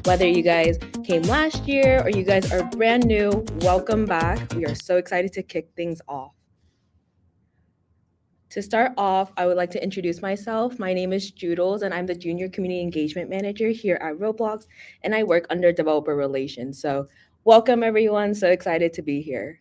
Whether you guys came last year or you guys are brand new, welcome back. We are so excited to kick things off. To start off, I would like to introduce myself. My name is Judels, and I'm the Junior Community Engagement Manager here at Roblox, and I work under Developer Relations. So welcome, everyone. So excited to be here.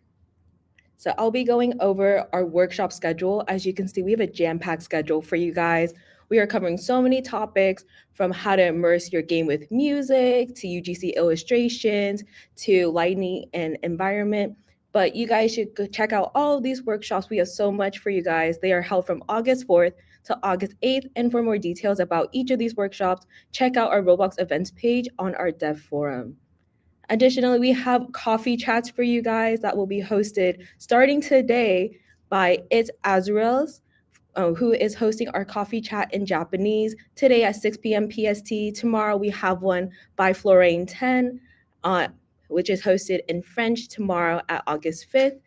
So I'll be going over our workshop schedule. As you can see, we have a jam-packed schedule for you guys. We are covering so many topics, from how to immerse your game with music, to UGC illustrations, to lighting and environment. But you guys should go check out all of these workshops. We have so much for you guys. They are held from August 4th to August 8th. And for more details about each of these workshops, check out our Roblox events page on our dev forum. Additionally, we have coffee chats for you guys that will be hosted starting today by It's Azrael's, who is hosting our coffee chat in Japanese today at 6 p.m. PST. Tomorrow we have one by Florine 10, which is hosted in French tomorrow at August 5th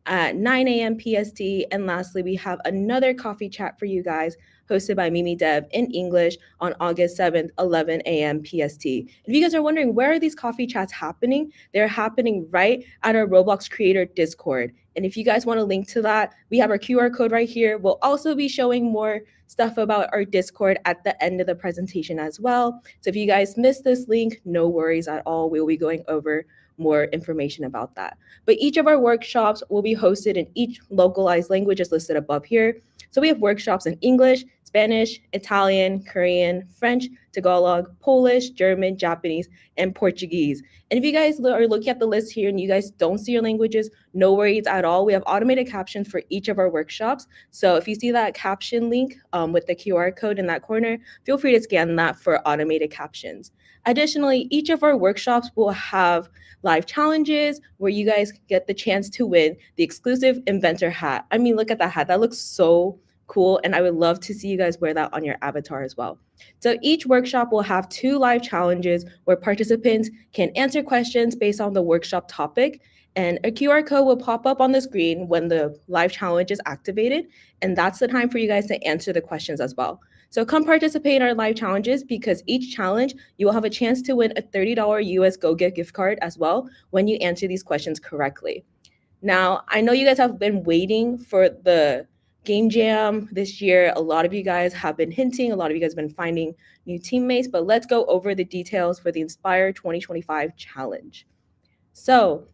at 9 a.m. PST. And lastly, we have another coffee chat for you guys hosted by Mimi Dev in English on August 7th, 11 a.m. PST. If you guys are wondering where are these coffee chats happening, they're happening right at our Roblox Creator Discord. And if you guys want a link to that, we have our QR code right here. We'll also be showing more stuff about our Discord at the end of the presentation as well. So if you guys missed this link, no worries at all. We'll be going over more information about that. But each of our workshops will be hosted in each localized language as listed above here. So we have workshops in English, Spanish, Italian, Korean, French, Tagalog, Polish, German, Japanese, and Portuguese. And if you guys are looking at the list here and you guys don't see your languages, no worries at all. We have automated captions for each of our workshops. So if you see that caption link with the QR code in that corner, feel free to scan that for automated captions. Additionally, each of our workshops will have live challenges where you guys get the chance to win the exclusive inventor hat. I mean, look at that hat. That looks so cool, and I would love to see you guys wear that on your avatar as well. So each workshop will have 2 live challenges where participants can answer questions based on the workshop topic, and a QR code will pop up on the screen when the live challenge is activated, and that's the time for you guys to answer the questions as well. So come participate in our live challenges, because each challenge, you will have a chance to win a $30 US GoGet gift card as well when you answer these questions correctly. Now, I know you guys have been waiting for the Game Jam this year. A lot of you guys have been hinting, a lot of you guys have been finding new teammates, but let's go over the details for the Inspire 2025 Challenge. So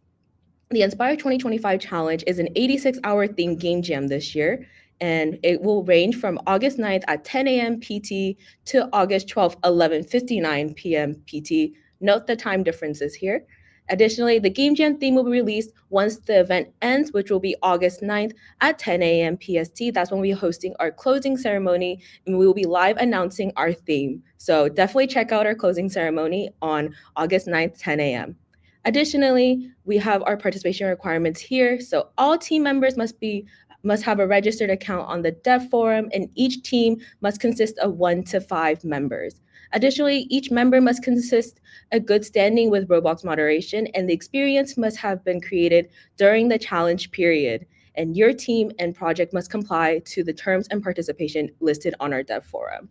the Inspire 2025 Challenge is an 86-hour themed game jam this year, and it will range from August 9th at 10 a.m. PT to August 12th, 11:59 p.m. PT. Note the time differences here. Additionally, the Game Jam theme will be released once the event ends, which will be August 9th at 10 a.m. PST. That's when we'll be hosting our closing ceremony, and we will be live announcing our theme. So definitely check out our closing ceremony on August 9th, 10 a.m. Additionally, we have our participation requirements here. So all team members must have a registered account on the dev forum, and each team must consist of 1 to 5 members. Additionally, each member must consist a good standing with Roblox moderation, and the experience must have been created during the challenge period. And your team and project must comply to the terms and participation listed on our dev forum.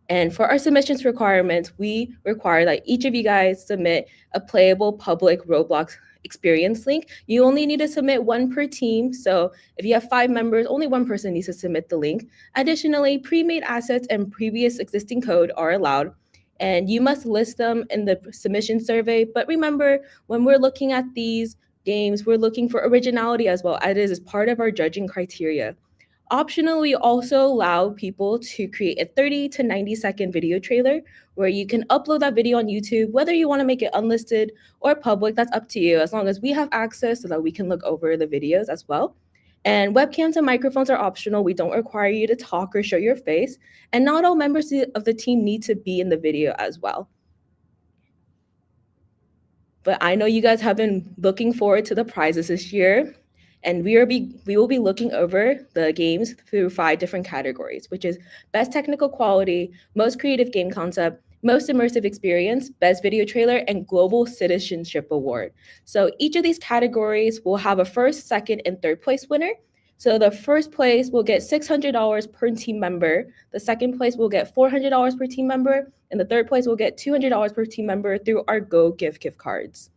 And for our submissions requirements, we require that each of you guys submit a playable public Roblox experience link. You only need to submit 1 per team. So if you have 5 members, only 1 person needs to submit the link. Additionally, pre-made assets and previous existing code are allowed, and you must list them in the submission survey. But remember, when we're looking at these games, we're looking for originality as well, as it is part of our judging criteria. Optionally, we also allow people to create a 30 to 90-second video trailer where you can upload that video on YouTube, whether you want to make it unlisted or public, that's up to you, as long as we have access so that we can look over the videos as well. And webcams and microphones are optional. We don't require you to talk or show your face. And not all members of the team need to be in the video as well. But I know you guys have been looking forward to the prizes this year. And we will be looking over the games through 5 different categories, which is best technical quality, most creative game concept, most immersive experience, best video trailer, and global citizenship award. So each of these categories will have a first, second, and third place winner. So the first place will get $600 per team member, the second place will get $400 per team member, and the third place will get $200 per team member through our Go gift cards.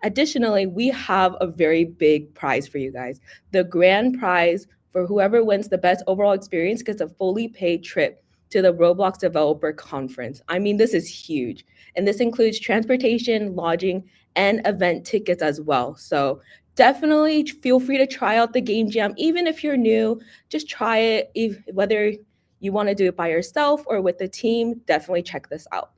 Additionally, we have a very big prize for you guys. The grand prize for whoever wins the best overall experience gets a fully paid trip to the Roblox Developer Conference. I mean, this is huge. And this includes transportation, lodging, and event tickets as well. So definitely feel free to try out the game jam. Even if you're new, just try it. Whether you want to do it by yourself or with the team, definitely check this out.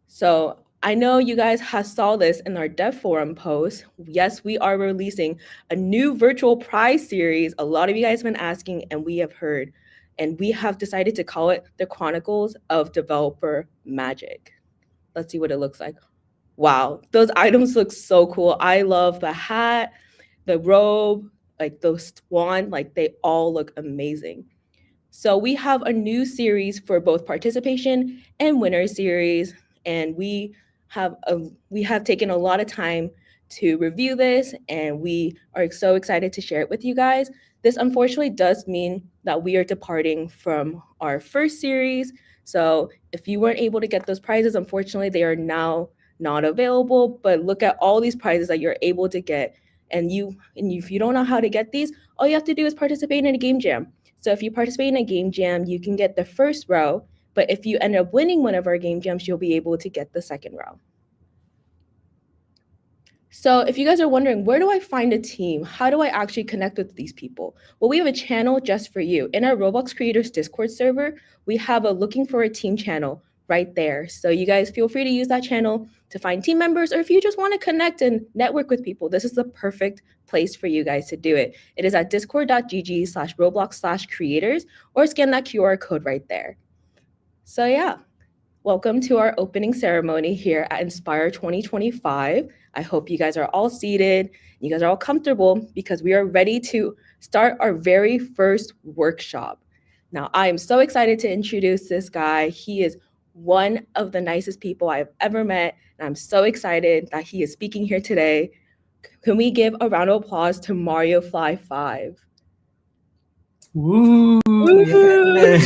So I know you guys have saw this in our dev forum post. Yes, we are releasing a new virtual prize series. A lot of you guys have been asking and we have heard, and we have decided to call it the Chronicles of Developer Magic. Let's see what it looks like. Wow, those items look so cool. I love the hat, the robe, like those swan, like they all look amazing. So we have a new series for both participation and winner series, and we have taken a lot of time to review this, and we are so excited to share it with you guys. This unfortunately does mean that we are departing from our first series. So if you weren't able to get those prizes, unfortunately, they are now not available. But look at all these prizes that you're able to get. And if you don't know how to get these, all you have to do is participate in a game jam. So if you participate in a game jam, you can get the first row. But if you end up winning one of our game jams, you'll be able to get the second row. So if you guys are wondering, where do I find a team? How do I actually connect with these people? Well, we have a channel just for you. In our Roblox Creators Discord server, we have a looking for a team channel right there. So you guys feel free to use that channel to find team members, or if you just want to connect and network with people, this is the perfect place for you guys to do it. It is at discord.gg/roblox/creators, or scan that QR code right there. So yeah, welcome to our opening ceremony here at Inspire 2025. I hope you guys are all seated, you guys are all comfortable, because we are ready to start our very first workshop. Now, I am so excited to introduce this guy. He is one of the nicest people I've ever met, and I'm so excited that he is speaking here today. Can we give a round of applause to Mario Fly 5? Woo! Yeah.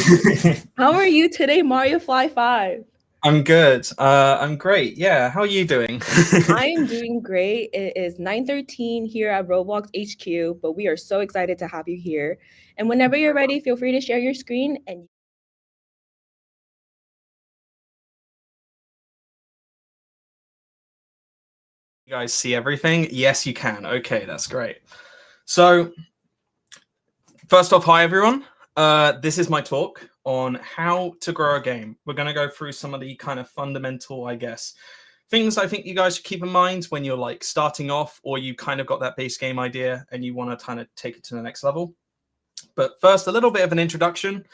How are you today, Mario Fly 5? I'm good. I'm great. Yeah. How are you doing? I am doing great. It is 9:13 here at Roblox HQ, but we are so excited to have you here. And whenever you're ready, feel free to share your screen. And You guys see everything? Yes, you can. Okay, that's great. So, first off, hi everyone. This is my talk on how to grow a game. We're going to go through some of the kind of fundamental, I guess, things I think you guys should keep in mind when you're like starting off, or you kind of got that base game idea and you want to kind of take it to the next level. But first, a little bit of an introduction.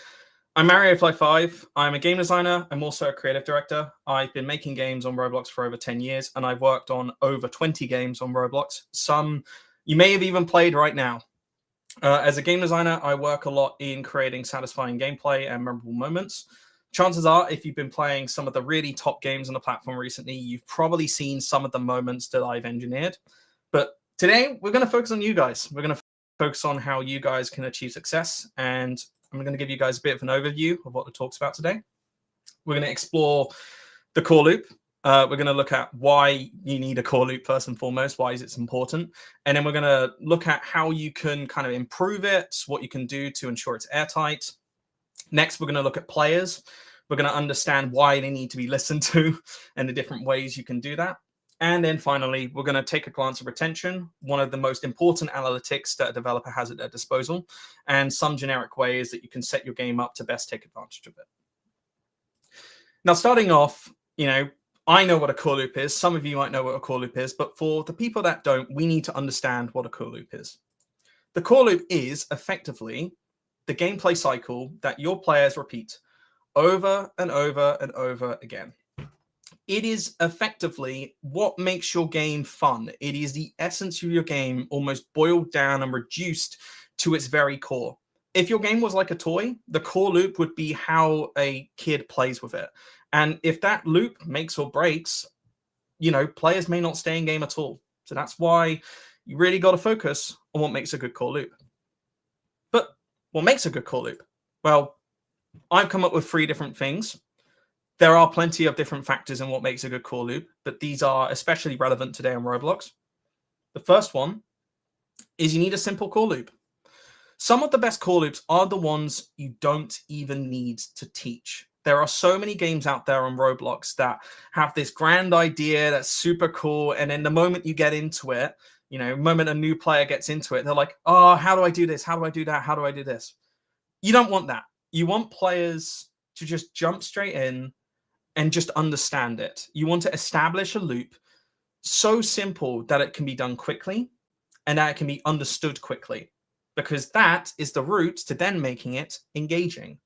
I'm Mario Fly 5. I'm a game designer. I'm also a creative director. I've been making games on Roblox for over 10 years, and I've worked on over 20 games on Roblox. Some you may have even played right now. As a game designer, I work a lot in creating satisfying gameplay and memorable moments. Chances are, if you've been playing some of the really top games on the platform recently, you've probably seen some of the moments that I've engineered. But today, we're going to focus on you guys. We're going to focus on how you guys can achieve success, and I'm going to give you guys a bit of an overview of what the talk's about today. We're going to explore the core loop. We're going to look at why you need a core loop first and foremost, why is it important. And then we're going to look at how you can kind of improve it, what you can do to ensure it's airtight. Next, we're going to look at players. We're going to understand why they need to be listened to and the different ways you can do that. And then finally, we're going to take a glance at retention, one of the most important analytics that a developer has at their disposal, and some generic ways that you can set your game up to best take advantage of it. Now, starting off, I know what a core loop is. Some of you might know what a core loop is, but for the people that don't, we need to understand what a core loop is. The core loop is effectively the gameplay cycle that your players repeat over and over and over again. It is effectively what makes your game fun. It is the essence of your game almost boiled down and reduced to its very core. If your game was like a toy, the core loop would be how a kid plays with it. And if that loop makes or breaks, players may not stay in game at all. So that's why you really got to focus on what makes a good core loop. But what makes a good core loop? Well, I've come up with 3 different things. There are plenty of different factors in what makes a good core loop, but these are especially relevant today on Roblox. The first one is you need a simple core loop. Some of the best core loops are the ones you don't even need to teach. There are so many games out there on Roblox that have this grand idea that's super cool, and then the moment you get into it, the moment a new player gets into it, they're like, oh, how do I do this? How do I do that? How do I do this? You don't want that. You want players to just jump straight in and just understand it. You want to establish a loop so simple that it can be done quickly and that it can be understood quickly, because that is the route to then making it engaging.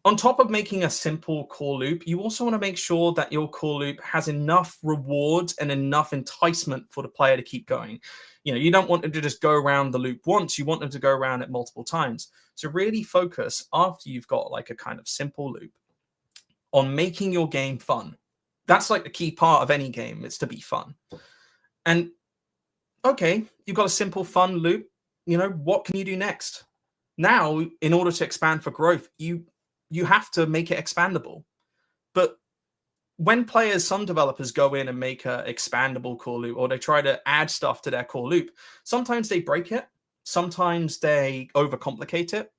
On top of making a simple core loop, you also want to make sure that your core loop has enough rewards and enough enticement for the player to keep going. You don't want them to just go around the loop once. You want them to go around it multiple times. So really focus, after you've got like a kind of simple loop, on making your game fun. That's like the key part of any game. It's to be fun. And okay, you've got a simple fun loop. What can you do next? Now, in order to expand for growth, you have to make it expandable. But when some developers go in and make an expandable core loop, or they try to add stuff to their core loop, sometimes they break it. Sometimes they overcomplicate it.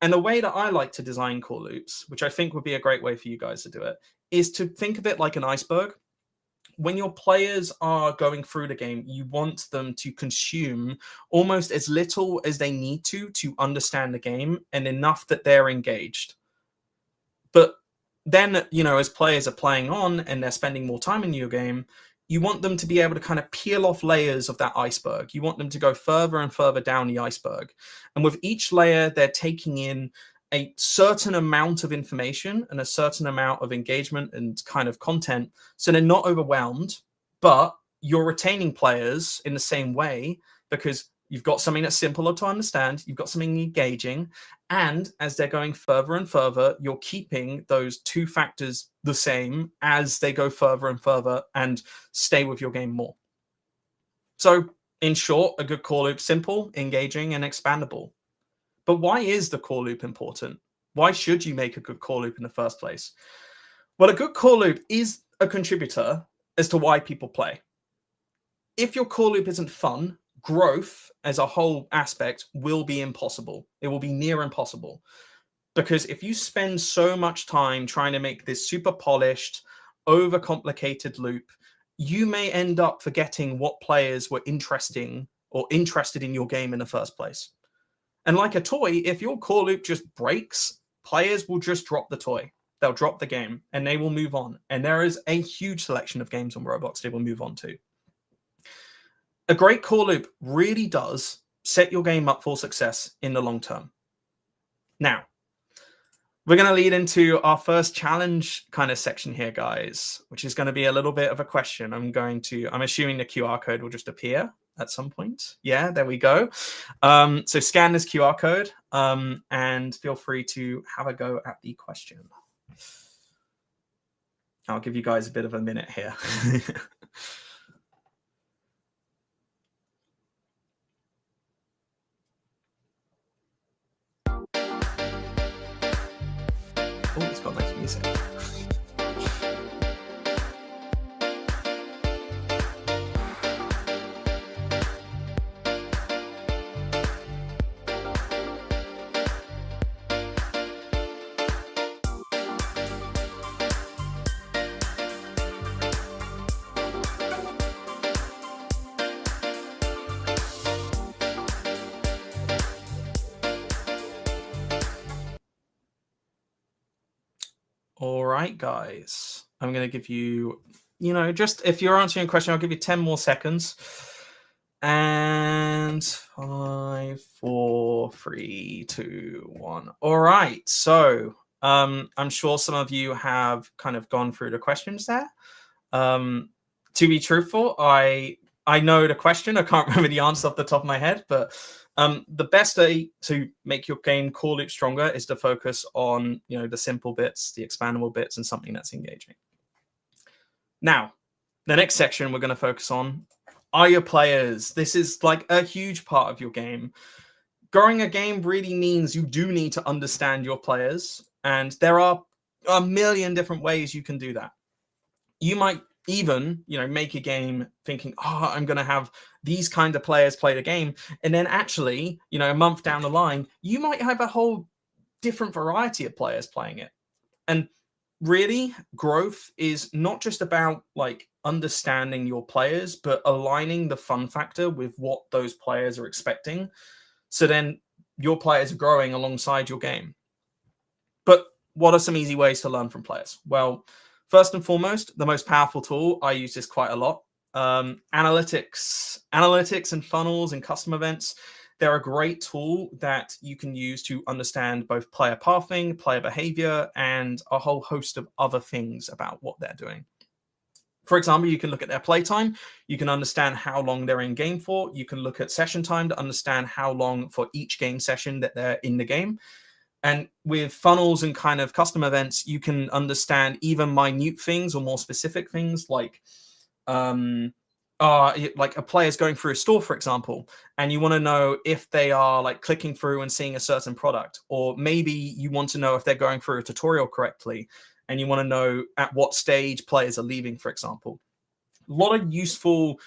And the way that I like to design core loops, which I think would be a great way for you guys to do it, is to think of it like an iceberg. When your players are going through the game, you want them to consume almost as little as they need to understand the game, and enough that they're engaged. But then, as players are playing on and they're spending more time in your game, you want them to be able to kind of peel off layers of that iceberg. You want them to go further and further down the iceberg. And with each layer, they're taking in a certain amount of information and a certain amount of engagement and kind of content. So they're not overwhelmed, but you're retaining players in the same way, because you've got something that's simpler to understand, you've got something engaging, and as they're going further and further, you're keeping those 2 factors the same as they go further and further and stay with your game more. So in short, a good core loop: simple, engaging, and expandable. But why is the core loop important? Why should you make a good core loop in the first place? Well, a good core loop is a contributor as to why people play. If your core loop isn't fun, growth as a whole aspect will be impossible. It will be near impossible. Because if you spend so much time trying to make this super polished, overcomplicated loop, you may end up forgetting what players were interested in your game in the first place. And like a toy, if your core loop just breaks, players will just drop the toy. They'll drop the game and they will move on. And there is a huge selection of games on Roblox they will move on to. A great core loop really does set your game up for success in the long term. Now, we're going to lead into our first challenge kind of section here, guys, which is going to be a little bit of a question. I'm assuming the QR code will just appear at some point. Yeah, there we go. So scan this QR code and feel free to have a go at the question. I'll give you guys a bit of a minute here. Oh, it's got nice music. All right, guys. I'm going to give you, just if you're answering a question, I'll give you 10 more seconds. And 5, 4, 3, 2, 1. All right. So I'm sure some of you have kind of gone through the questions there. To be truthful, I know the question. I can't remember the answer off the top of my head, but the best way to make your game core loop stronger is to focus on, the simple bits, the expandable bits, and something that's engaging. Now, the next section we're going to focus on are your players. This is like a huge part of your game. Growing a game really means you do need to understand your players, and there are a million different ways you can do that. You might even, make a game thinking, oh, I'm going to have these kind of players play the game. And then actually, a month down the line, you might have a whole different variety of players playing it. And really, growth is not just about like understanding your players, but aligning the fun factor with what those players are expecting. So then your players are growing alongside your game. But what are some easy ways to learn from players? Well, first and foremost, the most powerful tool, I use this quite a lot, analytics and funnels and custom events. They're a great tool that you can use to understand both player pathing, player behavior, and a whole host of other things about what they're doing. For example, you can look at their playtime. You can understand how long they're in game for. You can look at session time to understand how long for each game session that they're in the game. And with funnels and kind of custom events, you can understand even minute things or more specific things like a player's going through a store, for example, and you want to know if they are like clicking through and seeing a certain product, or maybe you want to know if they're going through a tutorial correctly, and you want to know at what stage players are leaving, for example. A lot of useful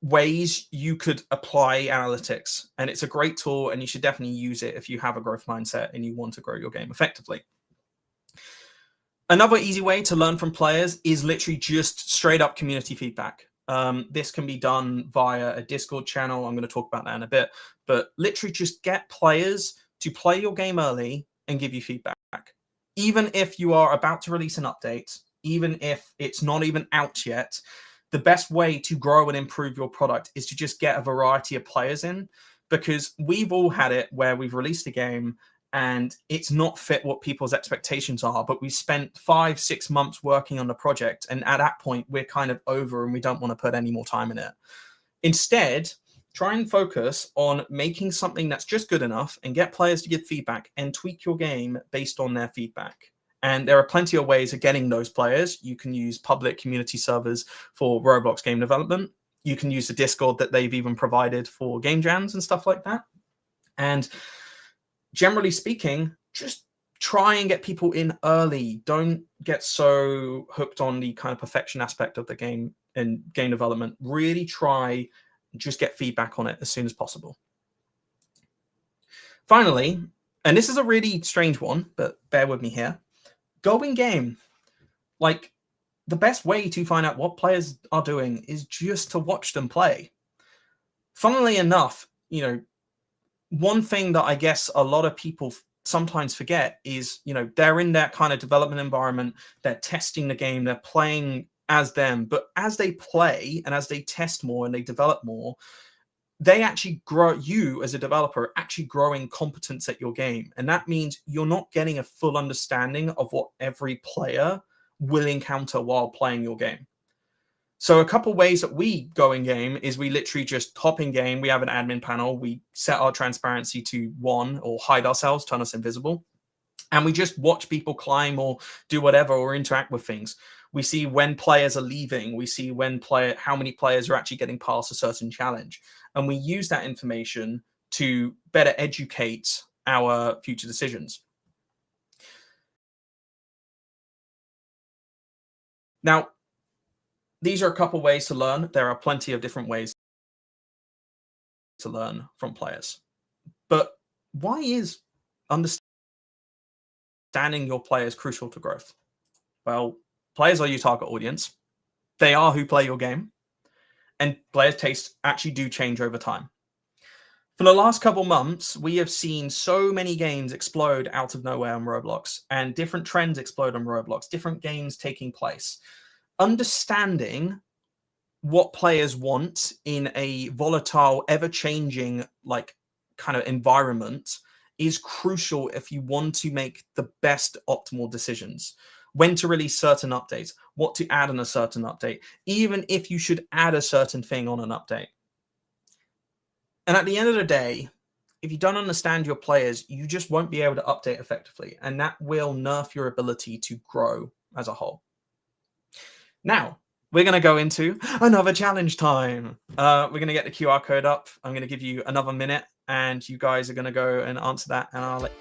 ways you could apply analytics, and it's a great tool, and you should definitely use it if you have a growth mindset and you want to grow your game effectively. Another easy way to learn from players is literally just straight up community feedback. This can be done via a Discord channel. I'm going to talk about that in a bit, but literally just get players to play your game early and give you feedback. Even if you are about to release an update, even if it's not even out yet, the best way to grow and improve your product is to just get a variety of players in, because we've all had it where we've released a game and it's not fit what people's expectations are, but we spent 5-6 months working on the project, and at that point we're kind of over and we don't want to put any more time in it. Instead, try and focus on making something that's just good enough and get players to give feedback and tweak your game based on their feedback. And there are plenty of ways of getting those players. You can use public community servers for Roblox game development. You can use the Discord that they've even provided for game jams and stuff like that. And generally speaking, just try and get people in early. Don't get so hooked on the kind of perfection aspect of the game and game development. Really try just get feedback on it as soon as possible. Finally, and this is a really strange one, but bear with me here, go in game. Like, the best way to find out what players are doing is just to watch them play. Funnily enough, one thing that I guess a lot of people sometimes forget is, they're in that kind of development environment, they're testing the game, they're playing as them, but as they play and as they test more and they develop more, they actually grow. You as a developer actually growing competence at your game, and that means you're not getting a full understanding of what every player will encounter while playing your game. So a couple ways that we go in game is we literally just hop in game. We have an admin panel. We set our transparency to 1 or hide ourselves, turn us invisible. And we just watch people climb or do whatever or interact with things. We see when players are leaving. We see how many players are actually getting past a certain challenge. And we use that information to better educate our future decisions. Now, these are a couple ways to learn. There are plenty of different ways to learn from players. But why is understanding your players crucial to growth? Well, players are your target audience. They are who play your game. And players' tastes actually do change over time. For the last couple months, we have seen so many games explode out of nowhere on Roblox, and different trends explode on Roblox, different games taking place. Understanding what players want in a volatile, ever-changing, like, kind of environment is crucial if you want to make the best optimal decisions. When to release certain updates, what to add on a certain update, even if you should add a certain thing on an update. And at the end of the day, if you don't understand your players, you just won't be able to update effectively, and that will nerf your ability to grow as a whole. Now, we're going to go into another challenge time. We're going to get the QR code up. I'm going to give you another minute, and you guys are going to go and answer that, and I'll let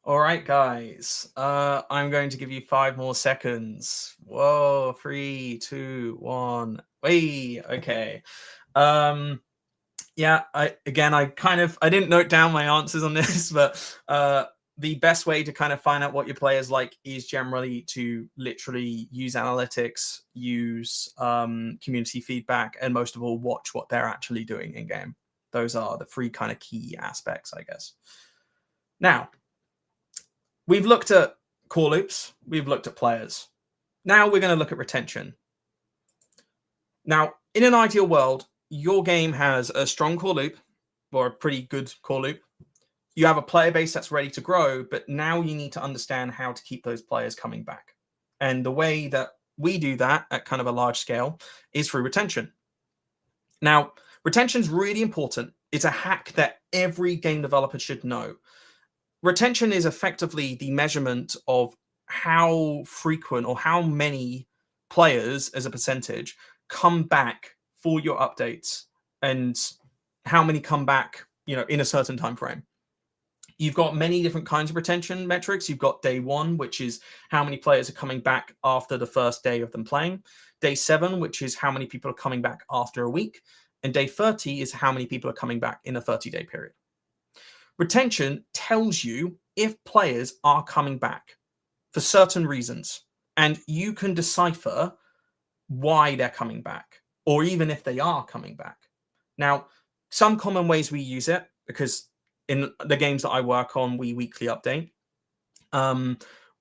All right, guys. I'm going to give you 5 more seconds. Whoa, 3, 2, 1. Wait, okay. Yeah, I didn't note down my answers on this, but the best way to kind of find out what your players like is generally to literally use analytics, use community feedback, and most of all, watch what they're actually doing in game. Those are the 3 kind of key aspects, I guess. Now, we've looked at core loops, we've looked at players. Now we're going to look at retention. Now, in an ideal world, your game has a strong core loop, or a pretty good core loop. You have a player base that's ready to grow, but now you need to understand how to keep those players coming back. And the way that we do that at kind of a large scale is through retention. Now, retention is really important. It's a hack that every game developer should know. Retention is effectively the measurement of how frequent or how many players as a percentage come back for your updates, and how many come back, in a certain time frame. You've got many different kinds of retention metrics. You've got day 1, which is how many players are coming back after the first day of them playing. Day 7, which is how many people are coming back after a week. And day 30 is how many people are coming back in a 30-day period. Retention tells you if players are coming back for certain reasons, and you can decipher why they're coming back, or even if they are coming back. Now, some common ways we use it, because in the games that I work on, we weekly update.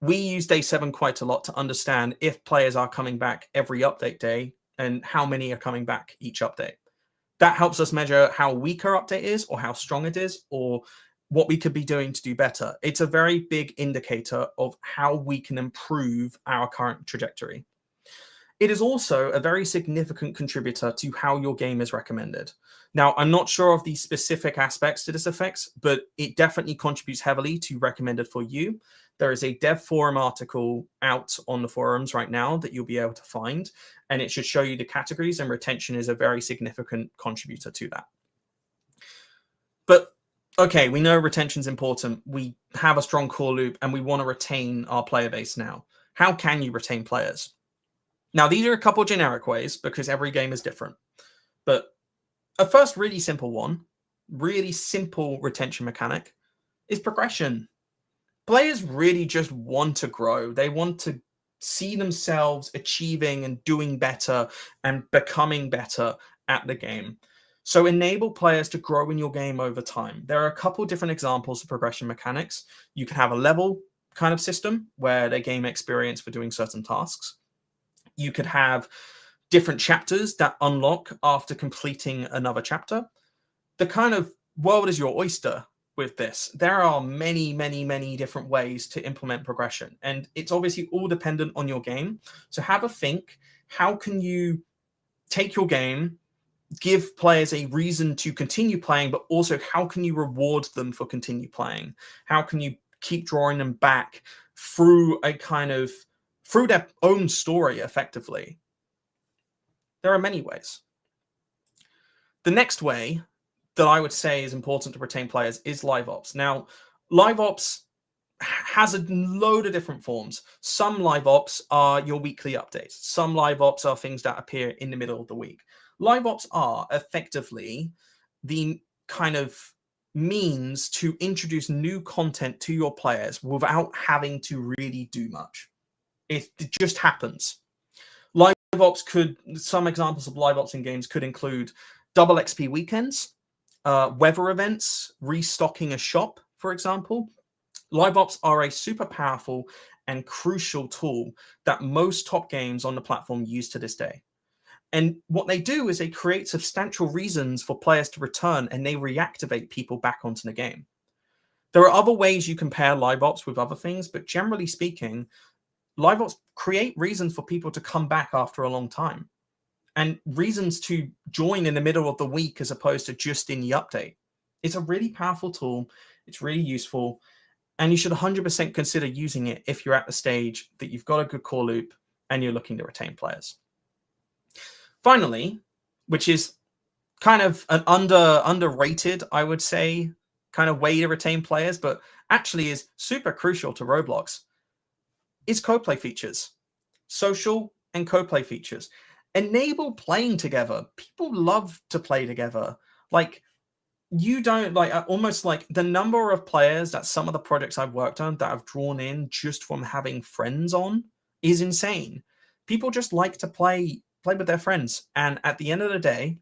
We use day 7 quite a lot to understand if players are coming back every update day and how many are coming back each update. That helps us measure how weak our update is, or how strong it is, or what we could be doing to do better. It's a very big indicator of how we can improve our current trajectory. It is also a very significant contributor to how your game is recommended. Now, I'm not sure of the specific aspects to this effect, but it definitely contributes heavily to recommended for you. There is a dev forum article out on the forums right now that you'll be able to find, and it should show you the categories, and retention is a very significant contributor to that. But okay, we know retention is important. We have a strong core loop, and we want to retain our player base now. How can you retain players? Now, these are a couple generic ways, because every game is different. But a first really simple one, really simple retention mechanic, is progression. Players really just want to grow. They want to see themselves achieving and doing better and becoming better at the game. So enable players to grow in your game over time. There are a couple different examples of progression mechanics. You can have a level kind of system where they gain experience for doing certain tasks. You could have different chapters that unlock after completing another chapter. The kind of world is your oyster. with this. There are many, many, many different ways to implement progression, and it's obviously all dependent on your game. So have a think. How can you take your game, give players a reason to continue playing, but also how can you reward them for continue playing? How can you keep drawing them back through through their own story effectively? There are many ways. The next way that I would say is important to retain players is live ops. Now, live ops has a load of different forms. Some live ops are your weekly updates. Some live ops are things that appear in the middle of the week. Live ops are effectively the kind of means to introduce new content to your players without having to really do much. It just happens. Live ops some examples of live ops in games could include double XP weekends, weather events, restocking a shop, for example. Live ops are a super powerful and crucial tool that most top games on the platform use to this day. And what they do is they create substantial reasons for players to return, and they reactivate people back onto the game. There are other ways you can pair live ops with other things, but generally speaking, live ops create reasons for people to come back after a long time, and reasons to join in the middle of the week as opposed to just in the update. It's a really powerful tool. It's really useful. And you should 100% consider using it if you're at the stage that you've got a good core loop and you're looking to retain players. Finally, which is kind of an underrated, I would say, kind of way to retain players, but actually is super crucial to Roblox, is co-play features. Social and co-play features. Enable playing together. People love to play together. Like, you don't almost like the number of players that some of the projects I've worked on that have drawn in just from having friends on is insane. People just like to play with their friends. And at the end of the day,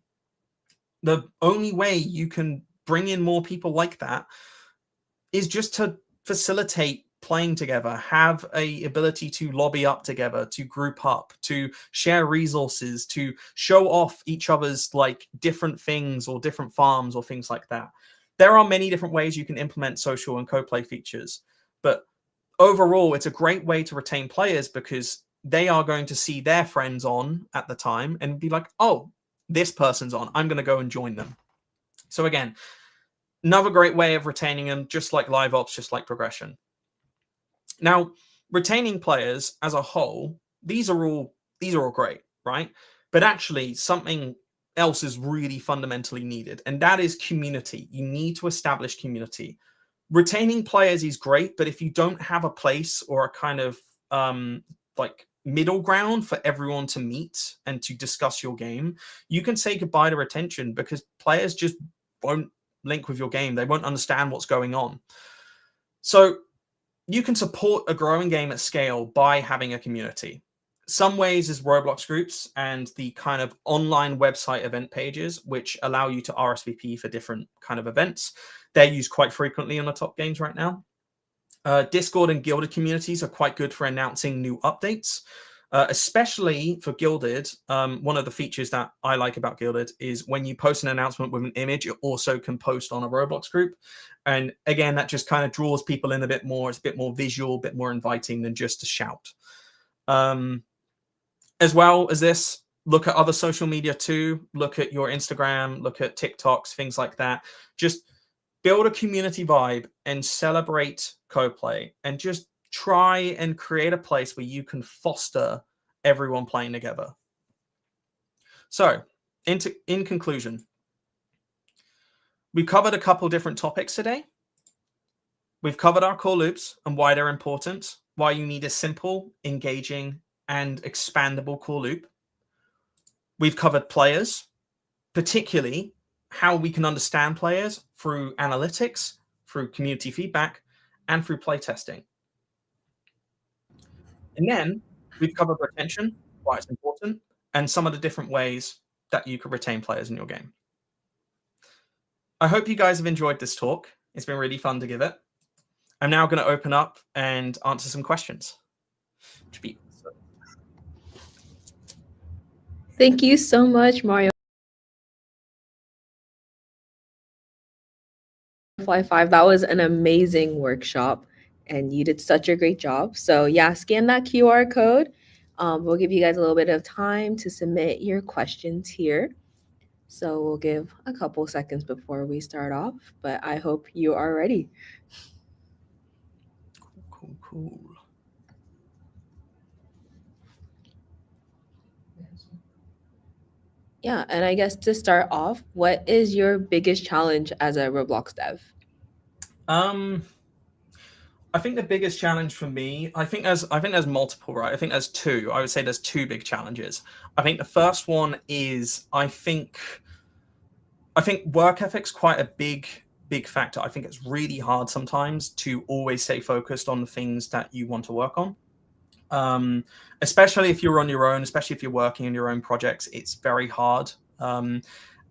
the only way you can bring in more people like that is just to facilitate playing together, have a ability to lobby up together, to group up, to share resources, to show off each other's like different things or different farms or things like that. There are many different ways you can implement social and co-play features, but overall, it's a great way to retain players because they are going to see their friends on at the time and be like, oh, this person's on, I'm going to go and join them. So again, another great way of retaining them, just like live ops, just like progression. Now, retaining players as a whole, these are all great, right? But actually, something else is really fundamentally needed, and that is community. You need to establish community. Retaining players is great, but if you don't have a place or a kind of like middle ground for everyone to meet and to discuss your game, you can say goodbye to retention because players just won't link with your game. They won't understand what's going on. So you can support a growing game at scale by having a community. Some ways is Roblox groups and the kind of online website event pages, which allow you to RSVP for different kind of events. They're used quite frequently on the top games right now. Discord and Guilded communities are quite good for announcing new updates, especially for Guilded. One of the features that I like about Guilded is when you post an announcement with an image, it also can post on a Roblox group. And again, that just kind of draws people in a bit more. It's a bit more visual, a bit more inviting than just a shout. As well as this, look at other social media too. Look at your Instagram, look at TikToks, things like that. Just build a community vibe and celebrate co-play and just try and create a place where you can foster everyone playing together. So, in conclusion, we covered a couple different topics today. We've covered our core loops and why they're important, why you need a simple, engaging, and expandable core loop. We've covered players, particularly how we can understand players through analytics, through community feedback, and through playtesting. And then we've covered retention, why it's important, and some of the different ways that you could retain players in your game. I hope you guys have enjoyed this talk. It's been really fun to give it. I'm now going to open up and answer some questions. Thank you so much, Mario. Fly 5, that was an amazing workshop and you did such a great job. So yeah, scan that QR code. We'll give you guys a little bit of time to submit your questions here. So we'll give a couple seconds before we start off, but I hope you are ready. Cool. Yeah, and I guess to start off, what is your biggest challenge as a Roblox dev? I think the biggest challenge for me, I think there's multiple, right? I think there's two. I would say there's two big challenges. I think the first one is I think work ethic's quite a big factor. I think it's really hard sometimes to always stay focused on the things that you want to work on. Especially if you're on your own, especially if you're working on your own projects, it's very hard.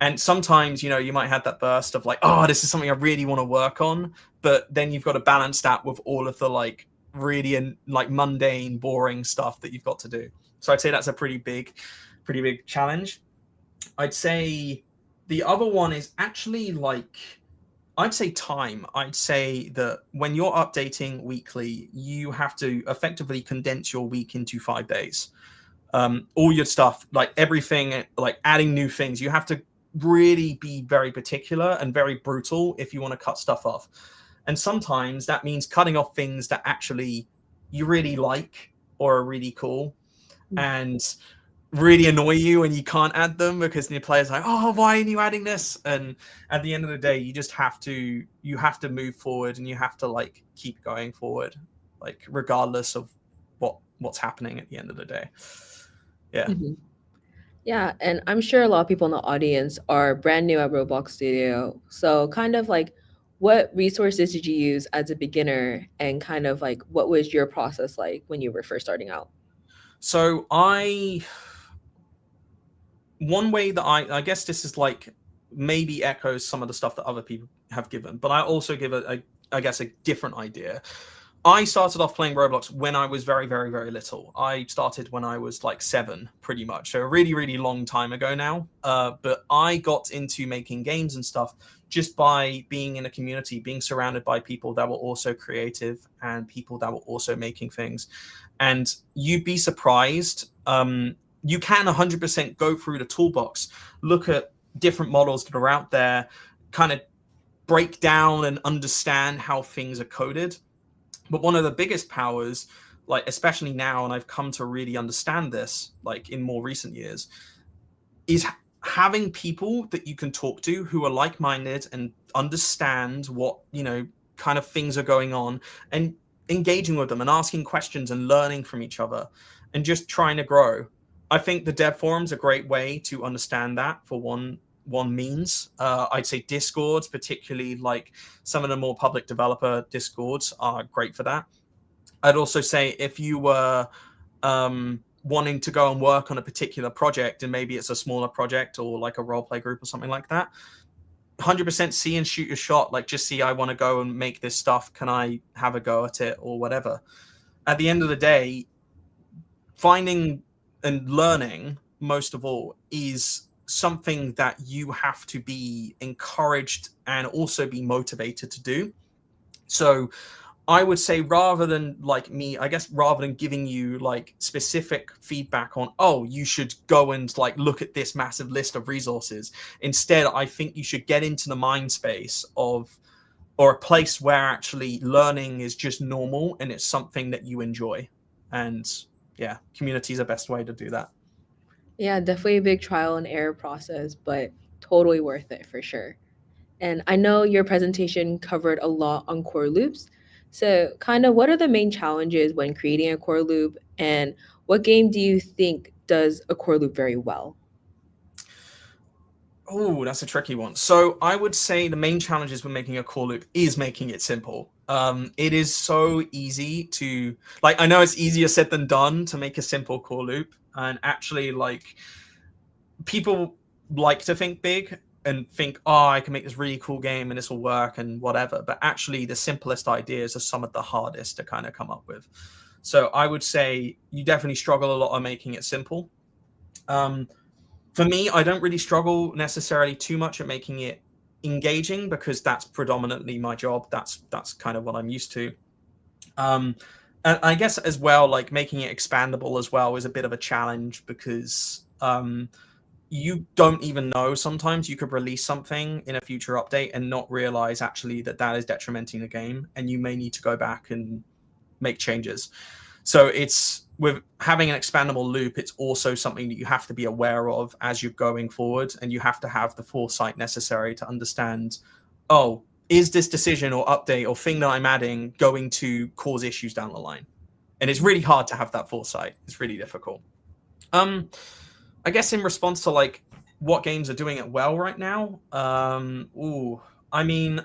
And sometimes, you might have that burst of like, oh, this is something I really want to work on, but then you've got to balance that with all of the like really like mundane, boring stuff that you've got to do. So I'd say that's a pretty big challenge. I'd say the other one is actually like, I'd say time. I'd say that when you're updating weekly, you have to effectively condense your week into 5 days. All your stuff, like everything, like adding new things, you have to really be very particular and very brutal if you want to cut stuff off. And sometimes that means cutting off things that actually you really like or are really cool and really annoy you and you can't add them because the player's like, oh, why aren't you adding this? And at the end of the day, you just have to move forward and you have to like keep going forward, like regardless of what's happening at the end of the day. Yeah. Mhm. Yeah, and I'm sure a lot of people in the audience are brand new at Roblox Studio. So kind of like what resources did you use as a beginner and kind of like what was your process like when you were first starting out? So one way that I guess this is like maybe echoes some of the stuff that other people have given, but I also give I guess a different idea. I started off playing Roblox when I was very, very, very little. I started when I was like 7, pretty much. So a really, really long time ago now. But I got into making games and stuff just by being in a community, being surrounded by people that were also creative and people that were also making things. And you'd be surprised. You can 100% go through the toolbox, look at different models that are out there, kind of break down and understand how things are coded. But one of the biggest powers, like especially now, and I've come to really understand this, like in more recent years, is having people that you can talk to who are like-minded and understand what, kind of things are going on, and engaging with them and asking questions and learning from each other and just trying to grow. I think the dev forum's a great way to understand that for one means. I'd say Discords, particularly like some of the more public developer Discords, are great for that. I'd also say if you were wanting to go and work on a particular project, and maybe it's a smaller project or like a role play group or something like that, 100% see and shoot your shot. Like just see, I want to go and make this stuff. Can I have a go at it or whatever? At the end of the day, finding and learning, most of all, is something that you have to be encouraged and also be motivated to do. So I would say rather than giving you like specific feedback on, oh, you should go and like look at this massive list of resources. Instead, I think you should get into the mind space of, or a place where actually learning is just normal and it's something that you enjoy. And yeah, community is the best way to do that. Yeah, definitely a big trial and error process, but totally worth it for sure. And I know your presentation covered a lot on core loops. So, kind of, what are the main challenges when creating a core loop, and what game do you think does a core loop very well? Oh, that's a tricky one. So I would say the main challenges with making a core loop is making it simple. It is so easy to, like, I know it's easier said than done to make a simple core loop. And actually, like, people like to think big and think, oh, I can make this really cool game and this will work and whatever. But actually, the simplest ideas are some of the hardest to kind of come up with. So I would say you definitely struggle a lot on making it simple. For me, I don't really struggle necessarily too much at making it engaging because that's predominantly my job. That's kind of what I'm used to. And I guess as well, like making it expandable as well is a bit of a challenge because you don't even know. Sometimes you could release something in a future update and not realize actually that is detrimenting the game, and you may need to go back and make changes. So it's with having an expandable loop, it's also something that you have to be aware of as you're going forward, and you have to have the foresight necessary to understand, oh, is this decision or update or thing that I'm adding going to cause issues down the line? And it's really hard to have that foresight. It's really difficult. I guess in response to like what games are doing it well right now, I mean,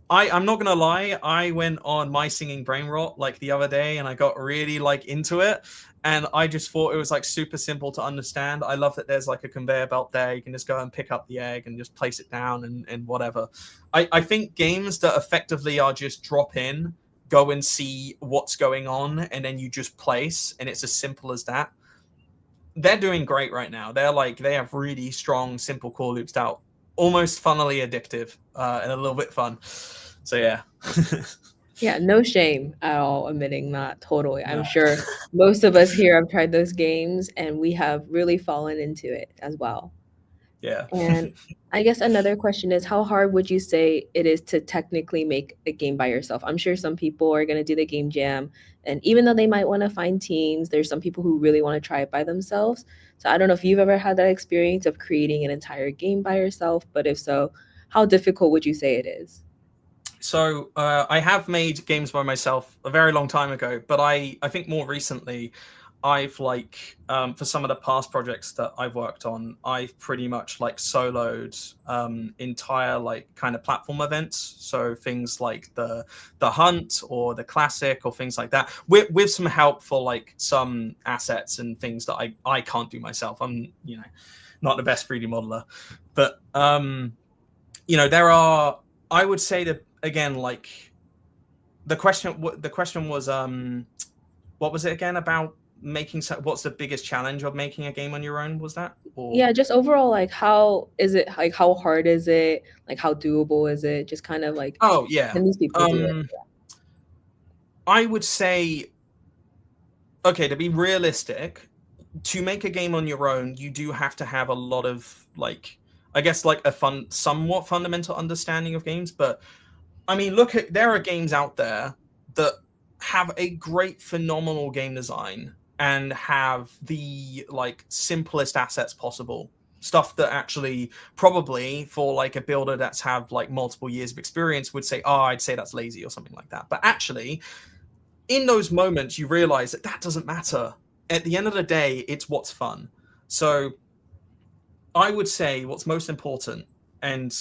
I'm not gonna lie, I went on My Singing Brain Rot like the other day, and I got really like into it, and I just thought it was like super simple to understand. I love that there's like a conveyor belt there. You can just go and pick up the egg and just place it down and whatever. I think games that effectively are just drop in, go and see what's going on, and then you just place, and it's as simple as that. They're doing great right now. They have really strong, simple core loops out, almost funnily addictive and a little bit fun. So yeah. Yeah, no shame at all admitting that. Totally. No. I'm sure most of us here have tried those games and we have really fallen into it as well. Yeah. And I guess another question is, how hard would you say it is to technically make a game by yourself? I'm sure some people are going to do the game jam, and even though they might want to find teams, there's some people who really want to try it by themselves. So I don't know if you've ever had that experience of creating an entire game by yourself, but if so, how difficult would you say it is? So I have made games by myself a very long time ago, but I think more recently I've like for some of the past projects that I've worked on, I've pretty much like soloed entire like kind of platform events. So things like the hunt or the classic or things like that, with some help for like some assets and things that I can't do myself. I'm not the best 3D modeler, but there are. I would say that again, like the question was what was it again about making what's the biggest challenge of making a game on your own, was that? Or Yeah, just overall, like how is it, like how hard is it, like how doable is it, just kind of like, oh yeah, can these people do it? I would say, okay, to be realistic, to make a game on your own, you do have to have a lot of like, I guess like a somewhat fundamental understanding of games. But I mean, there are games out there that have a great, phenomenal game design and have the like simplest assets possible. Stuff that actually probably for like a builder that's had like multiple years of experience would say, oh, I'd say that's lazy or something like that. But actually, in those moments, you realize that doesn't matter. At the end of the day, it's what's fun. So I would say what's most important and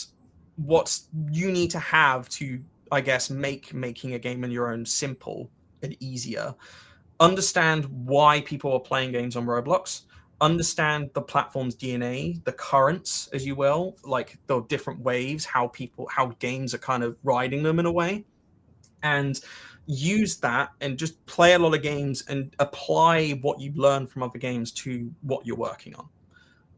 what you need to have to, I guess, making a game on your own simple and easier. Understand why people are playing games on Roblox. Understand the platform's DNA, the currents, as you will, like the different waves, how games are kind of riding them in a way. And use that and just play a lot of games and apply what you learn from other games to what you're working on.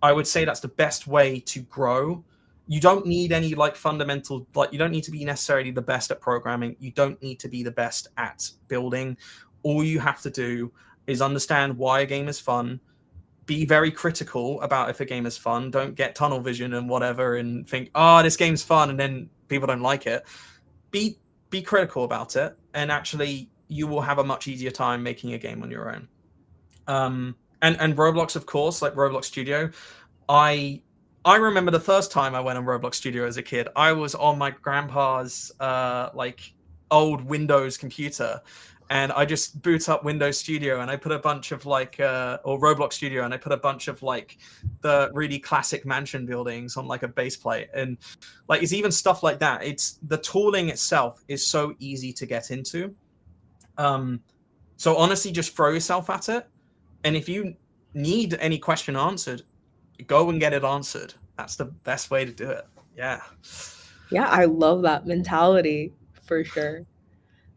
I would say that's the best way to grow. You don't need any like fundamental, like you don't need to be necessarily the best at programming. You don't need to be the best at building. All you have to do is understand why a game is fun. Be very critical about if a game is fun. Don't get tunnel vision and whatever and think, oh, this game's fun, and then people don't like it. Be critical about it, and actually you will have a much easier time making a game on your own. And Roblox, of course, like Roblox Studio. I remember the first time I went on Roblox Studio as a kid. I was on my grandpa's like old Windows computer, and I just boot up Windows Studio and I put a bunch of like or Roblox Studio, and I put a bunch of like the really classic mansion buildings on like a base plate, and like it's even stuff like that. It's the tooling itself is so easy to get into. So honestly, just throw yourself at it, and if you need any question answered, go and get it answered. That's the best way to do it. Yeah. Yeah, I love that mentality for sure.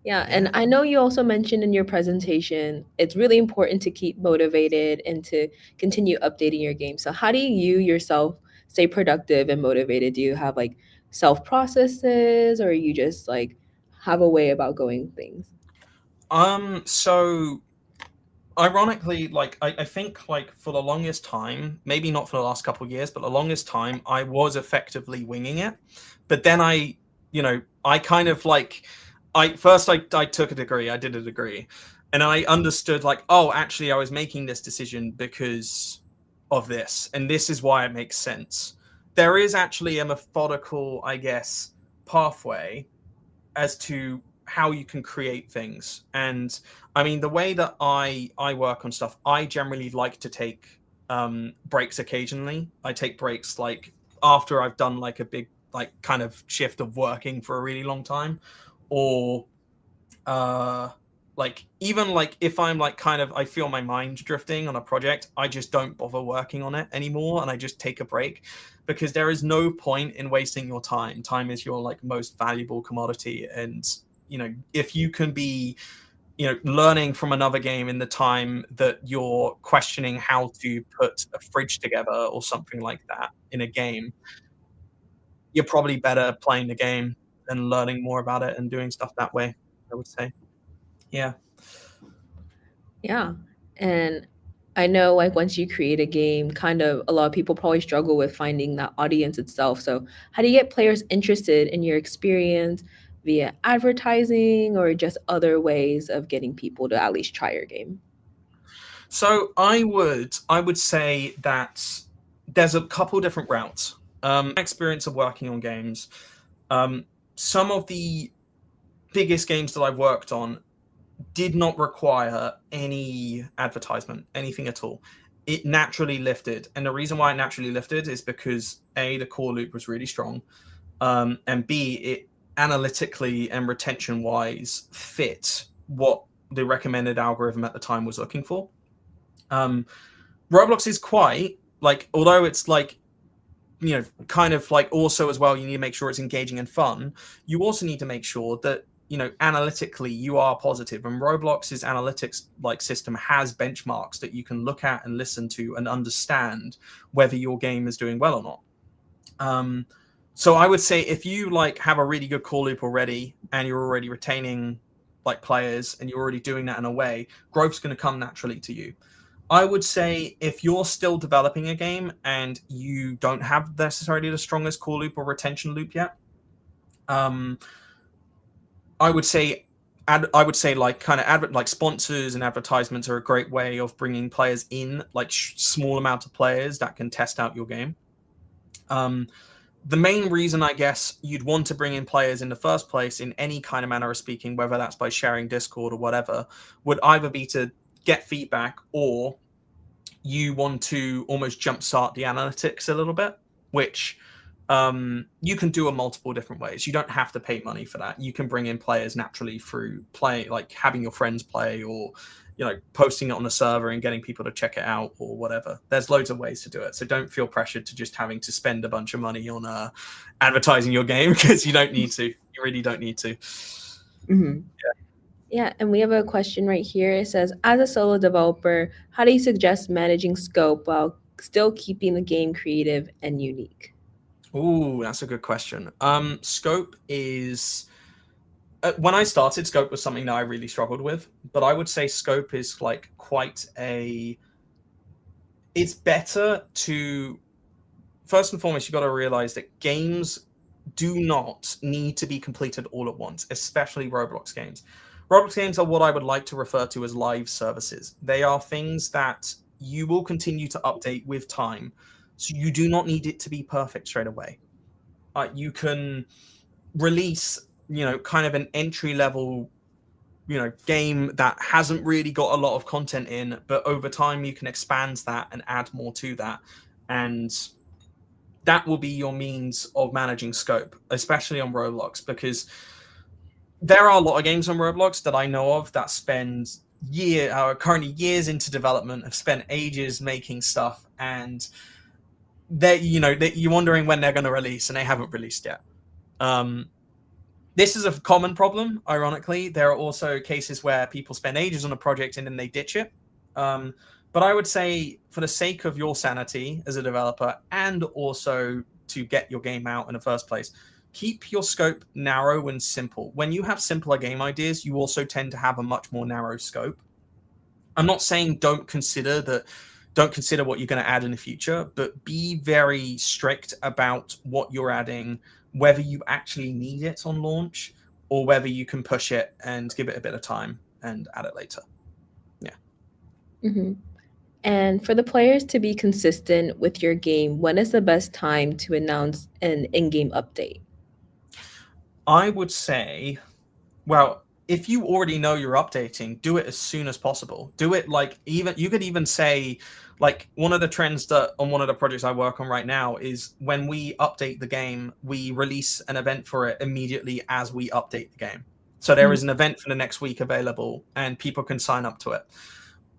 Yeah, and Yeah. I know you also mentioned in your presentation it's really important to keep motivated and to continue updating your game. So how do you yourself stay productive and motivated? Do you have like self processes, or you just like have a way about going things? So ironically, like I think like for the longest time, maybe not for the last couple of years, but the longest time I was effectively winging it. But then I kind of like I took a degree, I did a degree, and I understood like, oh, actually I was making this decision because of this, and this is why it makes sense. There is actually a methodical, I guess, pathway as to how you can create things. And I mean, the way that I work on stuff, I generally like to take breaks occasionally. I take breaks like after I've done like a big like kind of shift of working for a really long time, or like even like if I'm like kind of I feel my mind drifting on a project, I just don't bother working on it anymore and I just take a break, because there is no point in wasting your time. Time is your like most valuable commodity, and if you can be learning from another game in the time that you're questioning how to put a fridge together or something like that in a game, you're probably better playing the game and learning more about it and doing stuff that way, I would say. Yeah. Yeah. And I know like once you create a game, kind of a lot of people probably struggle with finding that audience itself. So, how do you get players interested in your experience via advertising or just other ways of getting people to at least try your game? So I would say that there's a couple different routes. Experience of working on games. Some of the biggest games that I've worked on did not require any advertisement, anything at all. It naturally lifted, and the reason why it naturally lifted is because A, the core loop was really strong, and B, it analytically and retention wise fit what the recommended algorithm at the time was looking for. Um, Roblox is quite like, although it's like, kind of like also as well, you need to make sure it's engaging and fun. You also need to make sure that, analytically you are positive. And Roblox's analytics like system has benchmarks that you can look at and listen to and understand whether your game is doing well or not. So I would say if you like have a really good core loop already and you're already retaining like players and you're already doing that in a way, growth's going to come naturally to you. I would say if you're still developing a game and you don't have necessarily the strongest core loop or retention loop yet, I would say like kind of like sponsors and advertisements are a great way of bringing players in, like small amount of players that can test out your game. The main reason I guess you'd want to bring in players in the first place in any kind of manner of speaking, whether that's by sharing Discord or whatever, would either be to get feedback, or you want to almost jumpstart the analytics a little bit, which you can do in multiple different ways. You don't have to pay money for that. You can bring in players naturally through play, like having your friends play, or posting it on a server and getting people to check it out or whatever. There's loads of ways to do it. So don't feel pressured to just having to spend a bunch of money on advertising your game, because you don't need to. You really don't need to. Mm-hmm. Yeah, and we have a question right here. It says, as a solo developer, how do you suggest managing scope while still keeping the game creative and unique? Ooh, that's a good question. Scope is when I started, scope was something that I really struggled with, but I would say scope is like it's better to, first and foremost, you got to realize that games do not need to be completed all at once, especially Roblox games. Roblox games are what I would like to refer to as live services. They are things that you will continue to update with time. So you do not need it to be perfect straight away. You can release, kind of an entry level, game that hasn't really got a lot of content in, but over time you can expand that and add more to that. And that will be your means of managing scope, especially on Roblox, because there are a lot of games on Roblox that I know of that are currently years into development, have spent ages making stuff, and you're wondering when they're going to release, and they haven't released yet. This is a common problem. Ironically, there are also cases where people spend ages on a project and then they ditch it. But I would say, for the sake of your sanity as a developer, and also to get your game out in the first place, keep your scope narrow and simple. When you have simpler game ideas, you also tend to have a much more narrow scope. I'm not saying don't consider what you're going to add in the future, but be very strict about what you're adding, whether you actually need it on launch or whether you can push it and give it a bit of time and add it later. Yeah. Mm-hmm. And for the players to be consistent with your game, when is the best time to announce an in-game update? I would say, well, if you already know you're updating, do it as soon as possible. Do it like, even you could even say, like, one of the trends that on one of the projects I work on right now is when we update the game, we release an event for it immediately as we update the game. So there is an event for the next week available and people can sign up to it.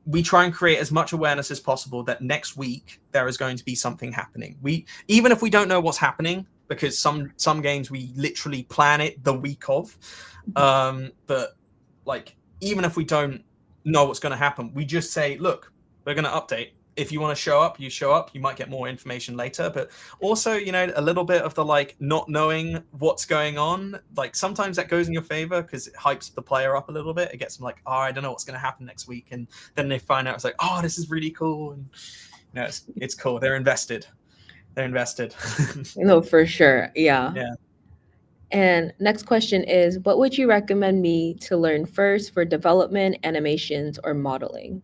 We try and create as much awareness as possible that next week there is going to be something happening. Even if we don't know what's happening, because some games we literally plan it the week of, but like, even if we don't know what's going to happen, we just say, look, we're going to update. If you want to show up, you show up. You might get more information later, but also, you know, a little bit of the like not knowing what's going on, like sometimes that goes in your favor because it hypes the player up a little bit. It gets them like, oh, I don't know what's going to happen next week, and then they find out it's like, oh, this is really cool, and you know, it's cool. They're invested. No, for sure. Yeah. Yeah. And next question is, what would you recommend me to learn first for development, animations, or modeling?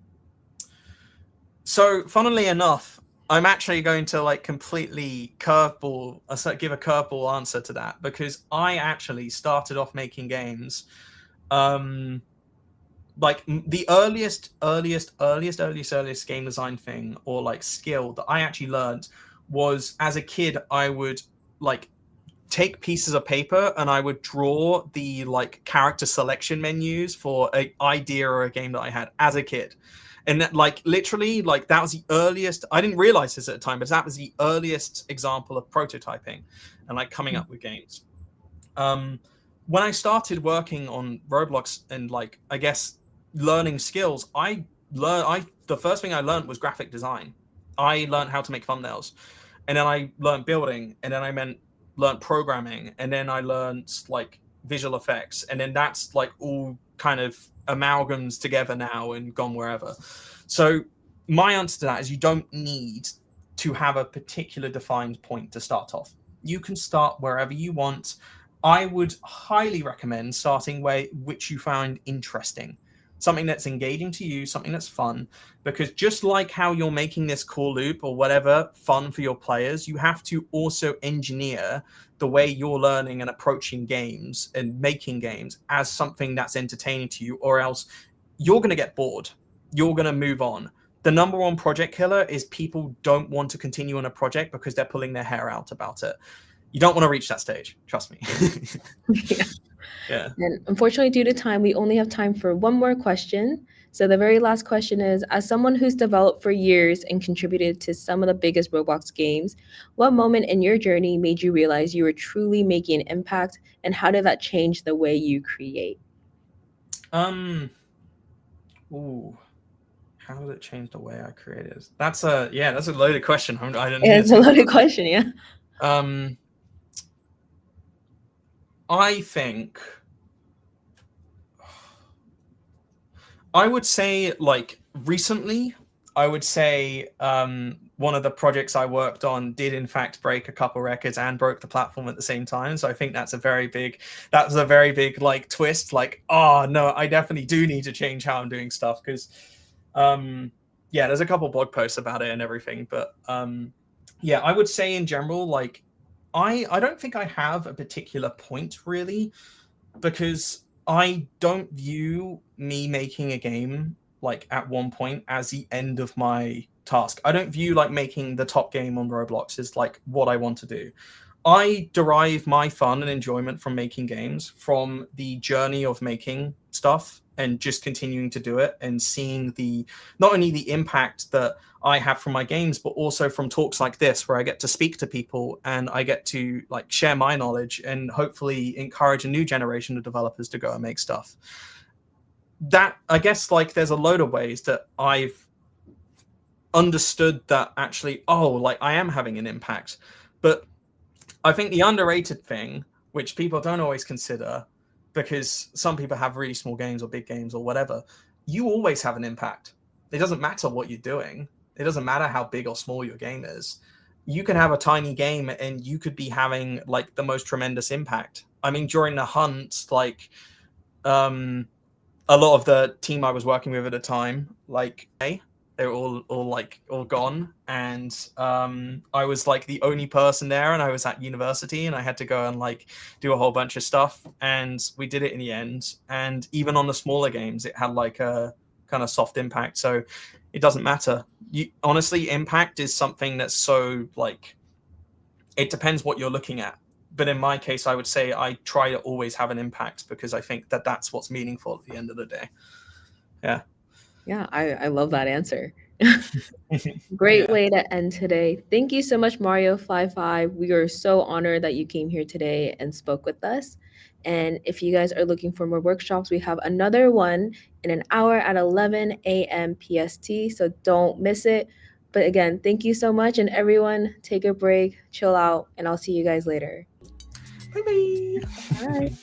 So, funnily enough, I'm actually going to like completely give a curveball answer to that, because I actually started off making games. Like the earliest game design thing or like skill that I actually learned was, as a kid, I would like take pieces of paper and I would draw the like character selection menus for an idea or a game that I had as a kid. And that, like, literally, like, that was the earliest. I didn't realize this at the time, but that was the earliest example of prototyping and like coming up with games. When I started working on Roblox and like, I guess, learning skills, the first thing I learned was graphic design. I learned how to make thumbnails, and then I learned building, and then I learned programming, and then I learned like visual effects, and then that's like all kind of amalgams together now and gone wherever. So my answer to that is, you don't need to have a particular defined point to start off. You can start wherever you want. I would highly recommend starting which you find interesting, something that's engaging to you, something that's fun, because just like how you're making this cool loop or whatever fun for your players, you have to also engineer the way you're learning and approaching games and making games as something that's entertaining to you, or else you're going to get bored. You're going to move on. The number one project killer is people don't want to continue on a project because they're pulling their hair out about it. You don't want to reach that stage. Trust me. Yeah. Yeah. And unfortunately, due to time, we only have time for one more question. So the very last question is, as someone who's developed for years and contributed to some of the biggest Roblox games, what moment in your journey made you realize you were truly making an impact, and how did that change the way you create? Ooh. How did it change the way I created? That's a loaded question. I didn't. It's a loaded question, yeah. I think I would say, like, recently, I would say one of the projects I worked on did in fact break a couple records and broke the platform at the same time. So I think that was a very big like twist. Like, oh no, I definitely do need to change how I'm doing stuff, because yeah, there's a couple blog posts about it and everything. But yeah, I would say in general, like, I don't think I have a particular point really, because I don't view me making a game like at one point as the end of my task. I don't view like making the top game on Roblox as like what I want to do. I derive my fun and enjoyment from making games, from the journey of making stuff and just continuing to do it and seeing not only the impact that I have from my games, but also from talks like this, where I get to speak to people and I get to like share my knowledge and hopefully encourage a new generation of developers to go and make stuff. That, I guess, like, there's a load of ways that I've understood that actually, oh, like I am having an impact. But I think the underrated thing, which people don't always consider, because some people have really small games or big games or whatever, you always have an impact. It doesn't matter what you're doing. It doesn't matter how big or small your game is. You can have a tiny game and you could be having like the most tremendous impact. I mean, during the hunt, like a lot of the team I was working with at the time, like they were all gone, and I was like the only person there, and I was at university, and I had to go and like do a whole bunch of stuff, and we did it in the end. And even on the smaller games, it had like a kind of soft impact. So it doesn't matter. Honestly, impact is something that's so like, it depends what you're looking at. But in my case, I would say I try to always have an impact, because I think that that's what's meaningful at the end of the day. Yeah. Yeah, I love that answer. Great way to end today. Thank you so much, Mario Fly 5. We are so honored that you came here today and spoke with us. And if you guys are looking for more workshops, we have another one in an hour at 11 a.m. PST. So don't miss it. But again, thank you so much. And everyone, take a break, chill out, and I'll see you guys later. Bye-bye. Bye.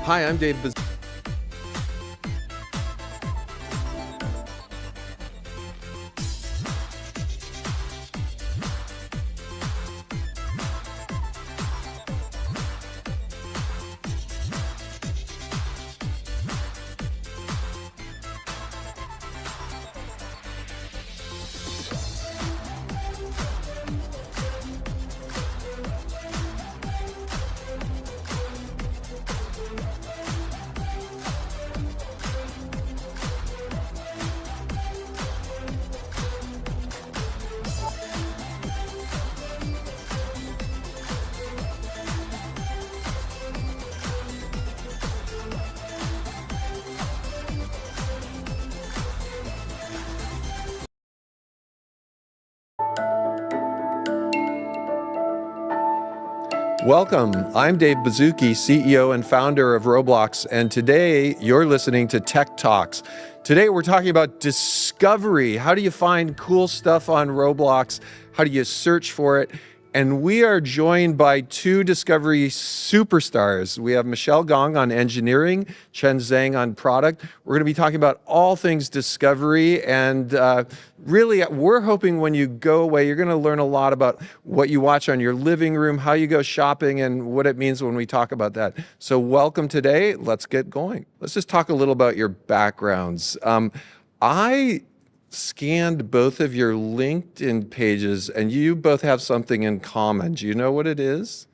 Hi, I'm Dave Bazuki. Welcome. I'm Dave Bazuki, CEO and founder of Roblox, and today you're listening to Tech Talks. Today we're talking about discovery. How do you find cool stuff on Roblox? How do you search for it? And we are joined by two discovery superstars. We have Michelle Gong on engineering, Chen Zhang on product. We're going to be talking about all things discovery, and really we're hoping when you go away, you're going to learn a lot about what you watch on your living room, how you go shopping, and what it means when we talk about that. So welcome today. Let's get going. Let's just talk a little about your backgrounds. I scanned both of your LinkedIn pages, and you both have something in common. Do you know what it is?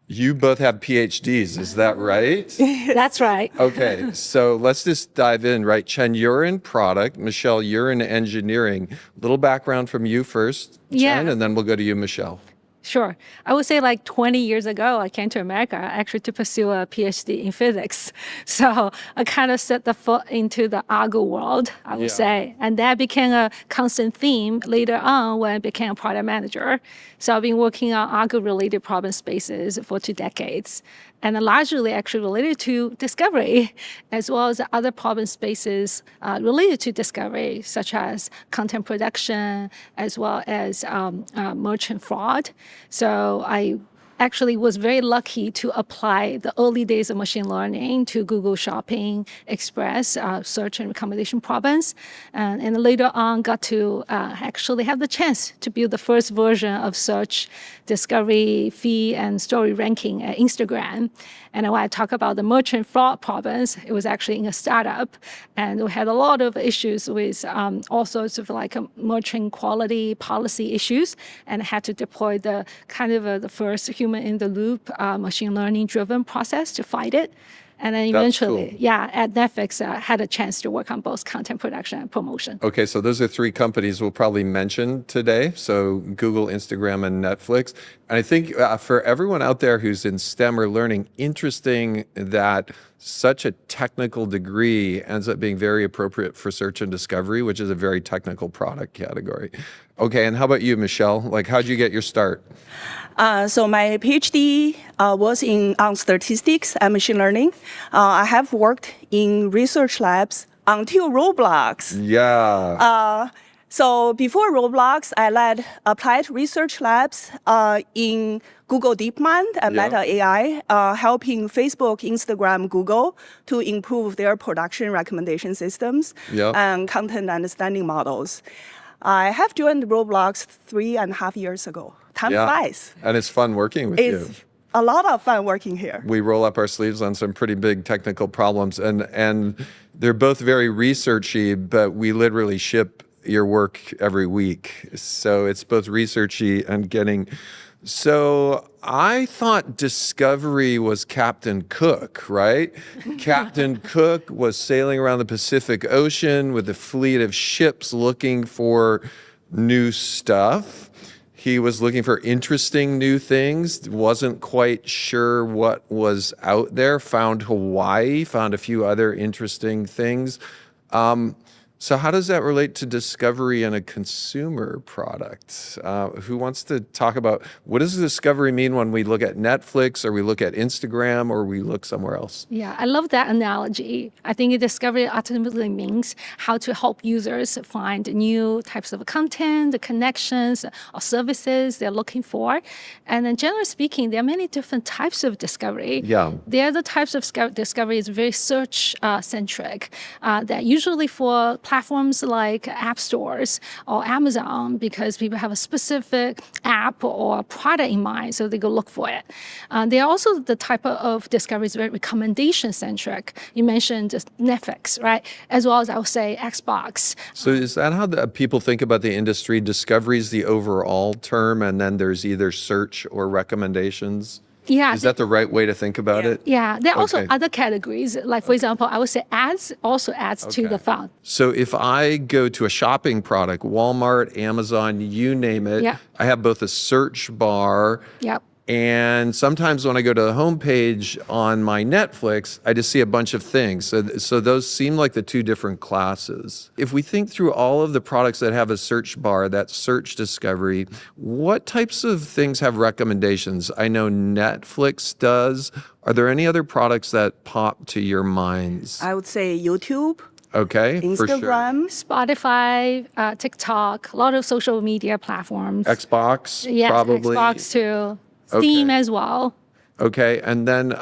You both have PhDs, is that right? That's right. Okay, so let's just dive in, right? Chen, you're in product. Michelle, you're in engineering. Little background from you first, Chen, Yeah. and then we'll go to you, Michelle. Sure. I would say like 20 years ago, I came to America actually to pursue a PhD in physics. So I kind of set the foot into the algo world, I would say. And that became a constant theme later on when I became a product manager. So I've been working on algo-related problem spaces for 2 decades. And largely actually related to discovery, as well as other problem spaces related to discovery, such as content production, as well as merchant fraud. So I actually was very lucky to apply the early days of machine learning to Google Shopping, Express, search and recommendation problems. And later on got to actually have the chance to build the first version of search, discovery, feed, and story ranking at Instagram. And when I talk about the merchant fraud problems, it was actually in a startup. And we had a lot of issues with all sorts of like merchant quality policy issues, and had to deploy the kind of the first human in the loop machine learning driven process to fight it. And then eventually, at Netflix, had a chance to work on both content production and promotion. Okay, so those are 3 companies we'll probably mention today. So Google, Instagram, and Netflix. And I think for everyone out there who's in STEM or learning, interesting that such a technical degree ends up being very appropriate for search and discovery, which is a very technical product category. Okay, and how about you, Michelle? Like, how'd you get your start? So my PhD was on statistics and machine learning. I have worked in research labs until Roblox. Yeah. So before Roblox, I led applied research labs in Google DeepMind and Meta AI, helping Facebook, Instagram, Google to improve their production recommendation systems and content understanding models. I have joined Roblox 3.5 years ago. Time flies. And it's fun working with you. It's a lot of fun working here. We roll up our sleeves on some pretty big technical problems, and they're both very researchy, but we literally ship your work every week. So it's both researchy and getting... So I thought Discovery was Captain Cook, right? Captain Cook was sailing around the Pacific Ocean with a fleet of ships looking for new stuff. He was looking for interesting new things, wasn't quite sure what was out there, found Hawaii, found a few other interesting things. So how does that relate to discovery in a consumer product? Who wants to talk about what does discovery mean when we look at Netflix or we look at Instagram or we look somewhere else? Yeah, I love that analogy. I think discovery ultimately means how to help users find new types of content, the connections or services they're looking for. And then generally speaking, there are many different types of discovery. Yeah. The other types of discovery is very search centric, that usually for platforms like app stores or Amazon, because people have a specific app or product in mind, so they go look for it. They are also the type of discovery is very recommendation centric. You mentioned Netflix, right? As well as I would say Xbox. So is that how people think about the industry? Discovery is the overall term, and then there's either search or recommendations? Yeah. Is that the right way to think about it? Yeah, there are also other categories. Like, for example, I would say ads also adds to the fun. So if I go to a shopping product, Walmart, Amazon, you name it, I have both a search bar and sometimes when I go to the homepage on my Netflix, I just see a bunch of things. So those seem like the 2 different classes. If we think through all of the products that have a search bar, that search discovery, what types of things have recommendations? I know Netflix does. Are there any other products that pop to your minds? I would say YouTube. Okay, Instagram, for sure. Spotify, TikTok, a lot of social media platforms. Xbox, yes, probably. Xbox too. Steam as well. Okay, and then,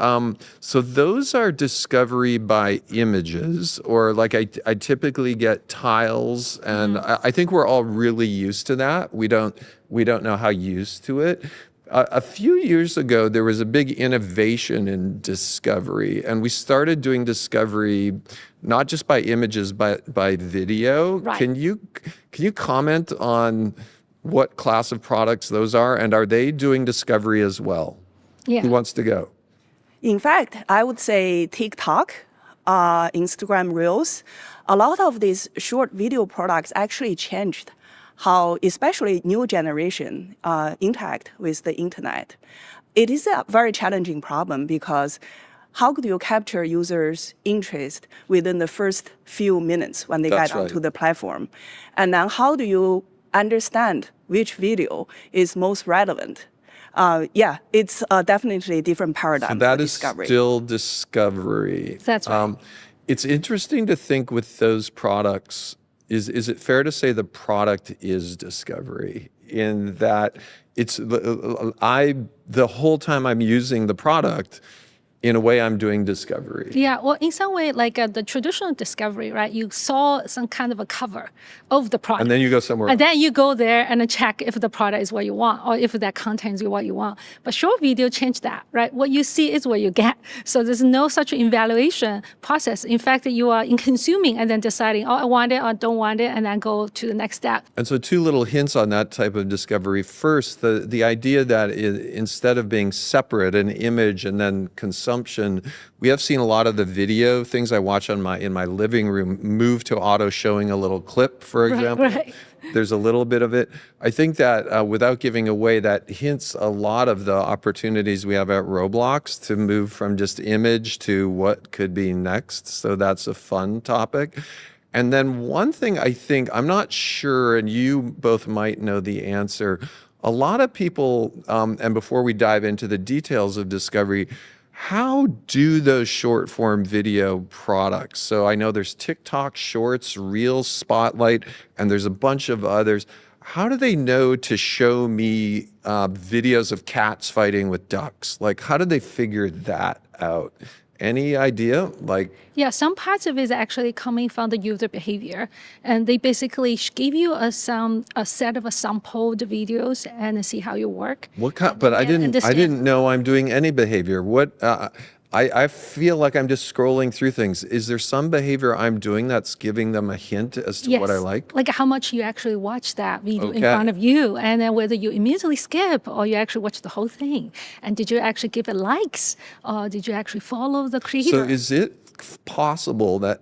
so those are discovery by images, or like I typically get tiles, and I think we're all really used to that. We don't know how used to it. A few years ago, there was a big innovation in discovery, and we started doing discovery not just by images, but by video. Right. Can you comment on what class of products those are, and are they doing discovery as well? Yeah. Who wants to go? In fact, I would say TikTok, Instagram Reels, a lot of these short video products actually changed how especially new generation interact with the internet. It is a very challenging problem because how could you capture users' interest within the first few minutes when they That's get onto right. the platform? And then how do you understand which video is most relevant? Yeah, it's definitely a different paradigm So that for is discovery. still discovery. That's right. It's interesting to think with those products, is it fair to say the product is discovery in that it's, the whole time I'm using the product, in a way I'm doing discovery. Yeah, well, in some way, like the traditional discovery, right? You saw some kind of a cover of the product. And then you go somewhere And else. then you go there and check if the product is what you want or if that content is what you want. But short video changed that, right? What you see is what you get. So there's no such evaluation process. In fact, you are in consuming and then deciding, oh, I want it or don't want it, and then go to the next step. And so two little hints on that type of discovery. First, the idea that instead of being separate, an image and then consumption, we have seen a lot of the video things I watch in my living room move to auto showing a little clip, for example. Right. There's a little bit of it. I think that without giving away, that hints a lot of the opportunities we have at Roblox to move from just image to what could be next. So that's a fun topic. And then one thing I think, I'm not sure, and you both might know the answer, a lot of people, and before we dive into the details of discovery, how do those short form video products? So I know there's TikTok Shorts, Reels, Spotlight, and there's a bunch of others. How do they know to show me videos of cats fighting with ducks? Like, how did they figure that out? Any idea? Like, Yeah, some parts of it is actually coming from the user behavior. And they basically give you a set of sampled videos and see how you work. what kind? But I didn't know I'm doing any behavior. What? I feel like I'm just scrolling through things. Is there some behavior I'm doing that's giving them a hint as to what I like? Like how much you actually watch that video in Okay. front of you, and then whether you immediately skip or you actually watch the whole thing. And did you actually give it likes, or did you actually follow the creator? So is it possible that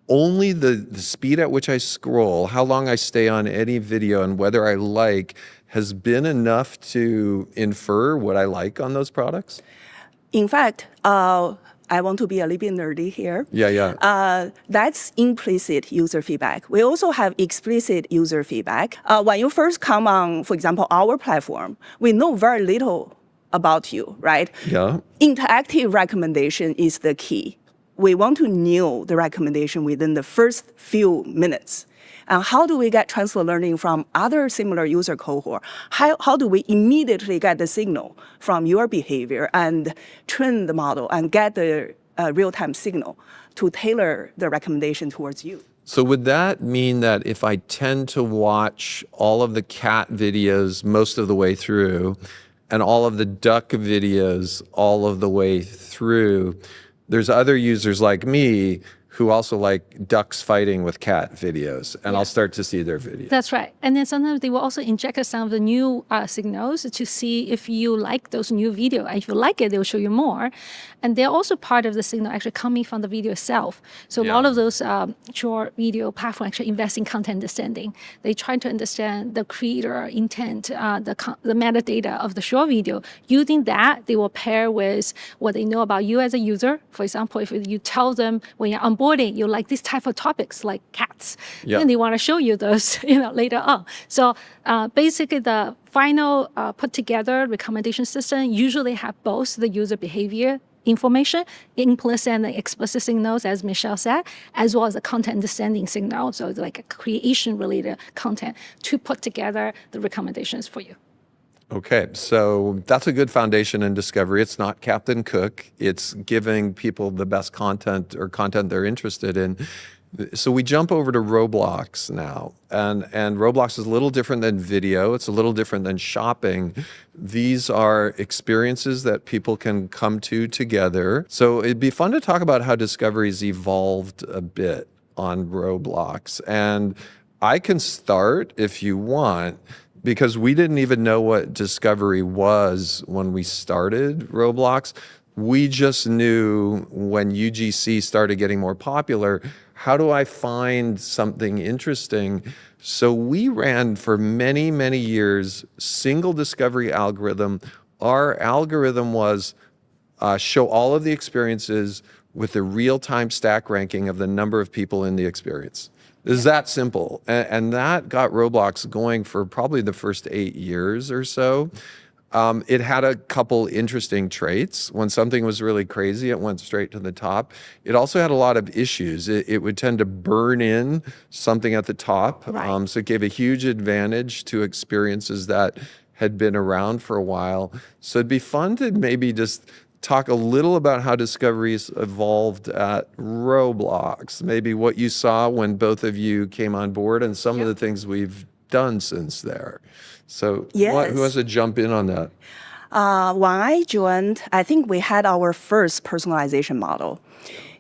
only the speed at which I scroll, how long I stay on any video, and whether I like has been enough to infer what I like on those products? In fact, I want to be a little bit nerdy here. Yeah. That's implicit user feedback. We also have explicit user feedback. When you first come on, for example, our platform, we know very little about you, right? Yeah. Interactive recommendation is the key. We want to know the recommendation within the first few minutes. And how do we get transfer learning from other similar user cohort? How do we immediately get the signal from your behavior and train the model and get the real-time signal to tailor the recommendation towards you? So would that mean that if I tend to watch all of the cat videos most of the way through and all of the duck videos all of the way through, there's other users like me who also like ducks fighting with cat videos, and I'll start to see their videos. That's right. And then sometimes they will also inject some of the new signals to see if you like those new video. And if you like it, they will show you more. And they're also part of the signal actually coming from the video itself. So a lot of those short video platforms actually invest in content understanding. They try to understand the creator intent, the metadata of the short video. Using that, they will pair with what they know about you as a user. For example, if you tell them when you're onboarding, you like this type of topics like cats, then they want to show you those later on. So basically the final put together recommendation system usually have both the user behavior information, implicit and explicit signals, as Michelle said, as well as the content understanding signal. So it's like a creation related content to put together the recommendations for you. Okay, so that's a good foundation in discovery. It's not Captain Cook. It's giving people the best content or content they're interested in. So we jump over to Roblox now. And Roblox is a little different than video. It's a little different than shopping. These are experiences that people can come to together. So it'd be fun to talk about how discovery's evolved a bit on Roblox. And I can start if you want, because we didn't even know what discovery was when we started Roblox. We just knew when UGC started getting more popular, how do I find something interesting? So we ran for many, many years, single discovery algorithm. Our algorithm was show all of the experiences with the real-time stack ranking of the number of people in the experience. It's that simple. And that got Roblox going for probably the first 8 years or so. It had a couple interesting traits. When something was really crazy, it went straight to the top. It also had a lot of issues. It would tend to burn in something at the top. Right. So it gave a huge advantage to experiences that had been around for a while. So it'd be fun to maybe just talk a little about how discoveries evolved at Roblox, maybe what you saw when both of you came on board and some of the things we've done since there. So who wants to jump in on that? When I joined, I think we had our first personalization model.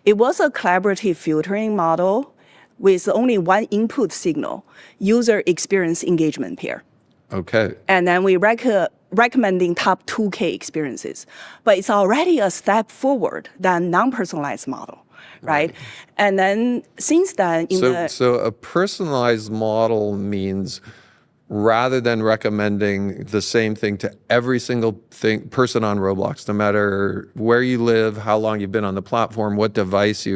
It was a collaborative filtering model with only one input signal, user experience engagement pair. Okay. And then we recommending top 2K experiences. But it's already a step forward than non-personalized model, right? And then since then, So a personalized model means rather than recommending the same thing to every single person on Roblox, no matter where you live, how long you've been on the platform, what device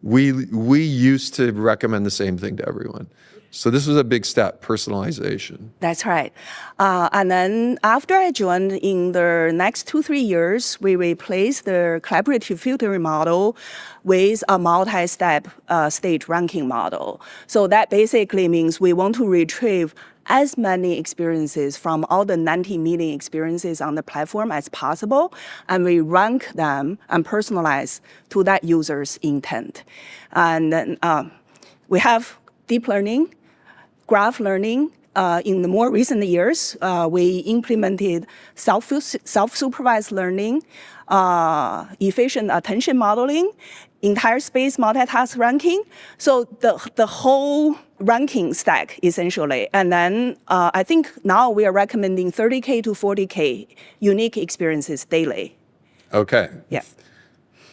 we used to recommend the same thing to everyone. So this was a big step, personalization. That's right. And then after I joined, in the next 2-3 years, we replaced the collaborative filtering model with a multi-step stage ranking model. So that basically means we want to retrieve as many experiences from all the 90 million experiences on the platform as possible, and we rank them and personalize to that user's intent. And then we have deep learning, graph learning. In the more recent years, we implemented self-supervised learning, efficient attention modeling, entire space multitask ranking. So the whole ranking stack, essentially. And then I think now we are recommending 30K to 40K unique experiences daily. Okay. Yeah.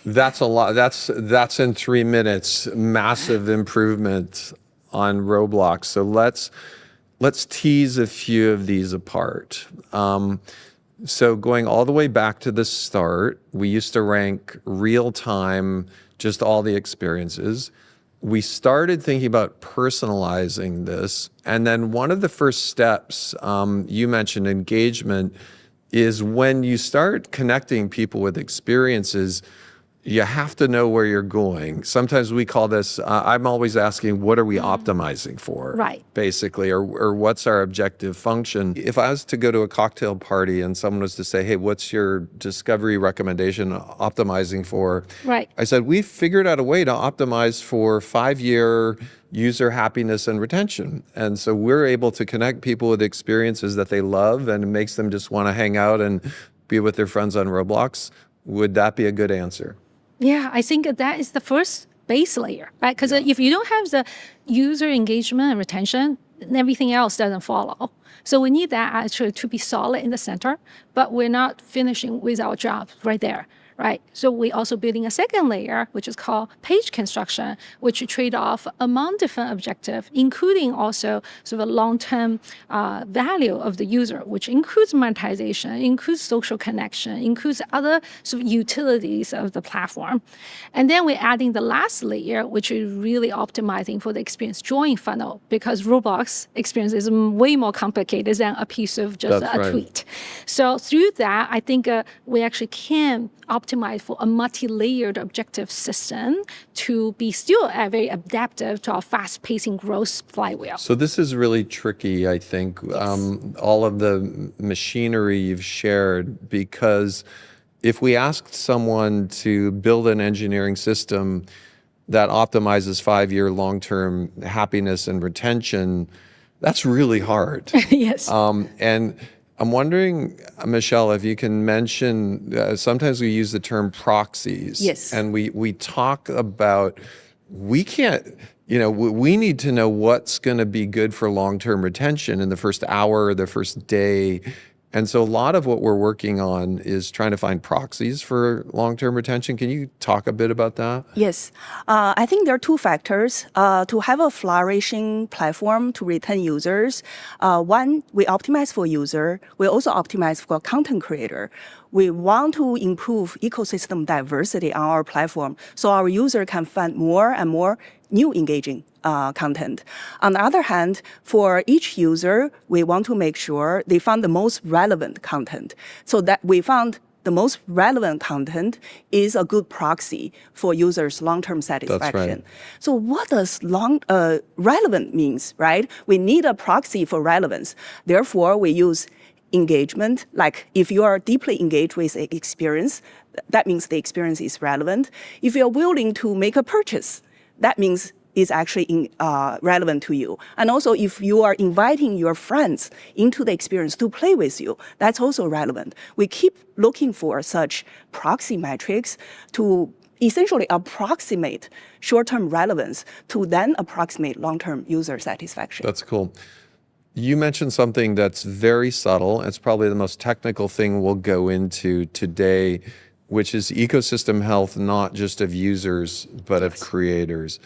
That's a lot. That's in 3 minutes. Massive improvement on Roblox. So let's tease a few of these apart. So going all the way back to the start, we used to rank real time, just all the experiences. We started thinking about personalizing this. And then one of the first steps, you mentioned engagement, is when you start connecting people with experiences, you have to know where you're going. Sometimes we call this, I'm always asking, what are we optimizing for? Right. Basically, or what's our objective function? If I was to go to a cocktail party and someone was to say, hey, what's your discovery recommendation optimizing for? Right. I said, we figured out a way to optimize for 5-year user happiness and retention. And so we're able to connect people with experiences that they love and it makes them just want to hang out and be with their friends on Roblox. Would that be a good answer? Yeah, I think that is the first base layer, right? Because if you don't have the user engagement and retention, everything else doesn't follow. So we need that actually to be solid in the center, but we're not finishing with our job right there, right? So we're also building a second layer, which is called page construction, which trade off among different objectives, including also sort of a long-term value of the user, which includes monetization, includes social connection, includes other sort of utilities of the platform. And then we're adding the last layer, which is really optimizing for the experience join funnel, because Roblox experience is way more complicated than a piece of just a tweet. So through that, I think we actually can optimize for a multi-layered objective system to be still very adaptive to our fast-pacing growth flywheel. So this is really tricky, I think, all of the machinery you've shared, because if we asked someone to build an engineering system that optimizes 5-year long-term happiness and retention, that's really hard. Yes. And I'm wondering, Michelle, if you can mention, sometimes we use the term proxies. Yes. And we talk about, we can't, we need to know what's going to be good for long-term retention in the first hour or the first day. And so a lot of what we're working on is trying to find proxies for long-term retention. Can you talk a bit about that? Yes. I think there are two factors. To have a flourishing platform to retain users, one, we optimize for user. We also optimize for content creator. We want to improve ecosystem diversity on our platform so our user can find more and more new engaging content. On the other hand, for each user, we want to make sure they find the most relevant content so that we found the most relevant content is a good proxy for users' long-term satisfaction. Right. So what does relevant means, right? We need a proxy for relevance. Therefore, we use engagement. Like if you are deeply engaged with an experience, that means the experience is relevant. If you're willing to make a purchase, that means is actually relevant to you. And also, if you are inviting your friends into the experience to play with you, that's also relevant. We keep looking for such proxy metrics to essentially approximate short-term relevance to then approximate long-term user satisfaction. That's cool. You mentioned something that's very subtle. It's probably the most technical thing we'll go into today, which is ecosystem health, not just of users, but of creators.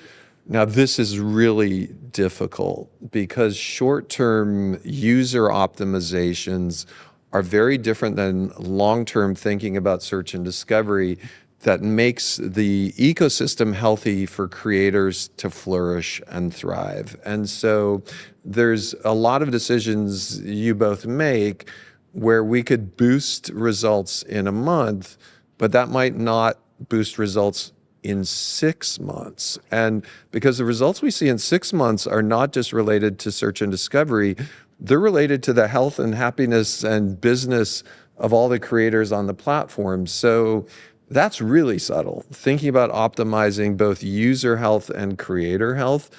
Now, this is really difficult because short-term user optimizations are very different than long-term thinking about search and discovery that makes the ecosystem healthy for creators to flourish and thrive. And so there's a lot of decisions you both make where we could boost results in a month, but that might not boost results in 6 months. And because the results we see in 6 months are not just related to search and discovery, they're related to the health and happiness and business of all the creators on the platform. So that's really subtle. Thinking about optimizing both user health and creator health.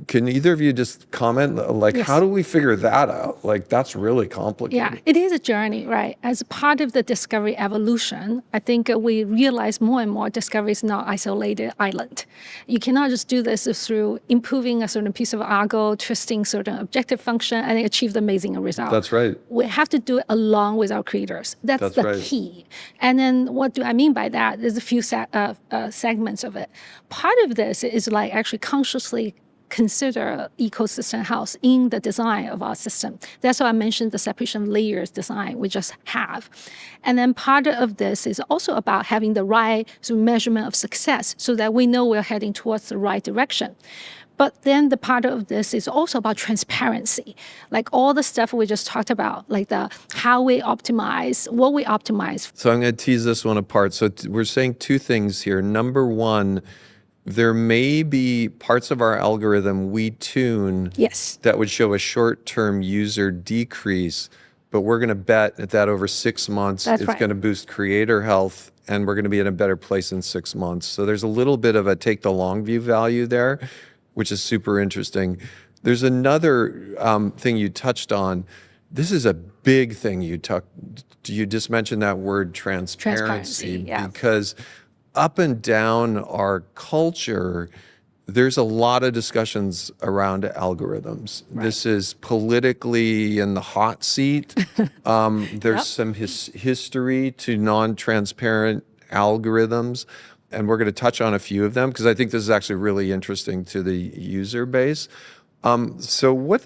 Can either of you just comment, like, Yes. how do we figure that out? Like, that's really complicated. Yeah, it is a journey, right? As part of the discovery evolution, I think we realize more and more discovery is not isolated island. You cannot just do this through improving a certain piece of algo, twisting certain objective function, and achieve the amazing result. That's right. We have to do it along with our creators. That's the right. key. And then what do I mean by that? There's a few segments of it. Part of this is like actually consciously consider ecosystem health in the design of our system. That's why I mentioned the separation of layers design we just have. And then part of this is also about having the right sort of measurement of success so that we know we're heading towards the right direction. But then the part of this is also about transparency, like all the stuff we just talked about, like the how we optimize, what we optimize. So I'm going to tease this one apart. So we're saying two things here. Number one, there may be parts of our algorithm we tune Yes. that would show a short-term user decrease, but we're going to bet that over 6 months, That's it's right. going to boost creator health and we're going to be in a better place in 6 months. So there's a little bit of a take the long view value there, which is super interesting. There's another thing you touched on. This is a big thing you just mentioned that word transparency, yeah. because up and down our culture, there's a lot of discussions around algorithms. Right. This is politically in the hot seat. There's Yep. some history to non-transparent algorithms, and we're going to touch on a few of them because I think this is actually really interesting to the user base. So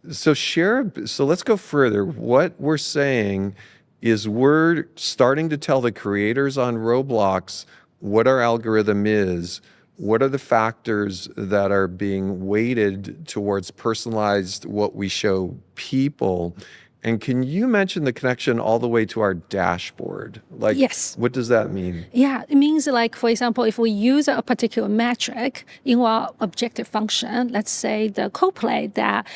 let's go further. What we're saying is we're starting to tell the creators on Roblox what our algorithm is, what are the factors that are being weighted towards personalized what we show people. And can you mention the connection all the way to our dashboard? Like, Yes. what does that mean? Yeah, it means like, for example, if we use a particular metric in our objective function, let's say the co-play that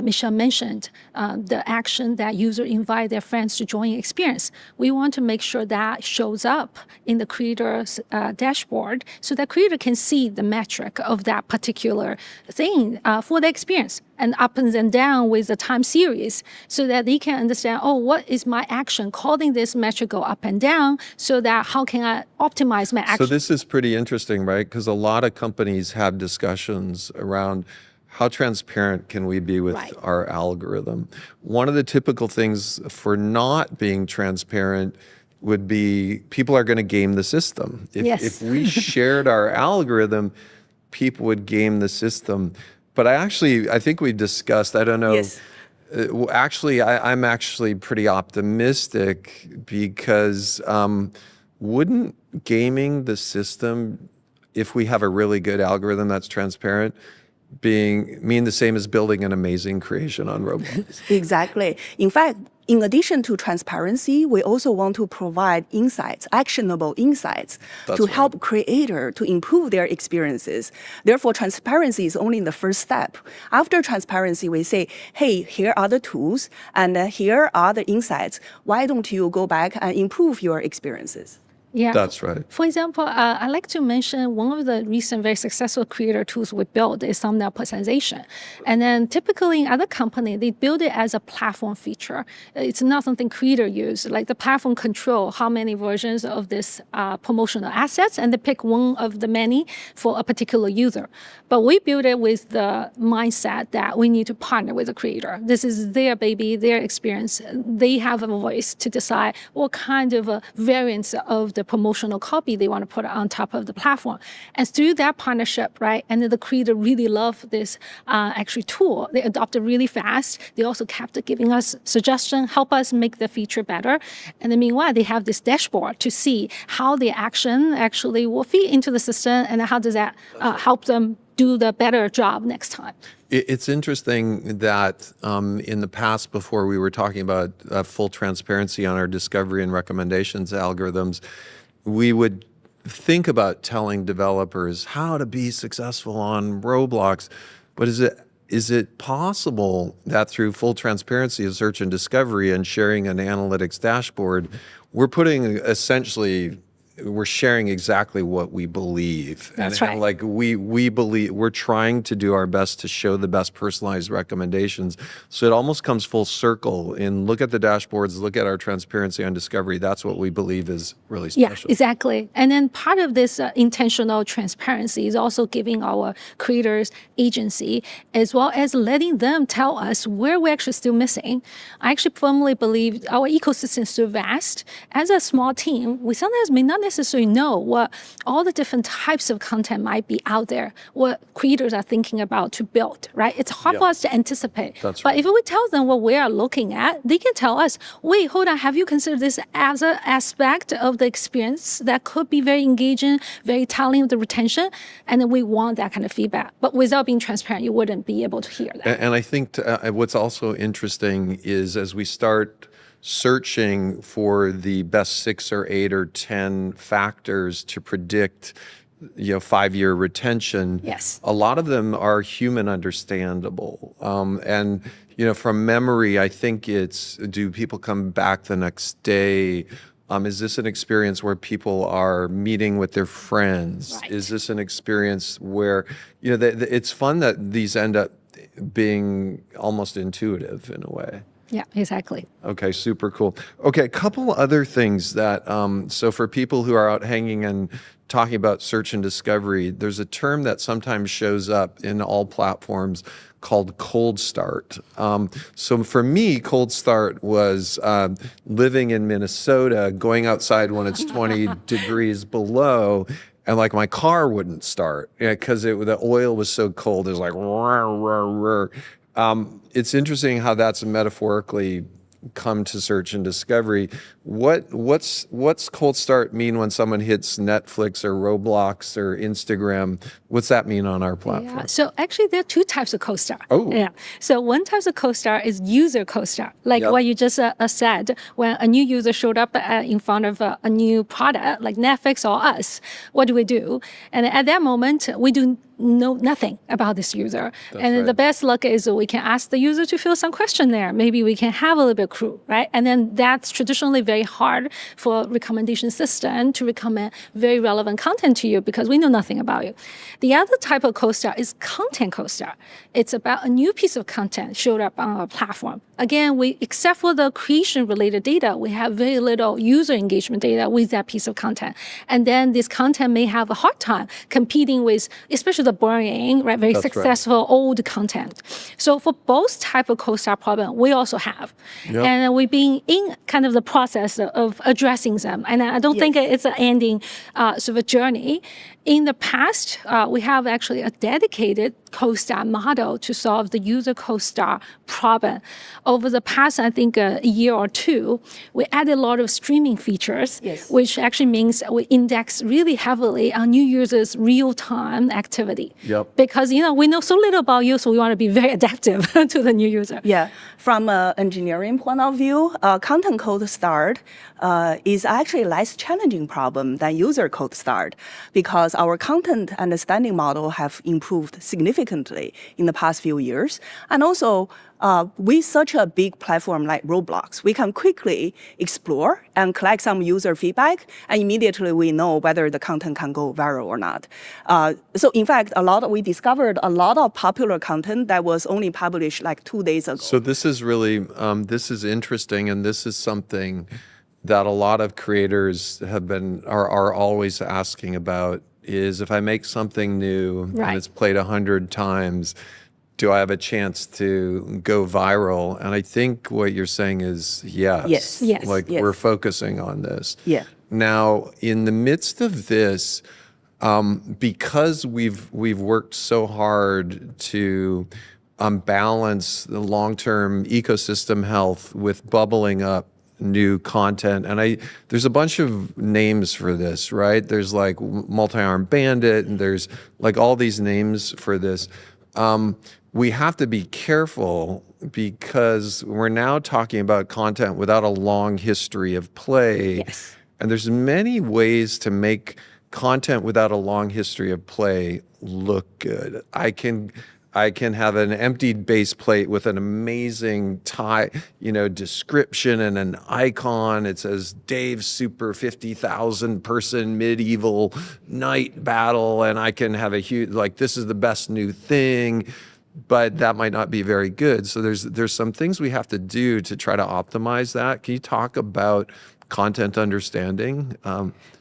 Michelle mentioned, the action that user invite their friends to join experience, we want to make sure that shows up in the creator's dashboard so that creator can see the metric of that particular thing for the experience and up and down with the time series so that they can understand, oh, what is my action causing this metric go up and down so that how can I optimize my action? So this is pretty interesting, right? Because a lot of companies have discussions around How transparent can we be with Right. our algorithm? One of the typical things for not being transparent would be people are going to game the system. Yes. If we shared our algorithm, people would game the system. But I think we discussed, I don't know. Yes. I'm actually pretty optimistic because wouldn't gaming the system, if we have a really good algorithm that's transparent, mean the same as building an amazing creation on Roblox? Exactly. In fact, in addition to transparency, we also want to provide insights, actionable insights, to help creator to improve their experiences. Therefore, transparency is only the first step. After transparency, we say, hey, here are the tools and here are the insights. Why don't you go back and improve your experiences? Yeah. That's right. For example, I like to mention one of the recent very successful creator tools we built is thumbnail personalization. And then typically in other companies, they build it as a platform feature. It's not something creator use. Like the platform control how many versions of this promotional assets, and they pick one of the many for a particular user. But we build it with the mindset that we need to partner with the creator. This is their baby, their experience. They have a voice to decide what kind of variants of the promotional copy they want to put on top of the platform. And through that partnership, right, and then the creator really loved this actually tool. They adopted really fast. They also kept giving us suggestions, help us make the feature better. And then meanwhile, they have this dashboard to see how the action actually will fit into the system and how does that help them do the better job next time. It's interesting that in the past, before we were talking about full transparency on our discovery and recommendations algorithms, we would think about telling developers how to be successful on Roblox. But is it possible that through full transparency of search and discovery and sharing an analytics dashboard, we're sharing exactly what we believe. That's and right. Like we believe, we're trying to do our best to show the best personalized recommendations. So it almost comes full circle in look at the dashboards, look at our transparency on discovery. That's what we believe is really special. Yeah, exactly. And then part of this intentional transparency is also giving our creators agency, as well as letting them tell us where we're actually still missing. I actually firmly believe our ecosystem is so vast. As a small team, we sometimes may not necessarily know what all the different types of content might be out there, what creators are thinking about to build, right? It's hard for us to anticipate. That's but right. if we tell them what we are looking at, they can tell us, wait, hold on, have you considered this as an aspect of the experience that could be very engaging, very telling of the retention? And then we want that kind of feedback. But without being transparent, you wouldn't be able to hear that. And I think what's also interesting is as we start searching for the best 6 or 8 or 10 factors to predict 5-year retention. Yes. A lot of them are human understandable. And from memory, I think it's, do people come back the next day? Is this an experience where people are meeting with their friends? Right. Is this an experience where, it's fun that these end up being almost intuitive in a way. Yeah, exactly. Okay, super cool. Okay, a couple other things that, so for people who are out hanging and talking about search and discovery, there's a term that sometimes shows up in all platforms called cold start. So for me, cold start was living in Minnesota, going outside when it's 20 degrees below, and like my car wouldn't start because the oil was so cold. It was like, roar, roar, roar. It's interesting how that's metaphorically come to search and discovery. What's cold start mean when someone hits Netflix or Roblox or Instagram? What's that mean on our platform? Yeah. So actually, there are two types of co-star. Oh. Yeah. So one type of co-star is user co-star, like Yep. what you just said. When a new user showed up in front of a new product, like Netflix or us, what do? And at that moment, we do know nothing about this user. And right. the best luck is we can ask the user to fill some question there. Maybe we can have a little bit of clue, right? And then that's traditionally very hard for recommendation system to recommend very relevant content to you because we know nothing about you. The other type of co-star is content co-star. It's about a new piece of content showed up on our platform. Again, except for the creation-related data, we have very little user engagement data with that piece of content. And then this content may have a hard time competing with, especially the the burn-in, right? Very successful old content. So for both type of co-star problem, we also have. Yep. And we've been in kind of the process of addressing them. And I don't think it's an ending sort of a journey. In the past, we have actually a dedicated co-star model to solve the user co-star problem. Over the past, I think, a year or two, we added a lot of streaming features, which actually means we index really heavily on new users' real-time activity. Yep. Because, you know, we know so little about you, so we want to be very adaptive to the new user. Yeah, from an engineering point of view, content code start is actually a less challenging problem than user code start because our content understanding model have improved significantly in the past few years. And also, with such a big platform like Roblox, we can quickly explore and collect some user feedback, and immediately we know whether the content can go viral or not. So in fact, we discovered a lot of popular content that was only published like 2 days ago. So this is really, this is interesting, and this is something that a lot of creators are always asking about, is if I make something new and it's played 100 times, do I have a chance to go viral? And I think what you're saying is yes. Yes. Like we're focusing on this. Yeah. Now, in the midst of this, because we've worked so hard to balance the long-term ecosystem health with bubbling up new content, and there's a bunch of names for this, right? There's like multi-armed bandit, and there's like all these names for this. We have to be careful because we're now talking about content without a long history of play. Yes. And there's many ways to make content without a long history of play look good. I can have an emptied base plate with an amazing description and an icon. It says Dave's Super 50,000 person medieval knight battle, and I can have a huge, like, this is the best new thing, but that might not be very good. So there's some things we have to do to try to optimize that. Can you talk about content understanding?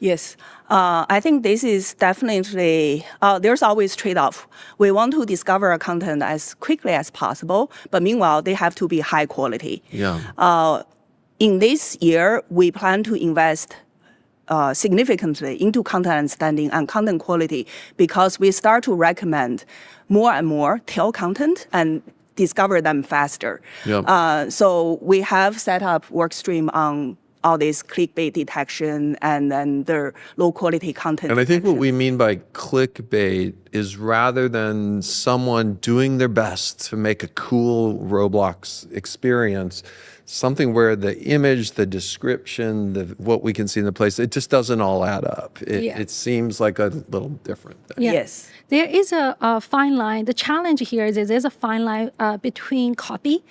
Yes, I think this is definitely, there's always trade-off. We want to discover a content as quickly as possible, but meanwhile, they have to be high quality. Yeah. In this year, we plan to invest significantly into content understanding and content quality because we start to recommend more and more tail content and discover them faster. Yep. So we have set up work stream on all this clickbait detection and then the low quality content. And I think detection. what we mean by clickbait is rather than someone doing their best to make a cool Roblox experience, something where the image, the description, what we can see in the place, it just doesn't all add up. It seems like a little different thing. Yeah. Yes. There is a fine line. The challenge here is there's a fine line between copy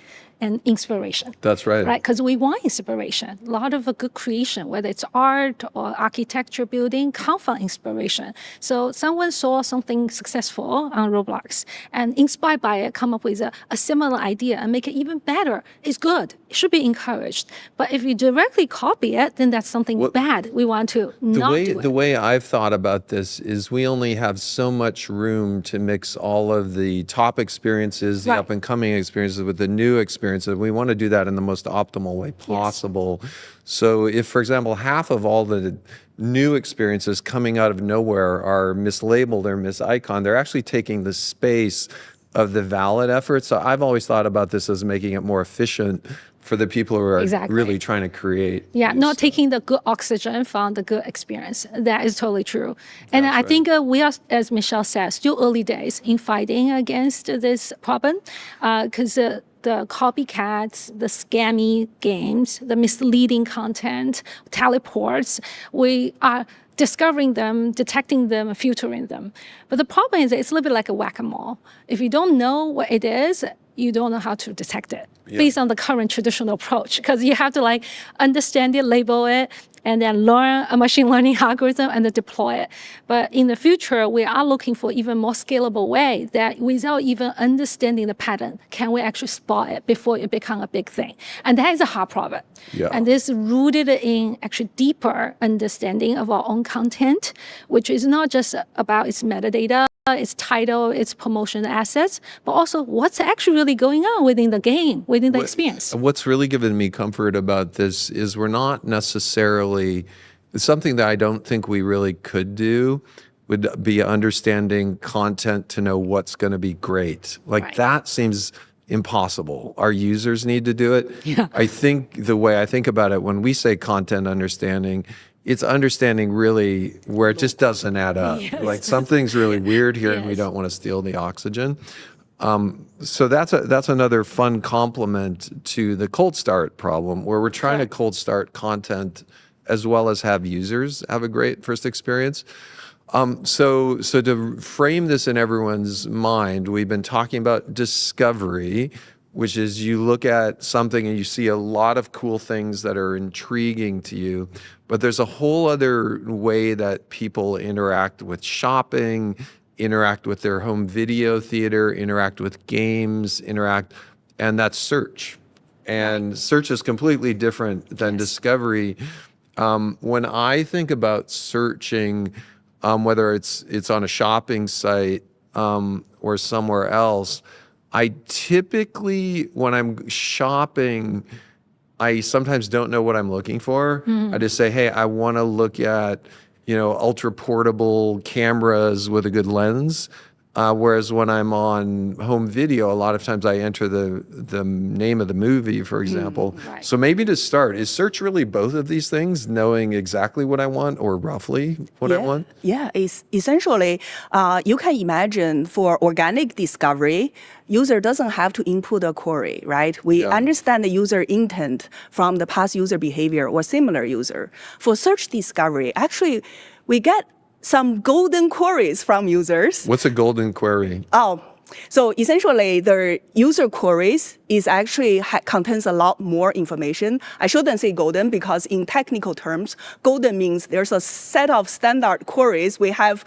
and inspiration. That's right. Right, because we want inspiration. A lot of a good creation, whether it's art or architecture building, come from inspiration. So someone saw something successful on Roblox and inspired by it, come up with a similar idea and make it even better. It's good. It should be encouraged. But if you directly copy it, then that's something bad. We want to not do it. The way I've thought about this is we only have so much room to mix all of the top experiences, the up-and-coming experiences with the new experiences. We want to do that in the most optimal way possible. Yes. So if, for example, half of all the new experiences coming out of nowhere are mislabeled or misiconed, they're actually taking the space of the valid effort. So I've always thought about this as making it more efficient for the people who are really trying to create. Yeah, not taking the good oxygen from the good experience. That is totally true. And I think we are, as Michelle said, still early days in fighting against this problem because the copycats, the scammy games, the misleading content, teleports, we are discovering them, detecting them, and filtering them. But the problem is it's a little bit like a whack-a-mole. If you don't know what it is, you don't know how to detect it based on the current traditional approach, because you have to like understand it, label it, and then learn a machine learning algorithm and then deploy it. But in the future, we are looking for even more scalable way that without even understanding the pattern, can we actually spot it before it becomes a big thing? And that is a hard problem. Yeah. And this is rooted in actually deeper understanding of our own content, which is not just about its metadata, its title, its promotion assets, but also what's actually really going on within the game, within the experience. What's really given me comfort about this is we're not necessarily, something that I don't think we really could do would be understanding content to know what's going to be great. Like Right. that seems impossible. Our users need to do it. Yeah. I think the way I think about it, when we say content understanding, it's understanding really where it just doesn't add up. Yes. Like something's really weird here and we Yes. don't want to steal the oxygen. So that's another fun complement to the cold start problem, where we're trying to cold start content as well as have users have a great first experience. So to frame this in everyone's mind, we've been talking about discovery, which is you look at something and you see a lot of cool things that are intriguing to you, but there's a whole other way that people interact with shopping, interact with their home video theater, interact with games, and that's search. And search is completely different than discovery. When I think about searching, whether it's on a shopping site or somewhere else, I typically, when I'm shopping, I sometimes don't know what I'm looking for. I just say, hey, I want to look at, ultra portable cameras with a good lens. Whereas when I'm on home video, a lot of times I enter the name of the movie, for example. Right. So maybe to start, is search really both of these things, knowing exactly what I want or roughly what I want? Yeah, it's essentially, you can imagine for organic discovery, user doesn't have to input a query, right? We understand the user intent from the past user behavior or similar user. For search discovery, actually, we get some golden queries from users. What's a golden query? So essentially, the user queries is actually contains a lot more information. I shouldn't say golden because in technical terms, golden means there's a set of standard queries. We have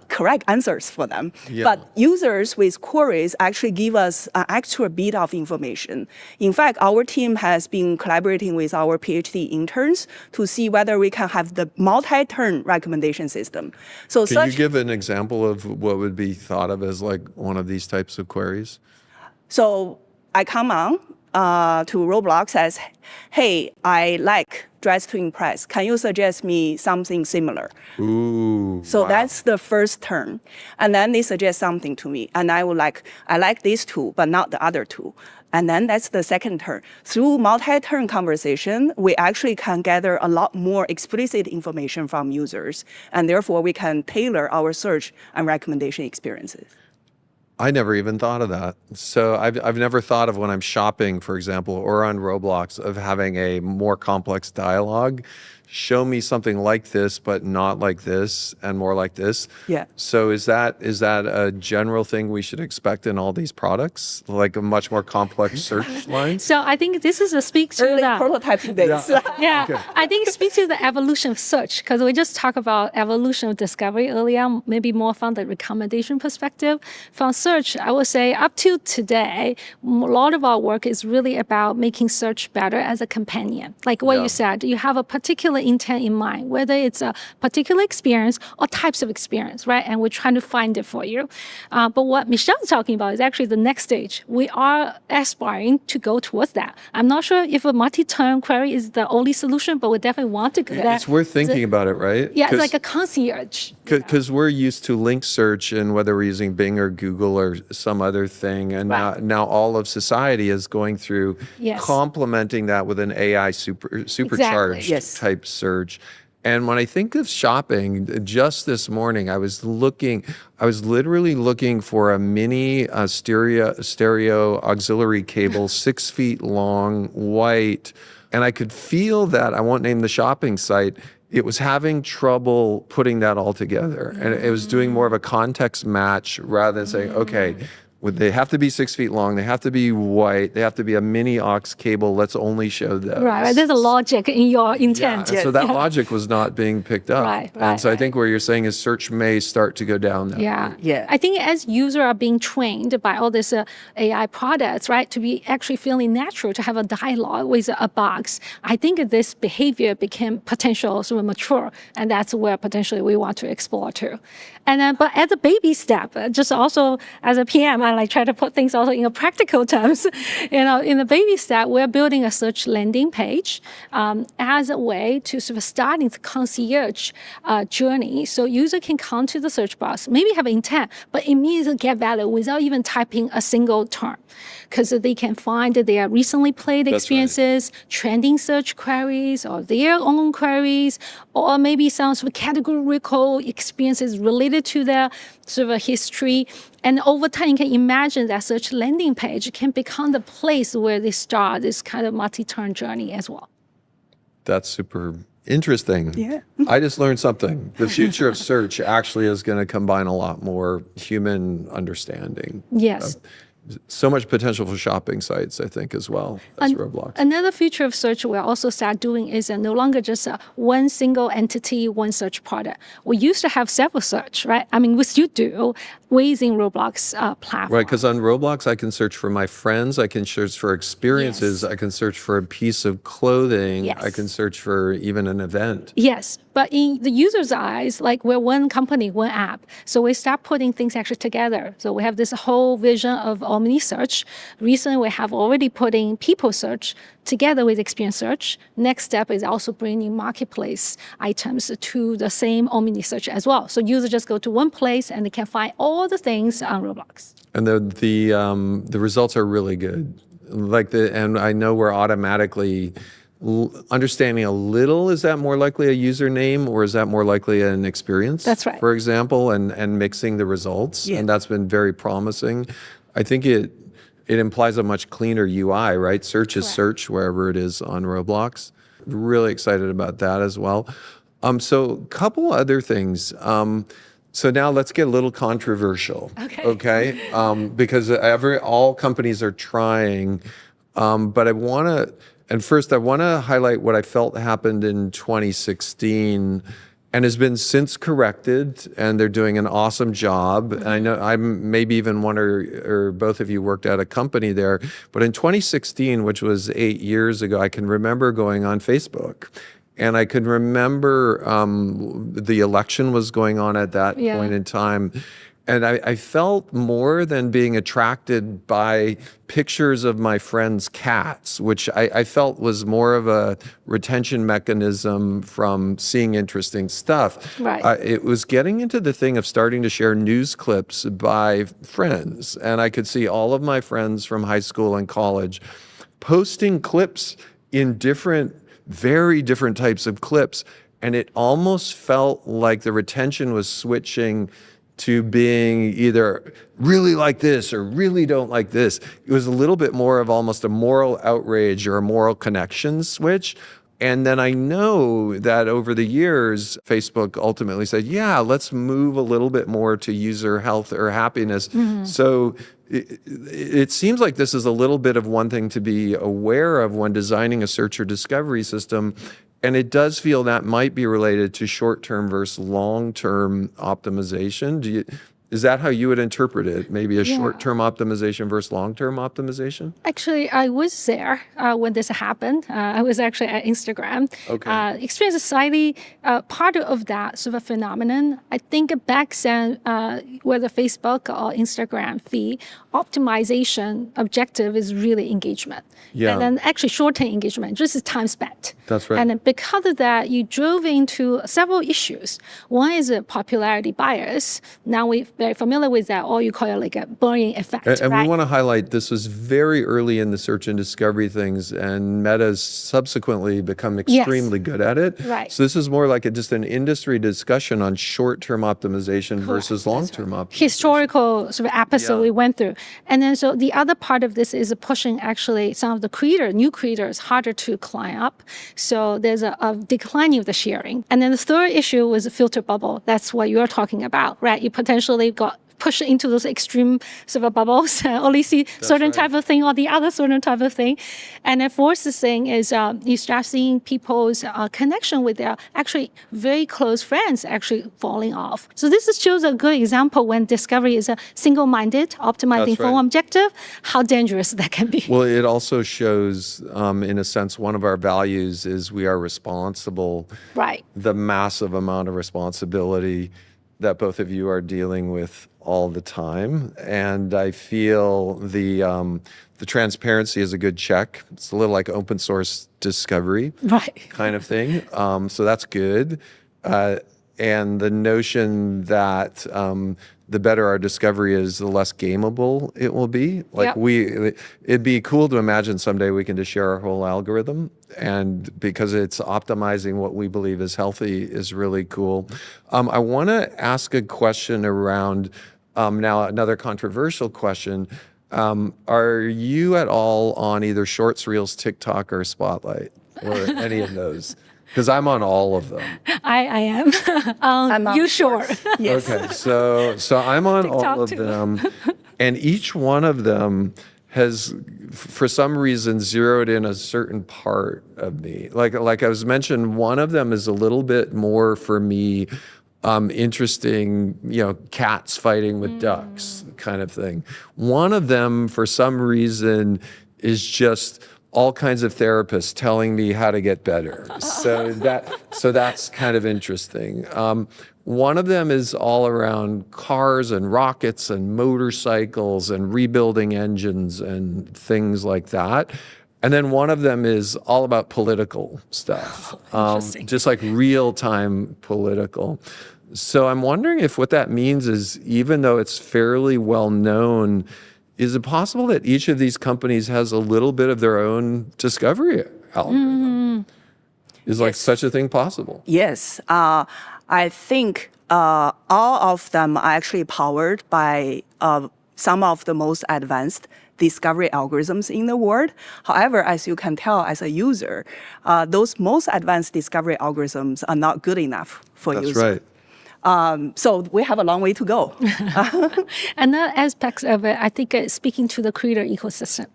correct answers for them. Yeah. But users with queries actually give us an extra bit of information. In fact, our team has been collaborating with our PhD interns to see whether we can have the multi-turn recommendation system. So Can you give an example of what would be thought of as like one of these types of queries? So I come on to Roblox as, hey, I like Dress to Impress. Can you suggest me something similar? Ooh. So wow. that's the first turn. And then they suggest something to me. And I like these two, but not the other two. And then that's the second turn. Through multi-turn conversation, we actually can gather a lot more explicit information from users. And therefore, we can tailor our search and recommendation experiences. I never even thought of that. So I've never thought of when I'm shopping, for example, or on Roblox, of having a more complex dialogue. Show me something like this, but not like this, and more like this. Yeah. So is that a general thing we should expect in all these products, like a much more complex search line? So I think this is a speak to Early the prototyping days. Yeah, Okay. I think it speaks to the evolution of search, because we just talked about evolution of discovery earlier, maybe more from the recommendation perspective. From search, I would say up to today, a lot of our work is really about making search better as a companion. Like what Yeah. you said, you have a particular intent in mind, whether it's a particular experience or types of experience, right? And we're trying to find it for you. But what Michelle's talking about is actually the next stage. We are aspiring to go towards that. I'm not sure if a multi-turn query is the only solution, but we definitely want to go there. It's worth thinking about it, right? Yeah, it's like a concierge. Because we're used to link search, and whether we're using Bing or Google or some other thing, and Right. now all of society is going through Yes. complementing that with an AI supercharged Yes. type search. And when I think of shopping, just this morning, I was literally looking for a mini stereo auxiliary cable, 6 feet long, white, and I could feel that, I won't name the shopping site, it was having trouble putting that all together. And it was doing more of a context match rather than saying, okay, They have to be 6 feet long. They have to be white. They have to be a mini aux cable. Let's only show those. Right. There's a logic in your intent. And so that logic was not being picked up. Right, And so I right. think what you're saying is search may start to go down that Yeah. route. Yeah. I think as users are being trained by all these AI products, right, to be actually feeling natural to have a dialogue with a box, I think this behavior became potential sort of mature, and that's where potentially we want to explore too. And then, but as a baby step, just also as a PM, I like try to put things also in a practical terms. In the baby step, we're building a search landing page as a way to sort of starting the concierge journey. So user can come to the search box, maybe have intent, but immediately get value without even typing a single term, because they can find their recently played right. experiences, trending search queries, or their own queries, or maybe some sort of categorical experiences related to their sort of history. And over time, you can imagine that search landing page can become the place where they start this kind of multi-turn journey as well. That's super interesting. Yeah. I just learned something. The future of search actually is going to combine a lot more human understanding. Yes. So much potential for shopping sites, I think, as well as Roblox. Another feature of search we'll also start doing is no longer just one single entity, one search product. We used to have several search, right? I mean, we still do within Roblox platform. Right, because on Roblox, I can search for my friends, I can search for experiences, Yes. I can search for a piece of clothing, Yes. I can search for even an event. Yes, but in the user's eyes, like we're one company, one app. So we start putting things actually together. So we have this whole vision of omni search. Recently, we have already putting people search together with experience search. Next step is also bringing marketplace items to the same omni search as well. So users just go to one place and they can find all the things on Roblox. And the results are really good. And I know we're automatically understanding a little, is that more likely a username or is that more likely an experience? That's right. For example, and mixing the results. Yeah. And that's been very promising. I think it implies a much cleaner UI, right? Search is Correct. search wherever it is on Roblox. Really excited about that as well. So a couple other things. So now let's get a little controversial. Okay. Because all companies are trying, but I want to highlight what I felt happened in 2016 and has been since corrected, and they're doing an awesome job. And I know I'm maybe even one or both of you worked at a company there, but in 2016, which was 8 years ago, I can remember going on Facebook. And I can remember the election was going on at that point in time. And I felt more than being attracted by pictures of my friends' cats, which I felt was more of a retention mechanism from seeing interesting stuff. Right. It was getting into the thing of starting to share news clips by friends. And I could see all of my friends from high school and college posting clips in very different types of clips. And it almost felt like the retention was switching to being either really like this or really don't like this. It was a little bit more of almost a moral outrage or a moral connection switch. And then I know that over the years, Facebook ultimately said, yeah, let's move a little bit more to user health or happiness. Mm-hmm. So it seems like this is a little bit of one thing to be aware of when designing a search or discovery system. And it does feel that might be related to short-term versus long-term optimization. Is that how you would interpret it? Maybe a short-term optimization versus long-term optimization? Actually, I was there when this happened. I was actually at Instagram. Okay. Experienced slightly part of that sort of phenomenon. I think back then, whether Facebook or Instagram feed, optimization objective is really engagement. Yeah. And then actually short-term engagement, just is time spent. That's right. And because of that, you drove into several issues. One is a popularity bias. Now we're very familiar with that, or you call it like a bullying effect. And right? we want to highlight this was very early in the search and discovery things, and Meta's subsequently become extremely good at it. Right. So this is more like just an industry discussion on short-term optimization versus long-term optimization. Historical sort of episode we went through. And then so the other part of this is pushing actually some of the new creators harder to climb up. So there's a declining of the sharing. And then the third issue was a filter bubble. That's what you're talking about, right? You potentially got push into those extreme sort of bubbles, only see certain type of thing or the other certain type of thing. And the fourth thing is you start seeing people's connection with their actually very close friends actually falling off. So this shows a good example when discovery is a single-minded, optimizing for one objective, how dangerous that can be. Well, it also shows, in a sense, one of our values is we are responsible. Right. The massive amount of responsibility that both of you are dealing with all the time. And I feel the transparency is a good check. It's a little like open source discovery kind of thing. So that's good. And the notion that the better our discovery is, the less gameable it will be. Like it'd be cool to imagine someday we can just share our whole algorithm, and because it's optimizing what we believe is healthy is really cool. I want to ask a question around, now another controversial question. Are you at all on either Shorts, Reels, TikTok, or Spotlight, or any of those? Because I'm on all of them. I am. I'm on you sure? Yes. Okay, so I'm on TikTok all of too. them, and each one of them has, for some reason, zeroed in a certain part of me. Like I was mentioned, one of them is a little bit more for me interesting, cats fighting with ducks kind of thing. One of them, for some reason, is just all kinds of therapists telling me how to get better. So that's kind of interesting. One of them is all around cars and rockets and motorcycles and rebuilding engines and things like that. And then one of them is all about political stuff, just like real-time political. So I'm wondering if what that means is, even though it's fairly well known, is it possible that each of these companies has a little bit of their own discovery algorithm? Is like such a thing possible? Yes. I think all of them are actually powered by some of the most advanced discovery algorithms in the world. However, as you can tell as a user, those most advanced discovery algorithms are not good enough for users. That's right. So we have a long way to go. Another aspect of it, I think, speaking to the creator ecosystem,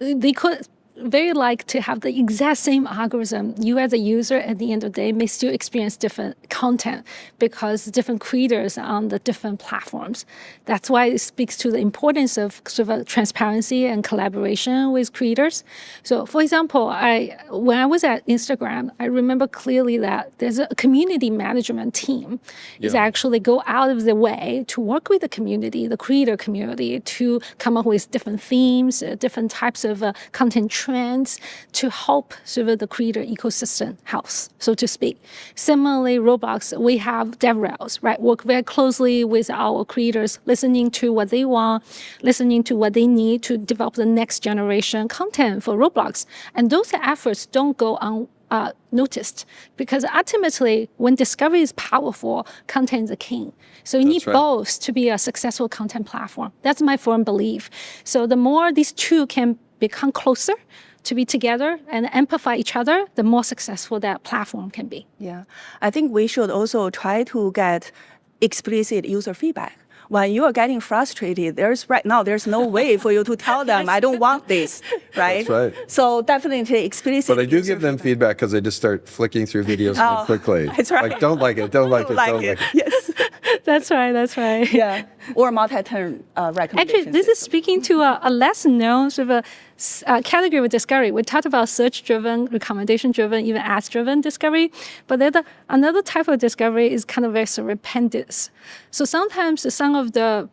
they could very like to have the exact same algorithm. You as a user at the end of the day may still experience different content because different creators are on the different platforms. That's why it speaks to the importance of sort of transparency and collaboration with creators. So for example, when I was at Instagram, I remember clearly that there's a community management team is actually go out of their way to work with the community, the creator community, to come up with different themes, different types of content trends to help sort of the creator ecosystem house, so to speak. Similarly, Roblox, we have DevRels, right? Work very closely with our creators, listening to what they want, listening to what they need to develop the next generation content for Roblox. And those efforts don't go unnoticed, because ultimately, when discovery is powerful, content is the king. So you need both to be a successful content platform. That's my firm belief. So the more these two can become closer to be together and amplify each other, the more successful that platform can be. Yeah, I think we should also try to get explicit user feedback. When you are getting frustrated, there's no way for you to tell them, I don't want this, right? That's right. So definitely explicit. But I do give them feedback because I just start flicking through videos more quickly. That's right. Like, don't like it, don't like it, don't like it. Yes. That's right. Yeah. Or multi-turn recommendations. Actually, this is speaking to a less known sort of a category of discovery. We talked about search-driven, recommendation-driven, even ads-driven discovery. But there's another type of discovery is kind of very serendipitous. So sometimes some of the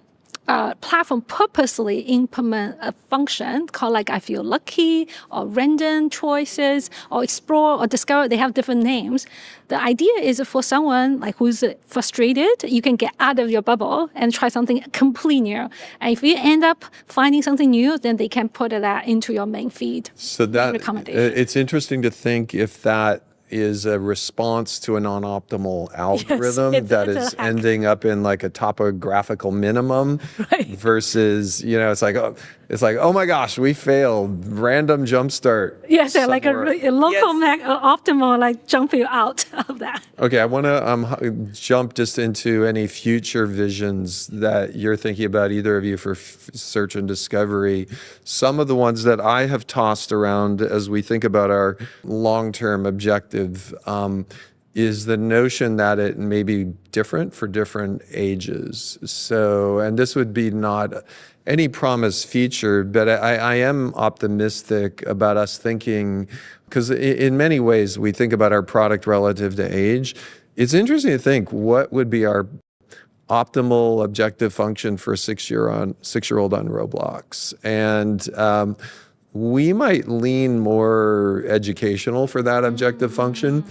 platform purposely implement a function called like I feel lucky or random choices or explore or discover. They have different names. The idea is for someone like who's frustrated, you can get out of your bubble and try something completely new. And if you end up finding something new, then they can put that into your main feed. So that recommendation. it's interesting to think if that is a response to a non-optimal algorithm it's that a is hack. ending up in like a topographical minimum Right. versus, it's like, oh my gosh, we failed. Random jumpstart. Yes, like a local Yes. optimal, like jump you out of that. Okay, I want to jump just into any future visions that you're thinking about, either of you, for search and discovery. Some of the ones that I have tossed around as we think about our long-term objective is the notion that it may be different for different ages. So, and this would be not any promise feature, but I am optimistic about us thinking, because in many ways we think about our product relative to age. It's interesting to think what would be our optimal objective function for a 6-year-old on Roblox. And we might lean more educational for that objective function.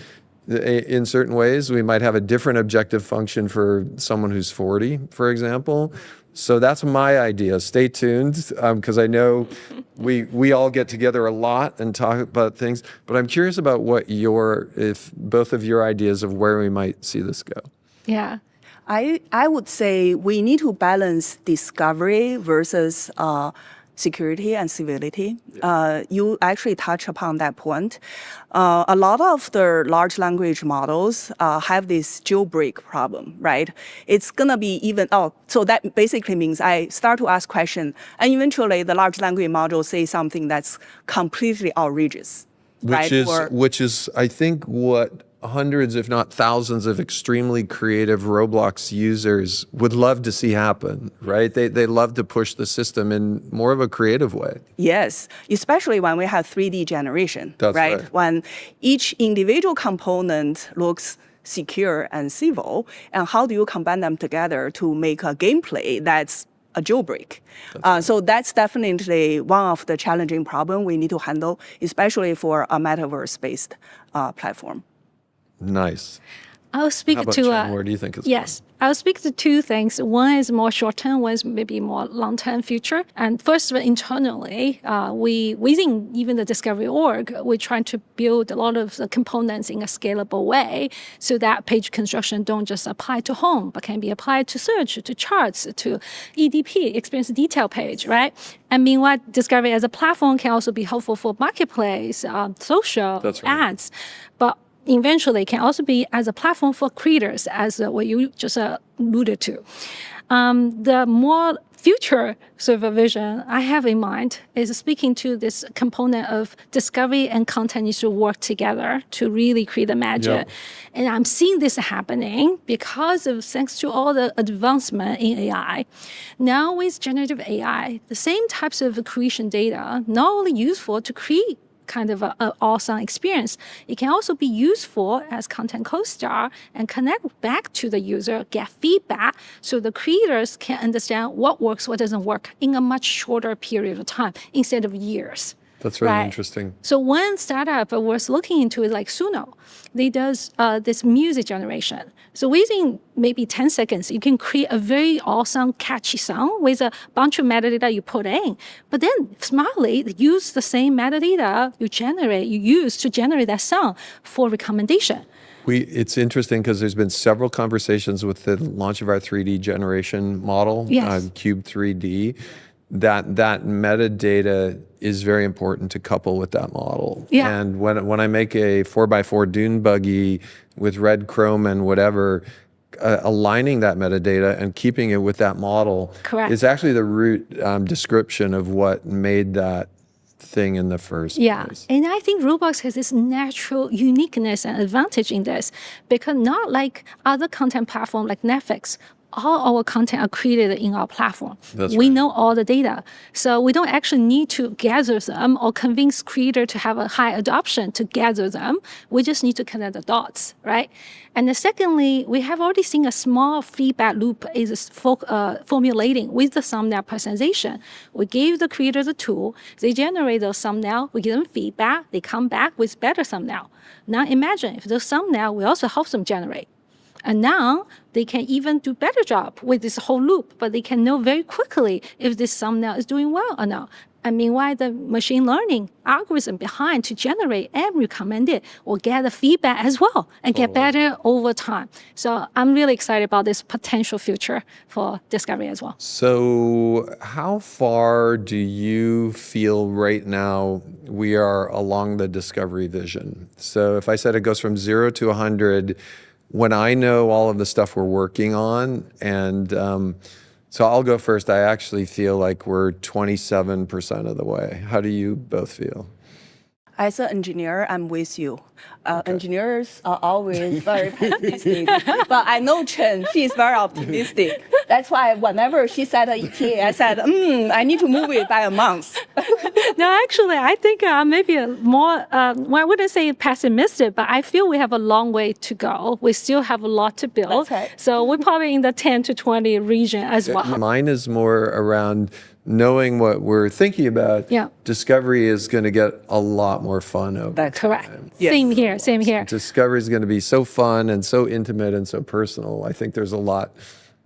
In certain ways, we might have a different objective function for someone who's 40, for example. So that's my idea. Stay tuned, because I know we all get together a lot and talk about things. But I'm curious about if both of your ideas of where we might see this go. Yeah. I would say we need to balance discovery versus security and civility. You actually touch upon that point. A lot of the large language models have this jailbreak problem, right? It's gonna be so that basically means I start to ask questions, and eventually the large language model says something that's completely outrageous, right? Which is, I think, what hundreds, if not thousands, of extremely creative Roblox users would love to see happen, right? They love to push the system in more of a creative way. Yes, especially when we have 3D generation, That's right. When each individual component looks secure and civil, and how do you combine them together to make a gameplay that's a jailbreak? So that's definitely one of the challenging problems we need to handle, especially for a metaverse-based platform. Nice. I'll speak How about to Chen, where do you think it's yes. I'll speak to two things. One is more short term, one is maybe more long term future. And first, internally, within even the discovery org, we're trying to build a lot of the components in a scalable way, so that page construction don't just apply to home, but can be applied to search, to charts, to EDP, experience detail page, right? And meanwhile, discovery as a platform can also be helpful for marketplace, social, That's right. ads, but eventually can also be as a platform for creators, as what you just alluded to. The more future sort of vision I have in mind is speaking to this component of discovery and content needs to work together to really create the magic. Yeah. And I'm seeing this happening because of, thanks to all the advancement in AI. Now with generative AI, the same types of creation data not only useful to create kind of an awesome experience, it can also be useful as content co-star and connect back to the user, get feedback, so the creators can understand what works, what doesn't work in a much shorter period of time instead of years. That's really Right. interesting. So one startup I was looking into is like Suno. They does this music generation. So within maybe 10 seconds, you can create a very awesome, catchy song with a bunch of metadata you put in. But then smartly use the same metadata you use to generate that song for recommendation. It's interesting because there's been several conversations with the launch of our 3D generation model, Yes. Cube 3D, that metadata is very important to couple with that model. Yeah. And when I make a 4x4 dune buggy with red chrome and whatever, aligning that metadata and keeping it with that model Correct. is actually the root description of what made that thing in the first place. And I think Roblox has this natural uniqueness and advantage in this, because not like other content platform like Netflix, all our content are created in our platform. That's we right. know all the data. So we don't actually need to gather them or convince creator to have a high adoption to gather them. We just need to connect the dots, right? And then secondly, we have already seen a small feedback loop is formulating with the thumbnail personalization. We gave the creator the tool, they generate the thumbnail, we give them feedback, they come back with better thumbnail. Now imagine if the thumbnail, we also help them generate. And now they can even do better job with this whole loop, but they can know very quickly if this thumbnail is doing well or not. And meanwhile, the machine learning algorithm behind to generate and recommend it will get the feedback as well and get better over time. So I'm really excited about this potential future for discovery as well. So how far do you feel right now we are along the discovery vision? So if I said it goes from 0 to 100, when I know all of the stuff we're working on, and so I'll go first. I actually feel like we're 27% of the way. How do you both feel? As an engineer, I'm with you. Engineers are always very pessimistic, but I know Chen, she's very optimistic. That's why whenever she said ETA, I said, I need to move it by a month. No, actually, I think maybe a more, well, I wouldn't say pessimistic, but I feel we have a long way to go. We still have a lot to build. That's right. So we're probably in the 10 to 20 region as well. Mine is more around knowing what we're thinking about. Yeah. Discovery is going to get a lot more fun over That's Correct. Yes. Same here, same here. Discovery is going to be so fun and so intimate and so personal. I think there's a lot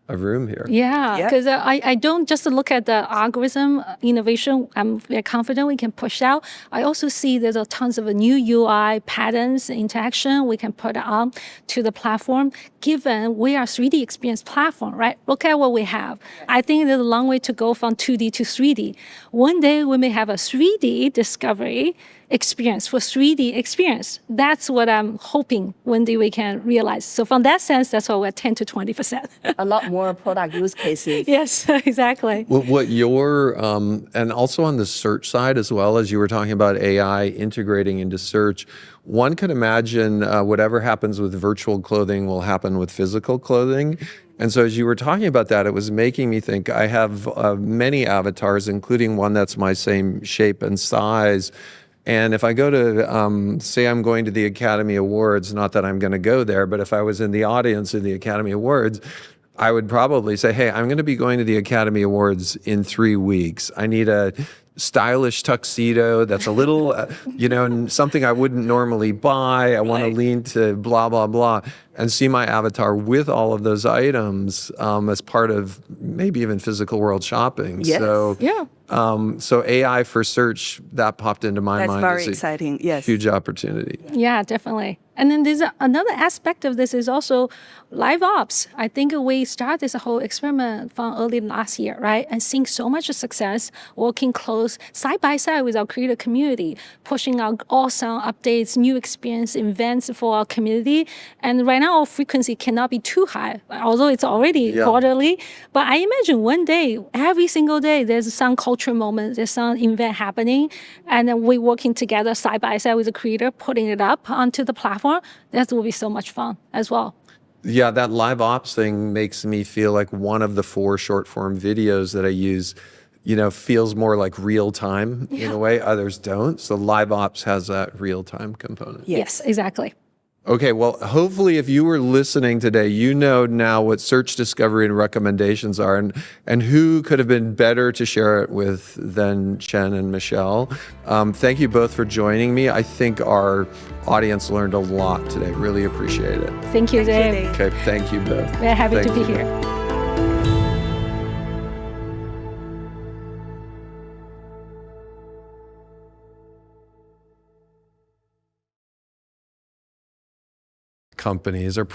of room here. Yeah, Yeah. because I don't just look at the algorithm innovation. I'm very confident we can push out. I also see there's a tons of new UI patterns, interaction we can put on to the platform, given we are 3D experience platform, right? Look at what we have. I think there's a long way to go from 2D to 3D. One day we may have a 3D discovery experience for 3D experience. That's what I'm hoping one day we can realize. So from that sense, that's why we're 10 to 20%. A lot more product use cases. Yes, exactly. What your, and also on the search side as well, as you were talking about AI integrating into search, one could imagine whatever happens with virtual clothing will happen with physical clothing. And so as you were talking about that, it was making me think I have many avatars, including one that's my same shape and size. And if I go to, say I'm going to the Academy Awards, not that I'm going to go there, but if I was in the audience in the Academy Awards, I would probably say, hey, I'm going to be going to the Academy Awards in 3 weeks. I need a stylish tuxedo that's a little, something I wouldn't normally buy. I want to lean to blah, blah, blah, and see my avatar with all of those items as part of maybe even physical world shopping. Yes. So, Yeah. so AI for search, that popped into my That's mind very as a exciting. Yes. huge opportunity. Yeah, definitely. And then there's another aspect of this is also live ops. I think we started this whole experiment from early last year, right? And seeing so much success, working close side by side with our creator community, pushing out awesome updates, new experience events for our community. And right now our frequency cannot be too high, although it's already quarterly. But I imagine one day, every single day, there's some cultural moment, there's some event happening, and then we're working together side by side with the creator, putting it up onto the platform. That will be so much fun as well. Yeah, that live ops thing makes me feel like one of the 4 short form videos that I use, feels more like real time in a way. Others don't. So live ops has that real time component. Yes, exactly. Okay, well, hopefully if you were listening today, you know now what search discovery and recommendations are, and who could have been better to share it with than Chen and Michelle. Thank you both for joining me. I think our audience learned a lot today. Really appreciate it. Thank you, Dave. Dave. Okay, thank you both. We're happy Thank to be you. here. Companies are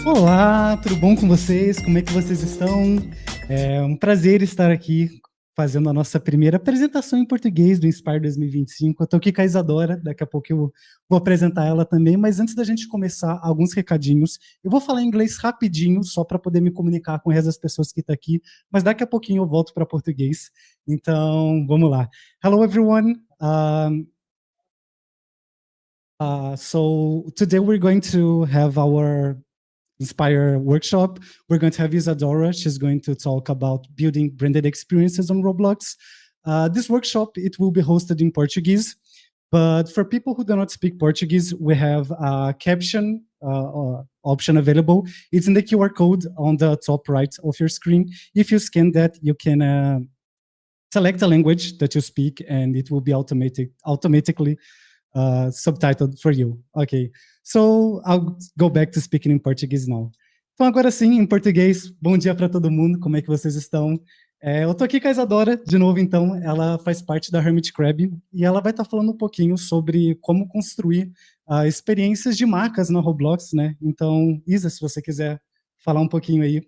Olá, tudo bom com vocês? Como é que vocês estão? É um prazer estar aqui fazendo a nossa primeira apresentação em português do Inspire 2025. Eu estou aqui com a Isadora, daqui a pouco eu vou apresentar ela também, mas antes da gente começar, alguns recadinhos. Eu vou falar inglês rapidinho, só para poder me comunicar com o resto das pessoas que estão aqui, mas daqui a pouquinho eu volto para português. Então, vamos lá. Hello, everyone. So today we're going to have our Inspire workshop. We're going to have Isadora. She's going to talk about building branded experiences on Roblox. This workshop, it will be hosted in Portuguese, but for people who do not speak Portuguese, we have a caption option available. It's in the QR code on the top right of your screen. If you scan that, you can select a language that you speak, and it will be automatically subtitled for you. Okay, so I'll go back to speaking in Portuguese now. Então agora sim, em português, bom dia para todo mundo, como é que vocês estão? Eu tô aqui com a Isadora, de novo então, ela faz parte da Hermit Crab, e ela vai estar falando um pouquinho sobre como construir experiências de marcas na Roblox, né? Então, Isa, se você quiser falar um pouquinho aí.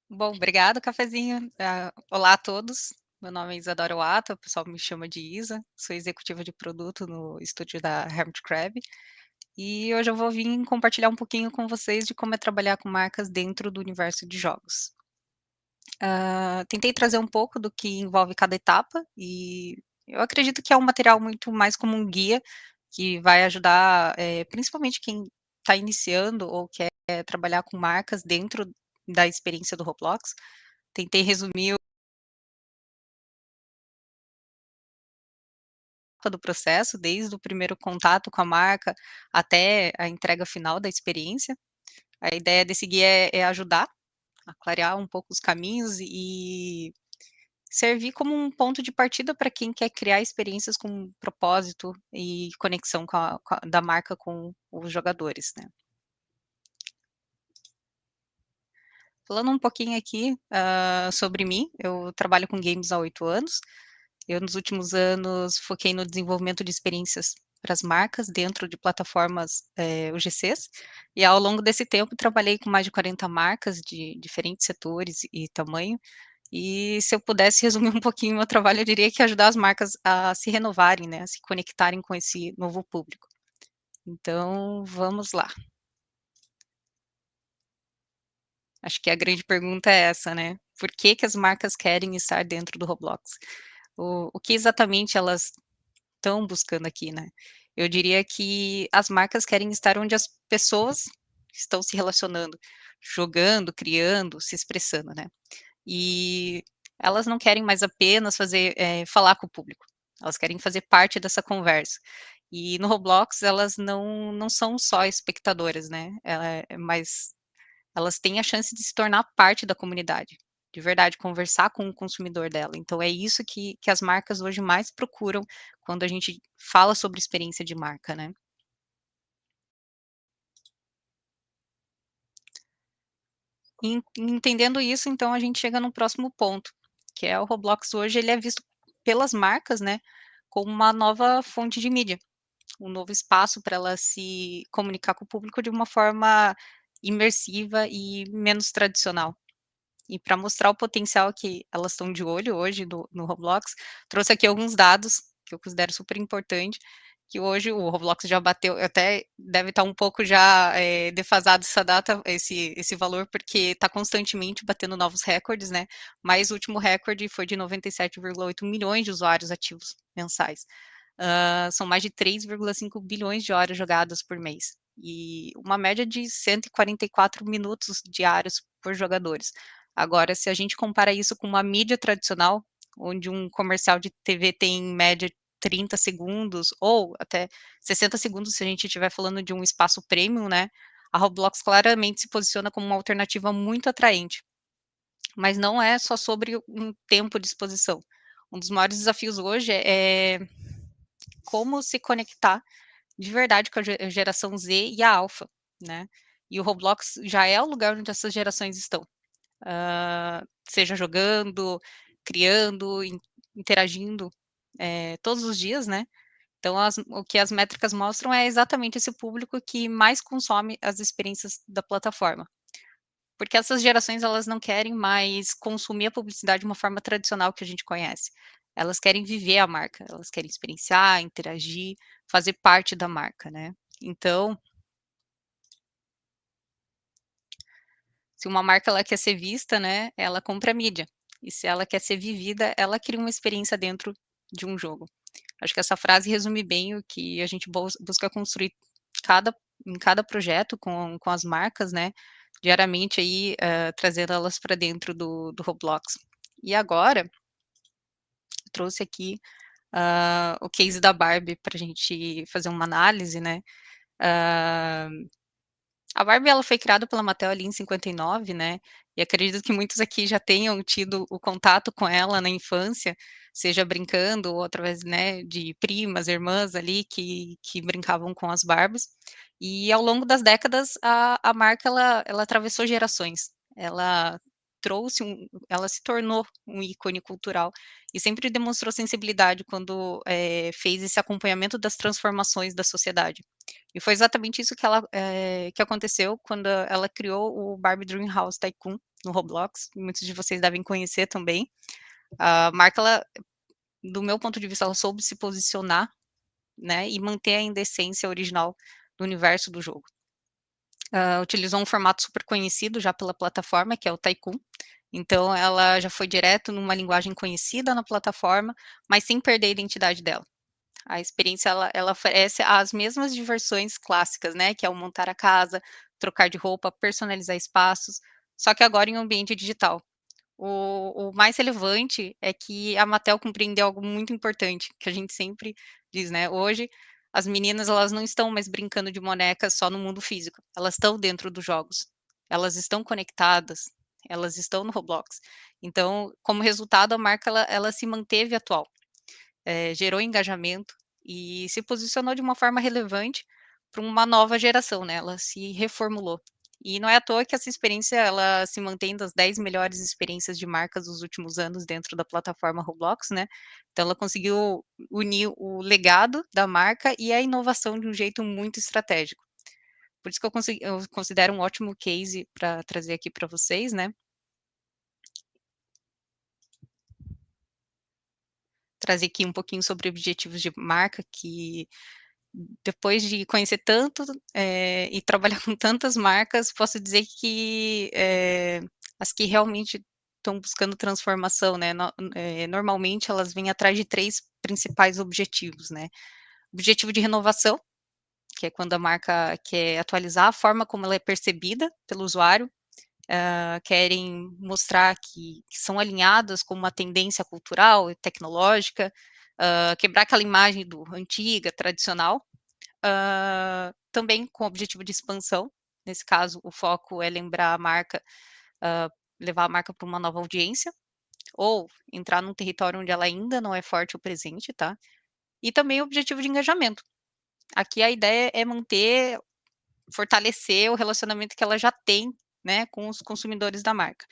Bom, obrigado, cafezinho. Olá a todos. Meu nome é Isadora Wata, o pessoal me chama de Isa. Sou executiva de produto no estúdio da Hermit Crab. E hoje eu vou vir compartilhar um pouquinho com vocês de como é trabalhar com marcas dentro do universo de jogos. Tentei trazer um pouco do que envolve cada etapa e eu acredito que é um material muito mais como um guia que vai ajudar, principalmente quem está iniciando ou quer trabalhar com marcas dentro da experiência do Roblox. Tentei resumir do processo, desde o primeiro contato com a marca até a entrega final da experiência. A ideia desse guia é ajudar a clarear um pouco os caminhos e servir como um ponto de partida para quem quer criar experiências com propósito e conexão da marca com os jogadores, né. Falando um pouquinho aqui sobre mim, eu trabalho com games há 8 anos. Eu, nos últimos anos, foquei no desenvolvimento de experiências para as marcas dentro de plataformas UGCs, e ao longo desse tempo trabalhei com mais de 40 marcas de diferentes setores e tamanho, e se eu pudesse resumir um pouquinho o meu trabalho, eu diria que ajudar as marcas a se renovarem, né, a se conectarem com esse novo público. Então, vamos lá. Acho que a grande pergunta é essa, né? Por que que as marcas querem estar dentro do Roblox? O que exatamente elas estão buscando aqui, né? Eu diria que as marcas querem estar onde as pessoas estão se relacionando, jogando, criando, se expressando, né? E elas não querem mais apenas falar com o público, elas querem fazer parte dessa conversa. E no Roblox elas não são só espectadoras, né? Mas elas têm a chance de se tornar parte da comunidade, de verdade, conversar com o consumidor dela. Então é isso que as marcas hoje mais procuram quando a gente fala sobre experiência de marca, né. Entendendo isso, então a gente chega no próximo ponto, que é o Roblox hoje ele é visto pelas marcas, né, como uma nova fonte de mídia, um novo espaço para ela se comunicar com o público de uma forma imersiva e menos tradicional. E para mostrar o potencial que elas estão de olho hoje no Roblox, trouxe aqui alguns dados que eu considero super importante, que hoje o Roblox já bateu, até deve estar um pouco já defasado essa data, esse valor, porque está constantemente batendo novos recordes, né? Mas o último recorde foi de 97,8 milhões de usuários ativos mensais. São mais de 3,5 bilhões de horas jogadas por mês. E uma média de 144 minutos diários por jogadores. Agora, se a gente compara isso com uma mídia tradicional, onde um comercial de TV tem em média 30 segundos, ou até 60 segundos, se a gente estiver falando de um espaço premium, né? A Roblox claramente se posiciona como uma alternativa muito atraente. Mas não é só sobre um tempo de exposição. Um dos maiores desafios hoje é como se conectar de verdade com a geração Z e a Alpha, né? E o Roblox já é o lugar onde essas gerações estão. Seja jogando, criando, interagindo todos os dias, né? Então, o que as métricas mostram é exatamente esse público que mais consome as experiências da plataforma. Porque essas gerações, elas não querem mais consumir a publicidade de uma forma tradicional que a gente conhece. Elas querem viver a marca, elas querem experienciar, interagir, fazer parte da marca, né? Então, se uma marca ela quer ser vista, né, ela compra mídia. E se ela quer ser vivida, ela cria uma experiência dentro de um jogo. Acho que essa frase resume bem o que a gente busca construir em cada projeto com as marcas, né? Diariamente aí, trazendo elas para dentro do Roblox. E agora, trouxe aqui o case da Barbie para a gente fazer uma análise, né? A Barbie ela foi criada pela Mattel ali em 59, né? E acredito que muitos aqui já tenham tido o contato com ela na infância, seja brincando ou através, né, de primas, irmãs ali que brincavam com as Barbies. E ao longo das décadas a marca ela atravessou gerações. Ela se tornou um ícone cultural e sempre demonstrou sensibilidade quando fez esse acompanhamento das transformações da sociedade. E foi exatamente isso que aconteceu quando ela criou o Barbie Dreamhouse Tycoon no Roblox. Muitos de vocês devem conhecer também. A marca, do meu ponto de vista, ela soube se posicionar, né, e manter a essência original do universo do jogo. Utilizou um formato super conhecido já pela plataforma, que é o Tycoon. Então, ela já foi direto numa linguagem conhecida na plataforma, mas sem perder a identidade dela. A experiência ela oferece as mesmas diversões clássicas, né, que é o montar a casa, trocar de roupa, personalizar espaços, só que agora em um ambiente digital. O mais relevante é que a Mattel compreendeu algo muito importante, que a gente sempre diz, né, hoje as meninas elas não estão mais brincando de bonecas só no mundo físico, elas estão dentro dos jogos, elas estão conectadas, elas estão no Roblox. Então, como resultado, a marca ela se manteve atual. Gerou engajamento e se posicionou de uma forma relevante para uma nova geração, né, ela se reformulou. E não é à toa que essa experiência ela se mantém das 10 melhores experiências de marcas dos últimos anos dentro da plataforma Roblox, né. Então ela conseguiu unir o legado da marca e a inovação de um jeito muito estratégico. Por isso que eu considero um ótimo case para trazer aqui para vocês, né. Trazer aqui um pouquinho sobre objetivos de marca que depois de conhecer tanto, e trabalhar com tantas marcas, posso dizer que, as que realmente estão buscando transformação, né, normalmente elas vêm atrás de 3 principais objetivos, né. Objetivo de renovação, que é quando a marca quer atualizar a forma como ela é percebida pelo usuário, querem mostrar que são alinhadas com uma tendência cultural e tecnológica, quebrar aquela imagem do antiga, tradicional. Também com o objetivo de expansão, nesse caso o foco é lembrar a marca, levar a marca para uma nova audiência, ou entrar num território onde ela ainda não é forte ou presente, tá. E também o objetivo de engajamento. Aqui a ideia é fortalecer o relacionamento que ela já tem, né, com os consumidores da marca.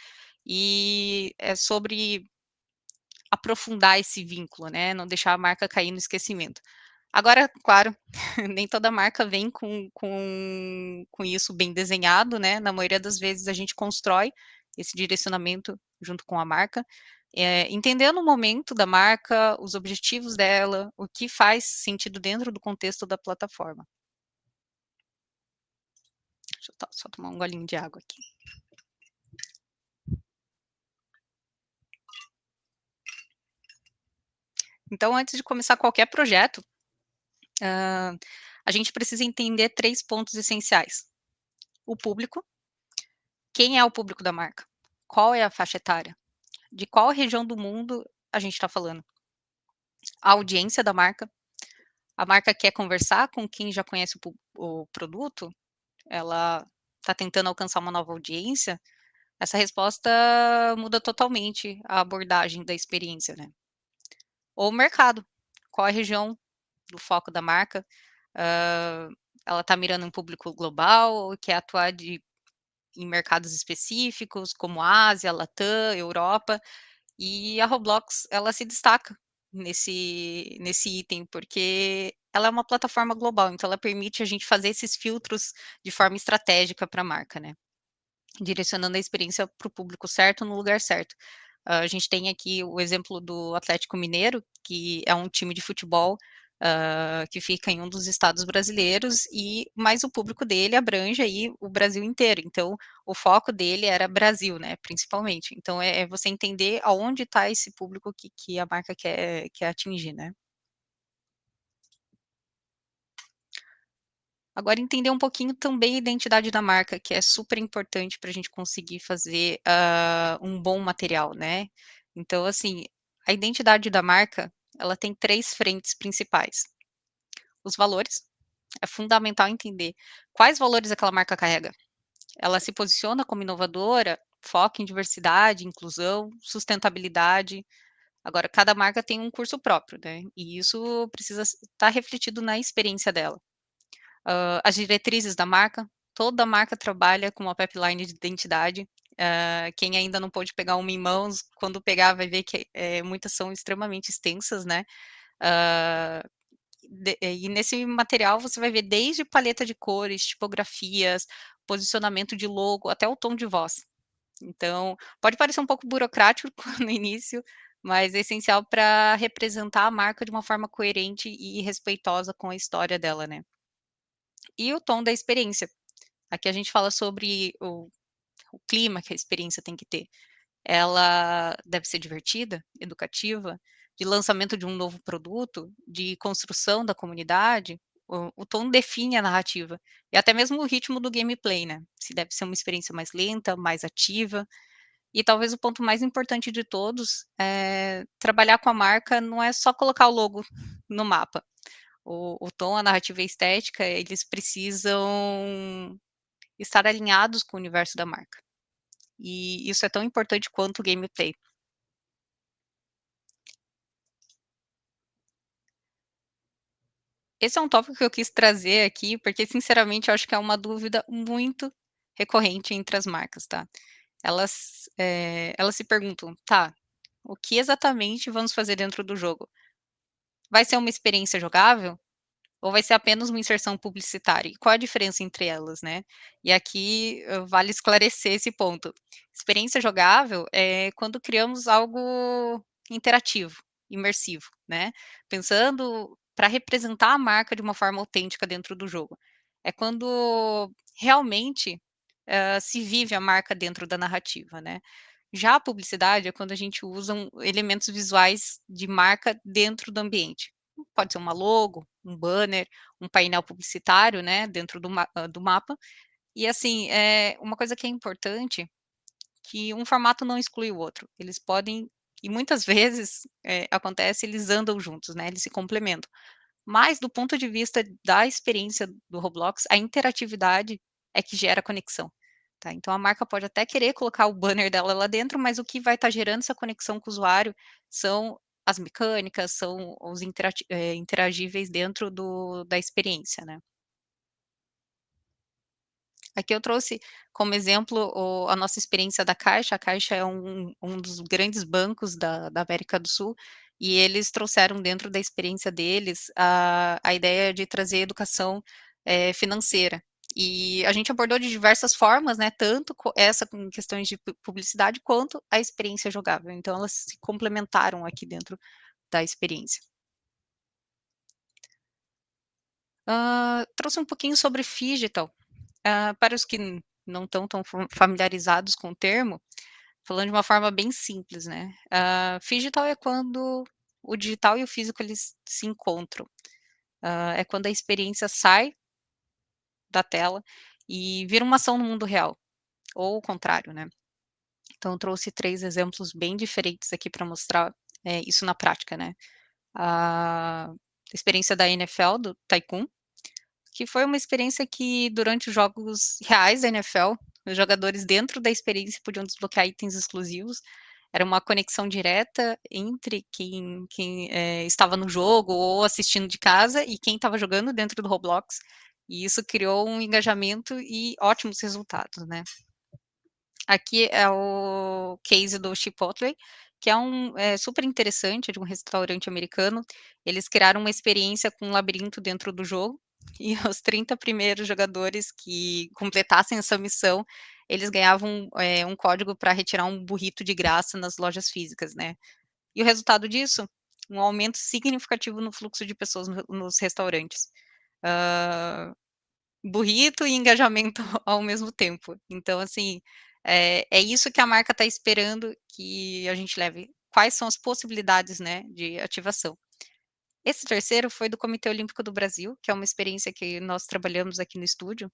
E é sobre aprofundar esse vínculo, né, não deixar a marca cair no esquecimento. Agora, claro, nem toda marca vem com isso bem desenhado, né, na maioria das vezes a gente constrói esse direcionamento junto com a marca, entendendo o momento da marca, os objetivos dela, o que faz sentido dentro do contexto da plataforma. Deixa eu só tomar um golinho de água aqui. Então, antes de começar qualquer projeto, a gente precisa entender 3 pontos essenciais. O público, quem é o público da marca? Qual é a faixa etária? De qual região do mundo a gente está falando? A audiência da marca, a marca quer conversar com quem já conhece o produto? Ela está tentando alcançar uma nova audiência? Essa resposta muda totalmente a abordagem da experiência, né. Ou o mercado, qual a região do foco da marca? Hã, ela está mirando um público global ou quer atuar em mercados específicos, como Ásia, Latam, Europa? E a Roblox, ela se destaca nesse item, porque ela é uma plataforma global, então ela permite a gente fazer esses filtros de forma estratégica para a marca, né? Direcionando a experiência para o público certo no lugar certo. A gente tem aqui o exemplo do Atlético Mineiro, que é um time de futebol que fica em um dos estados brasileiros, mas o público dele abrange aí o Brasil inteiro. Então, o foco dele era Brasil, né, principalmente. Então, é você entender aonde está esse público que a marca quer atingir, né. Agora, entender um pouquinho também a identidade da marca, que é super importante para a gente conseguir fazer um bom material, né? Então, assim, a identidade da marca, ela tem 3 frentes principais. Os valores, é fundamental entender quais valores aquela marca carrega. Ela se posiciona como inovadora, foca em diversidade, inclusão, sustentabilidade. Agora, cada marca tem um curso próprio, né? E isso precisa estar refletido na experiência dela. As diretrizes da marca, toda marca trabalha com uma pipeline de identidade. Quem ainda não pôde pegar uma em mãos, quando pegar vai ver que muitas são extremamente extensas, né? E nesse material você vai ver desde paleta de cores, tipografias, posicionamento de logo, até o tom de voz. Então, pode parecer um pouco burocrático no início, mas é essencial para representar a marca de uma forma coerente e respeitosa com a história dela, né? E o tom da experiência. Aqui a gente fala sobre o clima que a experiência tem que ter. Ela deve ser divertida, educativa, de lançamento de um novo produto, de construção da comunidade. O tom define a narrativa e até mesmo o ritmo do gameplay, né? Se deve ser uma experiência mais lenta, mais ativa. E talvez o ponto mais importante de todos é trabalhar com a marca não é só colocar o logo no mapa. O tom, a narrativa e a estética, eles precisam estar alinhados com o universo da marca. E isso é tão importante quanto o gameplay. Esse é um tópico que eu quis trazer aqui, porque sinceramente eu acho que é uma dúvida muito recorrente entre as marcas, tá? Elas se perguntam, tá, o que exatamente vamos fazer dentro do jogo? Vai ser uma experiência jogável? Ou vai ser apenas uma inserção publicitária? E qual a diferença entre elas, né? E aqui vale esclarecer esse ponto. Experiência jogável é quando criamos algo interativo, imersivo, né? Pensando para representar a marca de uma forma autêntica dentro do jogo. É quando realmente se vive a marca dentro da narrativa, né? Já a publicidade é quando a gente usa elementos visuais de marca dentro do ambiente. Pode ser uma logo, um banner, um painel publicitário, né, dentro do mapa. E assim, uma coisa que é importante, que um formato não exclui o outro. Eles podem, e muitas vezes acontece, eles andam juntos, né, eles se complementam. Mas do ponto de vista da experiência do Roblox, a interatividade é que gera conexão. Tá? Então a marca pode até querer colocar o banner dela lá dentro, mas o que vai estar gerando essa conexão com o usuário são as mecânicas, são os interagíveis dentro da experiência, né? Aqui eu trouxe como exemplo a nossa experiência da Caixa. A Caixa é um dos grandes bancos da América do Sul, e eles trouxeram dentro da experiência deles a ideia de trazer educação financeira. E a gente abordou de diversas formas, né? Tanto essa com questões de publicidade, quanto a experiência jogável. Então, elas se complementaram aqui dentro da experiência. Trouxe um pouquinho sobre Phygital. Para os que não estão tão familiarizados com o termo, falando de uma forma bem simples, né? Phygital é quando o digital e o físico eles se encontram. É quando a experiência sai da tela e vira uma ação no mundo real, ou o contrário, né? Então, eu trouxe 3 exemplos bem diferentes aqui para mostrar isso na prática, né? A experiência da NFL, do Tycoon, que foi uma experiência que, durante os jogos reais da NFL, os jogadores dentro da experiência podiam desbloquear itens exclusivos. Era uma conexão direta entre quem estava no jogo ou assistindo de casa e quem estava jogando dentro do Roblox. E isso criou um engajamento e ótimos resultados, né? Aqui é o case do Chipotle, que é super interessante, de um restaurante americano. Eles criaram uma experiência com um labirinto dentro do jogo, e os 30 primeiros jogadores que completassem essa missão, eles ganhavam um código para retirar um burrito de graça nas lojas físicas, né? E o resultado disso? Um aumento significativo no fluxo de pessoas nos restaurantes. Burrito e engajamento ao mesmo tempo. Então, assim, é isso que a marca está esperando que a gente leve. Quais são as possibilidades, né, de ativação? Esse terceiro foi do Comitê Olímpico do Brasil, que é uma experiência que nós trabalhamos aqui no estúdio.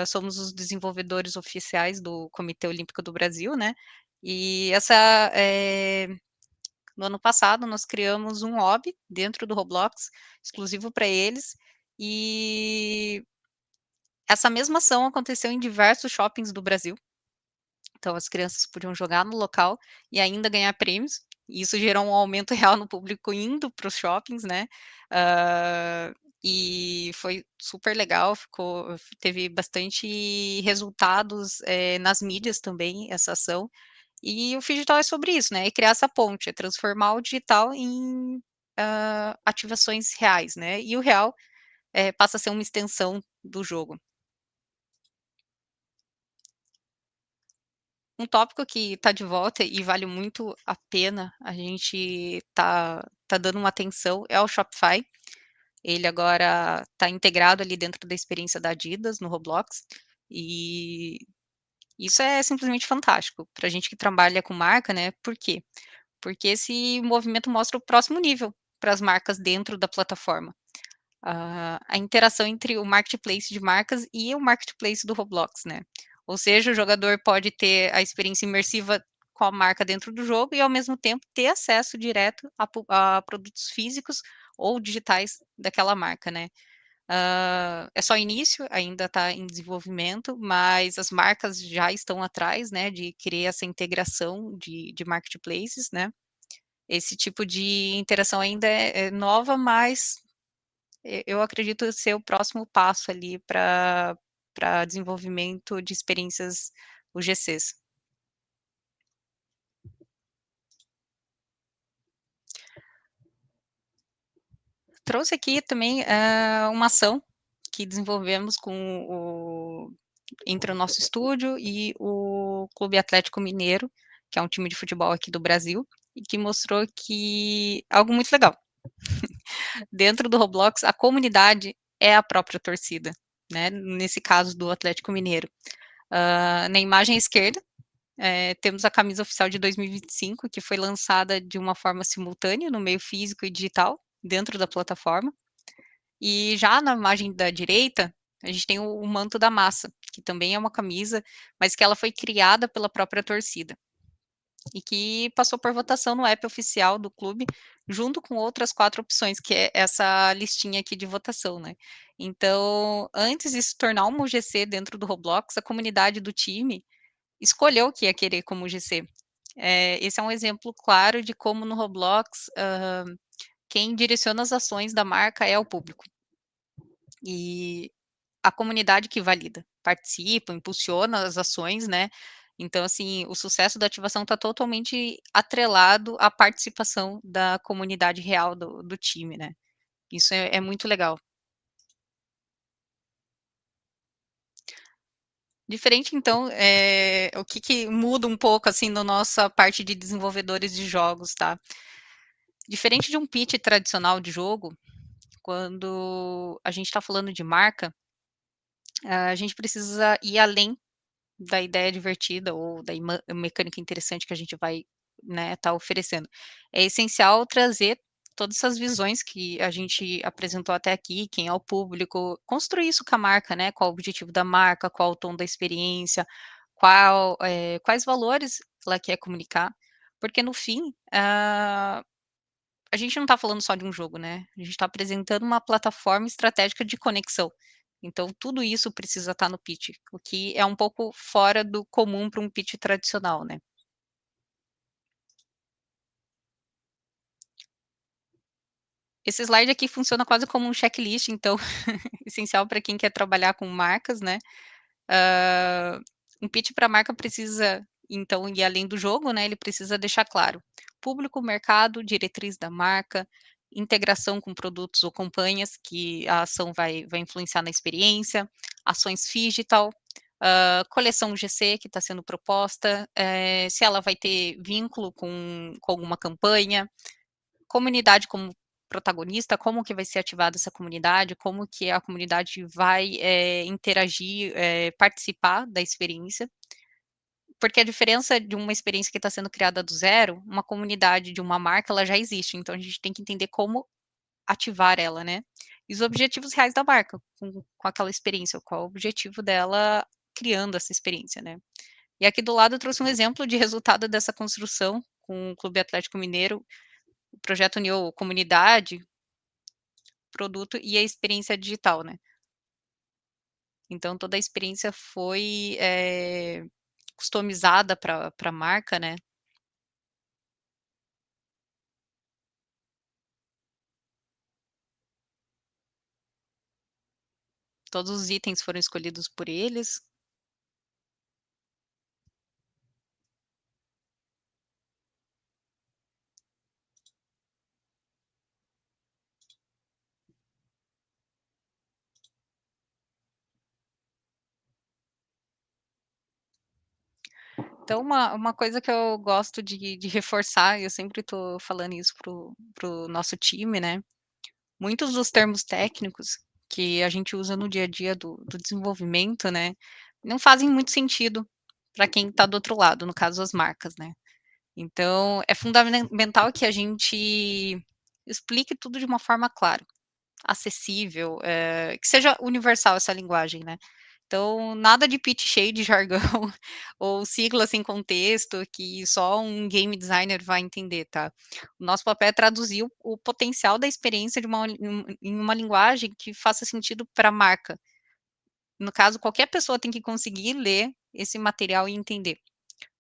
Somos os desenvolvedores oficiais do Comitê Olímpico do Brasil, né? E no ano passado, nós criamos um hobby dentro do Roblox, exclusivo para eles, e essa mesma ação aconteceu em diversos shoppings do Brasil. Então, as crianças podiam jogar no local e ainda ganhar prêmios. E isso gerou um aumento real no público indo para os shoppings, né? E foi super legal, teve bastante resultados nas mídias também, essa ação. E o digital é sobre isso, né? É criar essa ponte, é transformar o digital em ativações reais, né? E o real passa a ser uma extensão do jogo. Um tópico que está de volta e vale muito a pena a gente tá dando uma atenção é o Shopify. Ele agora está integrado ali dentro da experiência da Adidas no Roblox, e isso é simplesmente fantástico para a gente que trabalha com marca, né? Por quê? Porque esse movimento mostra o próximo nível para as marcas dentro da plataforma. A interação entre o marketplace de marcas e o marketplace do Roblox, né? Ou seja, o jogador pode ter a experiência imersiva com a marca dentro do jogo e, ao mesmo tempo, ter acesso direto a produtos físicos ou digitais daquela marca, né? É só início, ainda está em desenvolvimento, mas as marcas já estão atrás, né, de criar essa integração de marketplaces, né? Esse tipo de interação ainda é nova, mas eu acredito ser o próximo passo ali para desenvolvimento de experiências UGCs. Trouxe aqui também uma ação que desenvolvemos entre o nosso estúdio e o Clube Atlético Mineiro, que é um time de futebol aqui do Brasil, e que mostrou que algo muito legal. Dentro do Roblox, a comunidade é a própria torcida, né? Nesse caso do Atlético Mineiro. Na imagem à esquerda, temos a camisa oficial de 2025, que foi lançada de uma forma simultânea no meio físico e digital, dentro da plataforma. E já na imagem da direita, a gente tem o manto da massa, que também é uma camisa, mas que ela foi criada pela própria torcida. E que passou por votação no app oficial do clube, junto com outras 4 opções, que é essa listinha aqui de votação, né? Então, antes de se tornar uma UGC dentro do Roblox, a comunidade do time escolheu o que ia querer como UGC. Esse é um exemplo claro de como no Roblox, quem direciona as ações da marca é o público. E a comunidade que valida, participa, impulsiona as ações, né? Então, assim, o sucesso da ativação está totalmente atrelado à participação da comunidade real do time, né? Isso é muito legal. Diferente, então, o que muda um pouco, assim, na nossa parte de desenvolvedores de jogos, tá? Diferente de um pitch tradicional de jogo, quando a gente está falando de marca, a gente precisa ir além da ideia divertida ou da mecânica interessante que a gente vai, né, tá oferecendo. É essencial trazer todas essas visões que a gente apresentou até aqui, quem é o público, construir isso com a marca, né? Qual o objetivo da marca, qual o tom da experiência, quais valores ela quer comunicar, porque no fim, a gente não está falando só de um jogo, né? A gente está apresentando uma plataforma estratégica de conexão. Então, tudo isso precisa estar no pitch, o que é um pouco fora do comum para um pitch tradicional, né? Esse slide aqui funciona quase como um checklist, então, essencial para quem quer trabalhar com marcas, né? Um pitch para marca precisa Então, e além do jogo, né, ele precisa deixar claro público, mercado, diretriz da marca, integração com produtos ou campanhas que a ação vai influenciar na experiência, ações digital, coleção GC que está sendo proposta, se ela vai ter vínculo com alguma campanha, comunidade como protagonista, como que vai ser ativada essa comunidade, como que a comunidade vai interagir, participar da experiência. Porque a diferença de uma experiência que está sendo criada do zero, uma comunidade de uma marca, ela já existe, então a gente tem que entender como ativar ela, né. E os objetivos reais da marca, com aquela experiência, qual é o objetivo dela criando essa experiência, né. E aqui do lado eu trouxe um exemplo de resultado dessa construção com o Clube Atlético Mineiro, o projeto uniu comunidade, produto e a experiência digital, né. Então toda a experiência foi, customizada para a marca, né. Todos os itens foram escolhidos por eles. Então uma coisa que eu gosto de reforçar, e eu sempre estou falando isso para o nosso time, né, muitos dos termos técnicos que a gente usa no dia a dia do desenvolvimento, né, não fazem muito sentido para quem está do outro lado, no caso as marcas, né. Então é fundamental que a gente explique tudo de uma forma clara, acessível, que seja universal essa linguagem, né. Então, nada de pitch cheio de jargão ou sigla sem contexto que só um game designer vai entender, tá. O nosso papel é traduzir o potencial da experiência de em uma linguagem que faça sentido pra marca. No caso, qualquer pessoa tem que conseguir ler esse material e entender,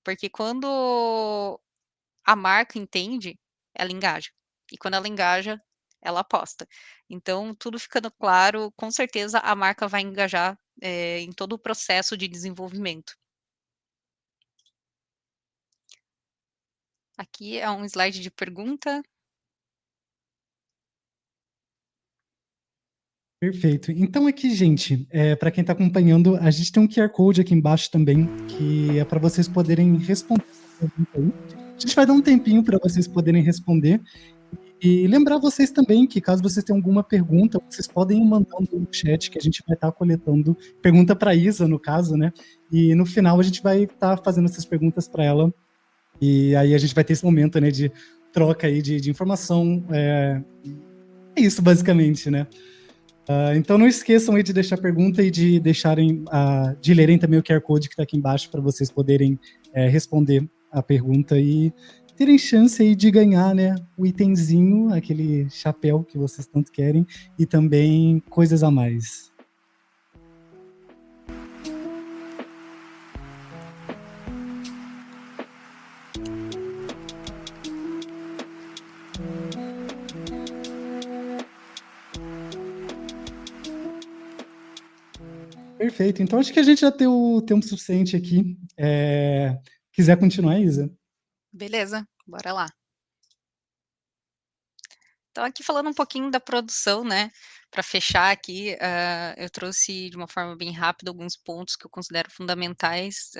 porque quando a marca entende, ela engaja. E quando ela engaja, ela aposta. Então, tudo ficando claro, com certeza a marca vai engajar, em todo o processo de desenvolvimento. Aqui é um slide de pergunta. Perfeito. Então aqui, gente, para quem está acompanhando, a gente tem um QR Code aqui embaixo também, que é para vocês poderem responder essa pergunta aí. A gente vai dar um tempinho para vocês poderem responder. E lembrar vocês também que caso vocês tenham alguma pergunta, vocês podem ir mandando no chat, que a gente vai estar coletando pergunta para Isa, no caso, né? E no final a gente vai estar fazendo essas perguntas para ela. E aí a gente vai ter esse momento, né, de troca aí de informação. É isso, basicamente, né? Então não esqueçam aí de deixar pergunta e de deixarem, de lerem também o QR Code que está aqui embaixo para vocês poderem responder a pergunta e terem chance aí de ganhar, né, o itemzinho, aquele chapéu que vocês tanto querem e também coisas a mais. Perfeito. Então acho que a gente já tem o tempo suficiente aqui. Quiser continuar, Isa? Beleza, bora lá. Então aqui falando um pouquinho da produção, né, para fechar aqui, eu trouxe de uma forma bem rápida alguns pontos que eu considero fundamentais,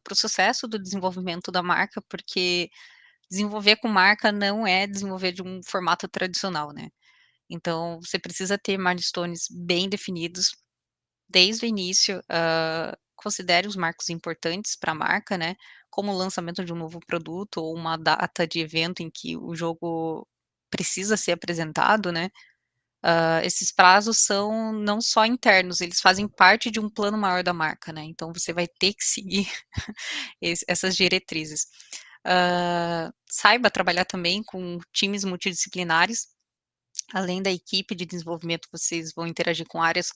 para o sucesso do desenvolvimento da marca, porque desenvolver com marca não é desenvolver de um formato tradicional, né. Então você precisa ter milestones bem definidos desde o início, considere os marcos importantes para a marca, né, como o lançamento de um novo produto ou uma data de evento em que o jogo precisa ser apresentado, né. Esses prazos são não só internos, eles fazem parte de um plano maior da marca, né, então você vai ter que seguir essas diretrizes. Saiba trabalhar também com times multidisciplinares, além da equipe de desenvolvimento, vocês vão interagir com áreas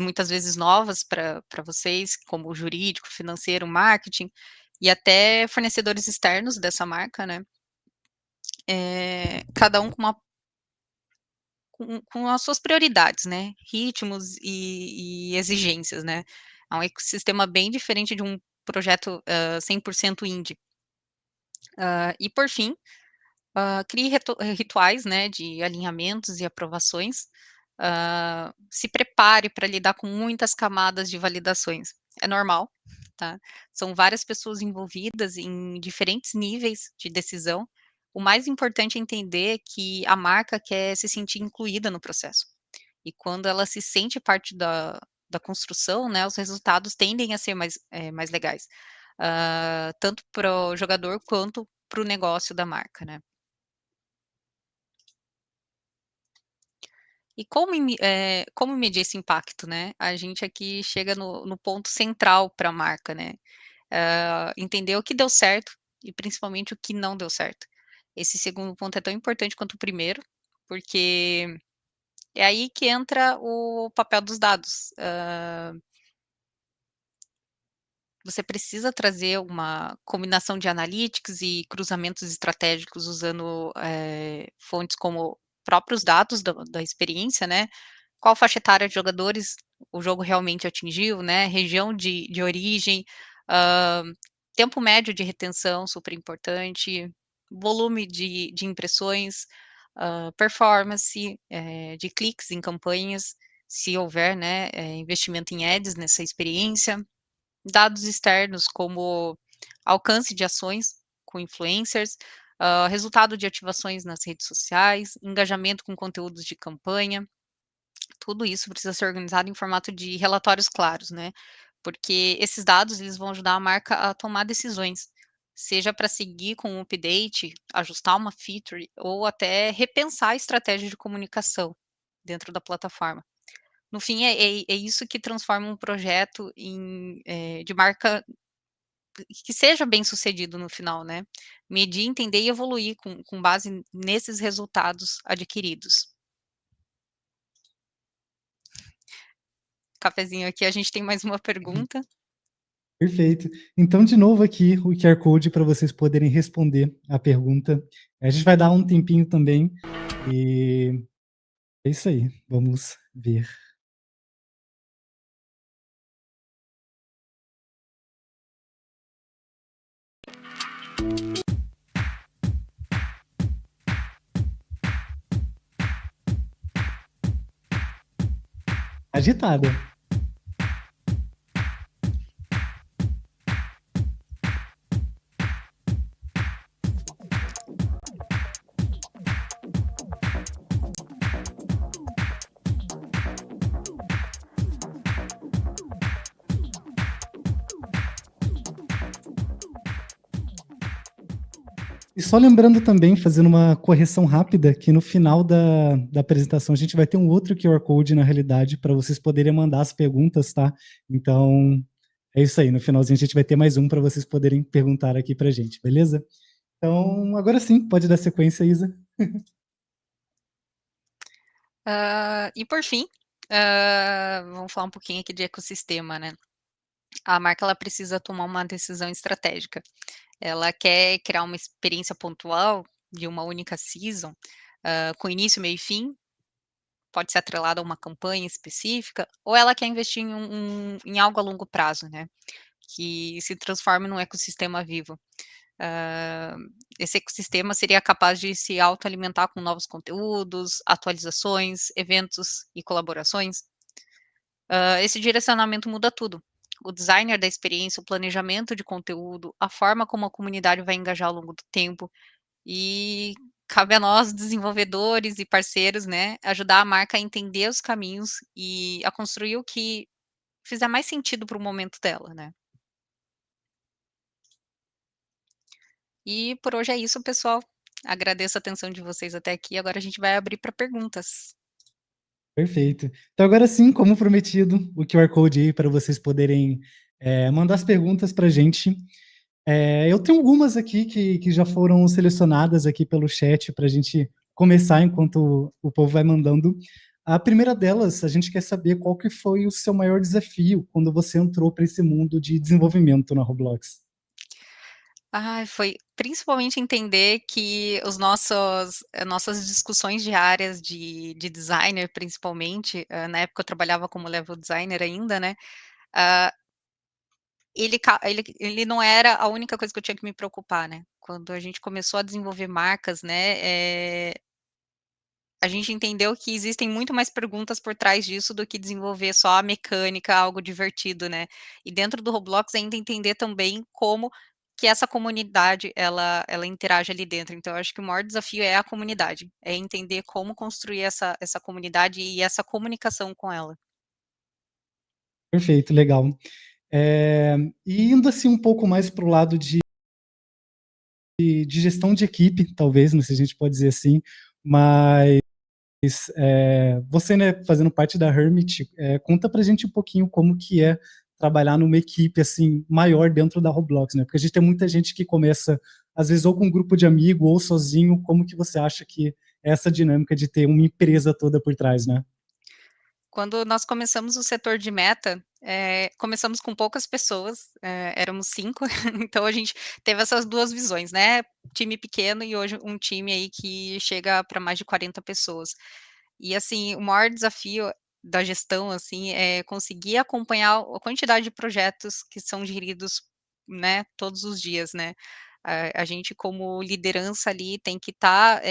muitas vezes novas para vocês, como o jurídico, financeiro, marketing, e até fornecedores externos dessa marca, né. Cada um com as suas prioridades, né, ritmos e exigências, né. É um ecossistema bem diferente de um projeto 100% indie. E por fim, crie rituais, né, de alinhamentos e aprovações. Se prepare para lidar com muitas camadas de validações. É normal, tá? São várias pessoas envolvidas em diferentes níveis de decisão. O mais importante é entender que a marca quer se sentir incluída no processo. E quando ela se sente parte da construção, né, os resultados tendem a ser mais legais, tanto para o jogador quanto para o negócio da marca, né? E como medir esse impacto, né? A gente aqui chega no ponto central para a marca, né? Entender o que deu certo e principalmente o que não deu certo. Esse segundo ponto é tão importante quanto o primeiro, porque é aí que entra o papel dos dados. Você precisa trazer uma combinação de analytics e cruzamentos estratégicos usando fontes como próprios dados da experiência, né? Qual faixa etária de jogadores o jogo realmente atingiu, né? Região de origem, tempo médio de retenção, super importante, volume de impressões, performance de cliques em campanhas, se houver, né, investimento em ads nessa experiência, dados externos como alcance de ações com influencers, resultado de ativações nas redes sociais, engajamento com conteúdos de campanha. Tudo isso precisa ser organizado em formato de relatórios claros, né? Porque esses dados eles vão ajudar a marca a tomar decisões, seja para seguir com um update, ajustar uma feature ou até repensar a estratégia de comunicação dentro da plataforma. No fim, é isso que transforma um projeto de marca que seja bem sucedido no final, né? Medir, entender e evoluir com base nesses resultados adquiridos. Cafezinho aqui, a gente tem mais uma pergunta. Perfeito. Então, de novo aqui, o QR Code para vocês poderem responder a pergunta. A gente vai dar um tempinho também. E é isso aí. Vamos ver. Agitada. E só lembrando também, fazendo uma correção rápida, que no final da apresentação a gente vai ter um outro QR Code, na realidade, para vocês poderem mandar as perguntas, tá? Então, é isso aí. No finalzinho a gente vai ter mais um para vocês poderem perguntar aqui para a gente, beleza? Então, agora sim, pode dar sequência, Isa. E por fim, vamos falar um pouquinho aqui de ecossistema, né? A marca ela precisa tomar uma decisão estratégica. Ela quer criar uma experiência pontual de uma única season, com início, meio e fim, pode ser atrelada a uma campanha específica, ou ela quer investir em algo a longo prazo, né? Que se transforme num ecossistema vivo. Esse ecossistema seria capaz de se autoalimentar com novos conteúdos, atualizações, eventos e colaborações. Esse direcionamento muda tudo. O designer da experiência, o planejamento de conteúdo, a forma como a comunidade vai engajar ao longo do tempo, e cabe a nós, desenvolvedores e parceiros, né, ajudar a marca a entender os caminhos e a construir o que fizer mais sentido para o momento dela, né. E por hoje é isso, pessoal. Agradeço a atenção de vocês até aqui. Agora a gente vai abrir para perguntas. Perfeito. Então, agora sim, como prometido, o QR Code aí para vocês poderem mandar as perguntas para a gente. Eu tenho algumas aqui que já foram selecionadas aqui pelo chat para a gente começar enquanto o povo vai mandando. A primeira delas, a gente quer saber qual que foi o seu maior desafio quando você entrou para esse mundo de desenvolvimento na Roblox. Foi principalmente entender que nossas discussões diárias de designer, principalmente, na época eu trabalhava como level designer ainda, né, ele não era a única coisa que eu tinha que me preocupar, né. Quando a gente começou a desenvolver marcas, né, a gente entendeu que existem muito mais perguntas por trás disso do que desenvolver só a mecânica, algo divertido, né. E dentro do Roblox ainda entender também como que essa comunidade ela interage ali dentro. Então eu acho que o maior desafio é a comunidade, é entender como construir essa comunidade e essa comunicação com ela. Perfeito, legal. E indo assim um pouco mais para o lado de gestão de equipe, talvez, não sei se a gente pode dizer assim, mas você, né, fazendo parte da Hermit, conta pra gente um pouquinho como que é trabalhar numa equipe assim maior dentro da Roblox, né? Porque a gente tem muita gente que começa, às vezes, ou com um grupo de amigo ou sozinho. Como que você acha que é essa dinâmica de ter uma empresa toda por trás, né? Quando nós começamos o setor de meta, começamos com poucas pessoas, éramos 5, então a gente teve essas 2 visões, né, time pequeno e hoje um time aí que chega para mais de 40 pessoas. E assim, o maior desafio da gestão, assim, é conseguir acompanhar a quantidade de projetos que são geridos, né, todos os dias, né. A gente como liderança ali tem que estar,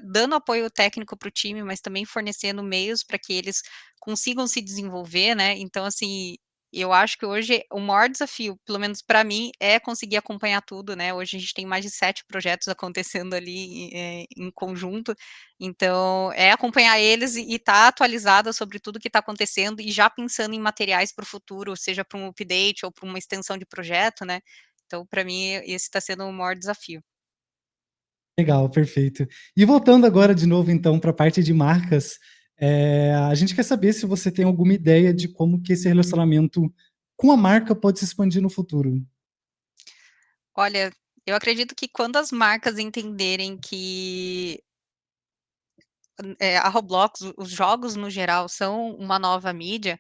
dando apoio técnico para o time, mas também fornecendo meios para que eles consigam se desenvolver, né. Então assim, eu acho que hoje o maior desafio, pelo menos para mim, é conseguir acompanhar tudo, né. Hoje a gente tem mais de 7 projetos acontecendo ali, em conjunto, então, é acompanhar eles e estar atualizada sobre tudo que está acontecendo e já pensando em materiais para o futuro, seja para um update ou para uma extensão de projeto, né. Então, para mim, esse está sendo o maior desafio. Legal, perfeito. E voltando agora de novo então para a parte de marcas, a gente quer saber se você tem alguma ideia de como que esse relacionamento com a marca pode se expandir no futuro. Olha, eu acredito que quando as marcas entenderem que, a Roblox, os jogos no geral são uma nova mídia,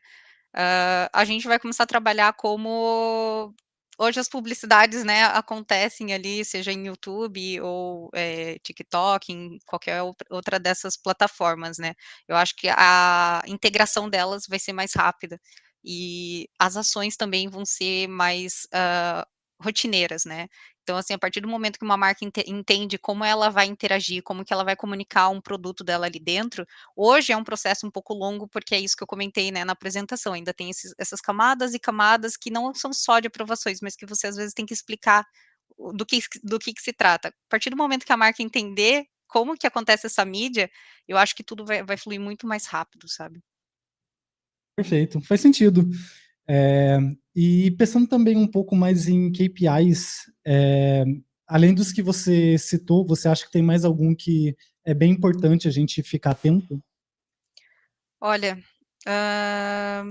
a gente vai começar a trabalhar como hoje as publicidades, né, acontecem ali, seja em YouTube ou, TikTok, em qualquer outra dessas plataformas, né. Eu acho que a integração delas vai ser mais rápida, e as ações também vão ser mais, rotineiras, né. Então, assim, a partir do momento que uma marca entende como ela vai interagir, como que ela vai comunicar um produto dela ali dentro, hoje é um processo um pouco longo, porque é isso que eu comentei, né, na apresentação, ainda tem essas camadas e camadas que não são só de aprovações, mas que você às vezes tem que explicar do que se trata. A partir do momento que a marca entender como que acontece essa mídia, eu acho que tudo vai fluir muito mais rápido, sabe. Perfeito, faz sentido. Eh, e pensando também um pouco mais em KPIs, além dos que você citou, você acha que tem mais algum que é bem importante a gente ficar atento? Olha, hã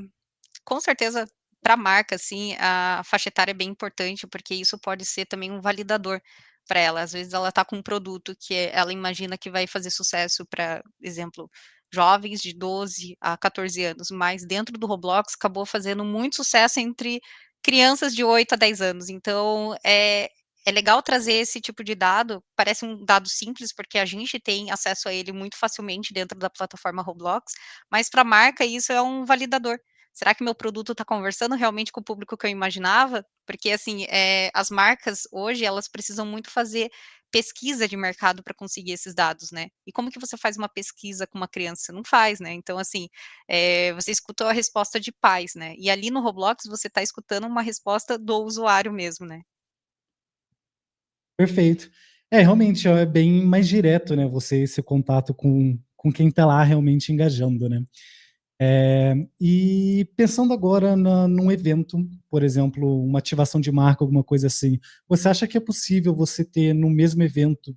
com certeza, para a marca, assim, a faixa etária é bem importante, porque isso pode ser também um validador para ela. Às vezes ela está com um produto que ela imagina que vai fazer sucesso para, exemplo, jovens de 12 a 14 anos, mas dentro do Roblox acabou fazendo muito sucesso entre crianças de 8 a 10 anos. Então, é legal trazer esse tipo de dado, parece um dado simples, porque a gente tem acesso a ele muito facilmente dentro da plataforma Roblox, mas para a marca isso é um validador. Será que meu produto está conversando realmente com o público que eu imaginava? Porque, assim, as marcas hoje, elas precisam muito fazer pesquisa de mercado para conseguir esses dados, né. E como que você faz uma pesquisa com uma criança? Você não faz, né. Então, assim, você escutou a resposta de pais, né, e ali no Roblox você está escutando uma resposta do usuário mesmo, né. Perfeito. Realmente é bem mais direto, né, você esse contato com quem está lá realmente engajando, né. E pensando agora num evento, por exemplo, uma ativação de marca, alguma coisa assim, você acha que é possível você ter no mesmo evento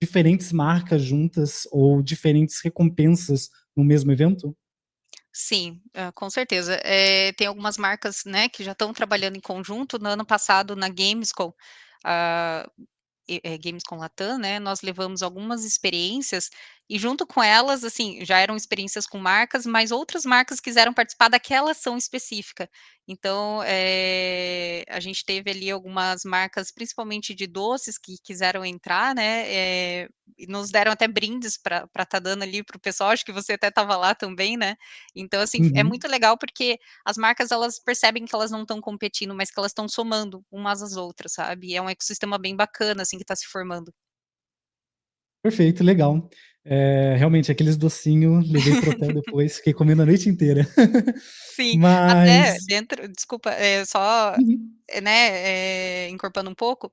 diferentes marcas juntas ou diferentes recompensas no mesmo evento? Sim, com certeza. Tem algumas marcas, né, que já estão trabalhando em conjunto. No ano passado, na Gamescom, ah, Gamescom Latam, né, nós levamos algumas experiências E junto com elas, assim, já eram experiências com marcas, mas outras marcas quiseram participar daquela ação específica. Então, a gente teve ali algumas marcas, principalmente de doces, que quiseram entrar, né, e nos deram até brindes para estar dando ali para o pessoal, acho que você até estava lá também, né. Então, assim, é Uhum. muito legal porque as marcas, elas percebem que elas não estão competindo, mas que elas estão somando umas às outras, sabe. E é um ecossistema bem bacana, assim, que está se formando. Perfeito, legal. Realmente, aqueles docinhos, levei pro hotel depois, fiquei comendo a noite inteira. Sim, até Mas dentro desculpa, só, uhum. né, encorpando um pouco,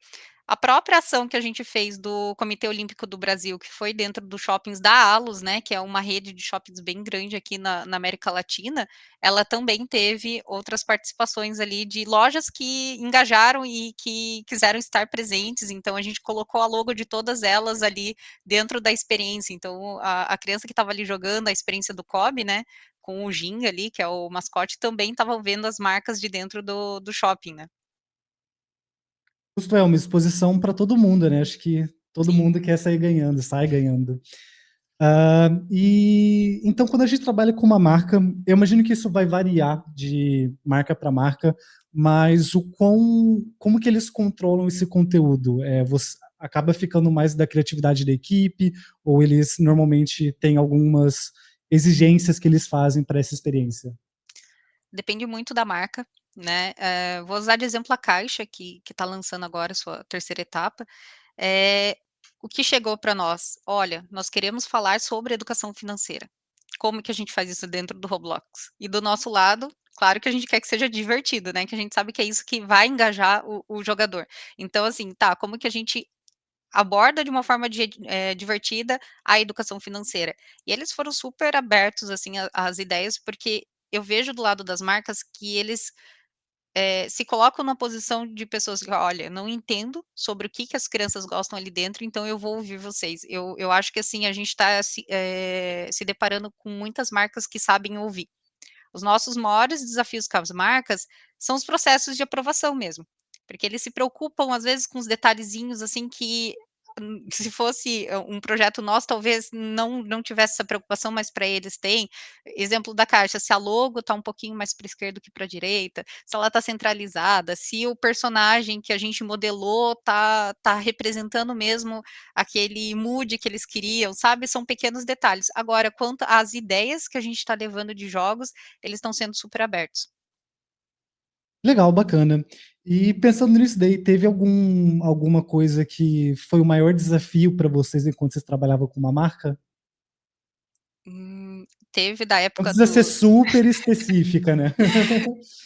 a própria ação que a gente fez do Comitê Olímpico do Brasil, que foi dentro dos shoppings da Allos, né, que é uma rede de shoppings bem grande aqui na América Latina, ela também teve outras participações ali de lojas que engajaram e que quiseram estar presentes, então a gente colocou a logo de todas elas ali dentro da experiência, então a criança que estava ali jogando a experiência do COB, né, com o Jing ali, que é o mascote, também estavam vendo as marcas de dentro do shopping, né. Justo, é uma exposição para todo mundo, né, acho que todo Sim. mundo quer sair ganhando, sai ganhando. E então quando a gente trabalha com uma marca, eu imagino que isso vai variar de marca para marca, mas como que eles controlam esse conteúdo? Você acaba ficando mais da criatividade da equipe, ou eles normalmente têm algumas exigências que eles fazem para essa experiência? Depende muito da marca, né, vou usar de exemplo a Caixa, que está lançando agora a sua terceira etapa, o que chegou para nós: "Olha, nós queremos falar sobre educação financeira. Como que a gente faz isso dentro do Roblox?". E do nosso lado, claro que a gente quer que seja divertido, né, que a gente sabe que é isso que vai engajar o jogador. Então assim, tá, como que a gente aborda de uma forma divertida a educação financeira. E eles foram super abertos, assim, às ideias, porque eu vejo do lado das marcas que eles, se colocam na posição de pessoas que: "Olha, não entendo sobre o que que as crianças gostam ali dentro, então eu vou ouvir vocês". Eu acho que, assim, a gente está se deparando com muitas marcas que sabem ouvir. Os nossos maiores desafios com as marcas são os processos de aprovação mesmo, porque eles se preocupam, às vezes, com os detalhezinhos, assim, que, se fosse um projeto nosso, talvez não tivesse essa preocupação, mas para eles tem. Exemplo da Caixa, se a logo está um pouquinho mais para a esquerda que para a direita, se ela está centralizada, se o personagem que a gente modelou tá representando mesmo aquele mood que eles queriam, sabe, são pequenos detalhes. Agora, quanto às ideias que a gente está levando de jogos, eles estão sendo super abertos. Legal, bacana. E pensando nisso daí, teve alguma coisa que foi o maior desafio para vocês enquanto vocês trabalhavam com uma marca? Teve da Não época precisa ser do super específica, né.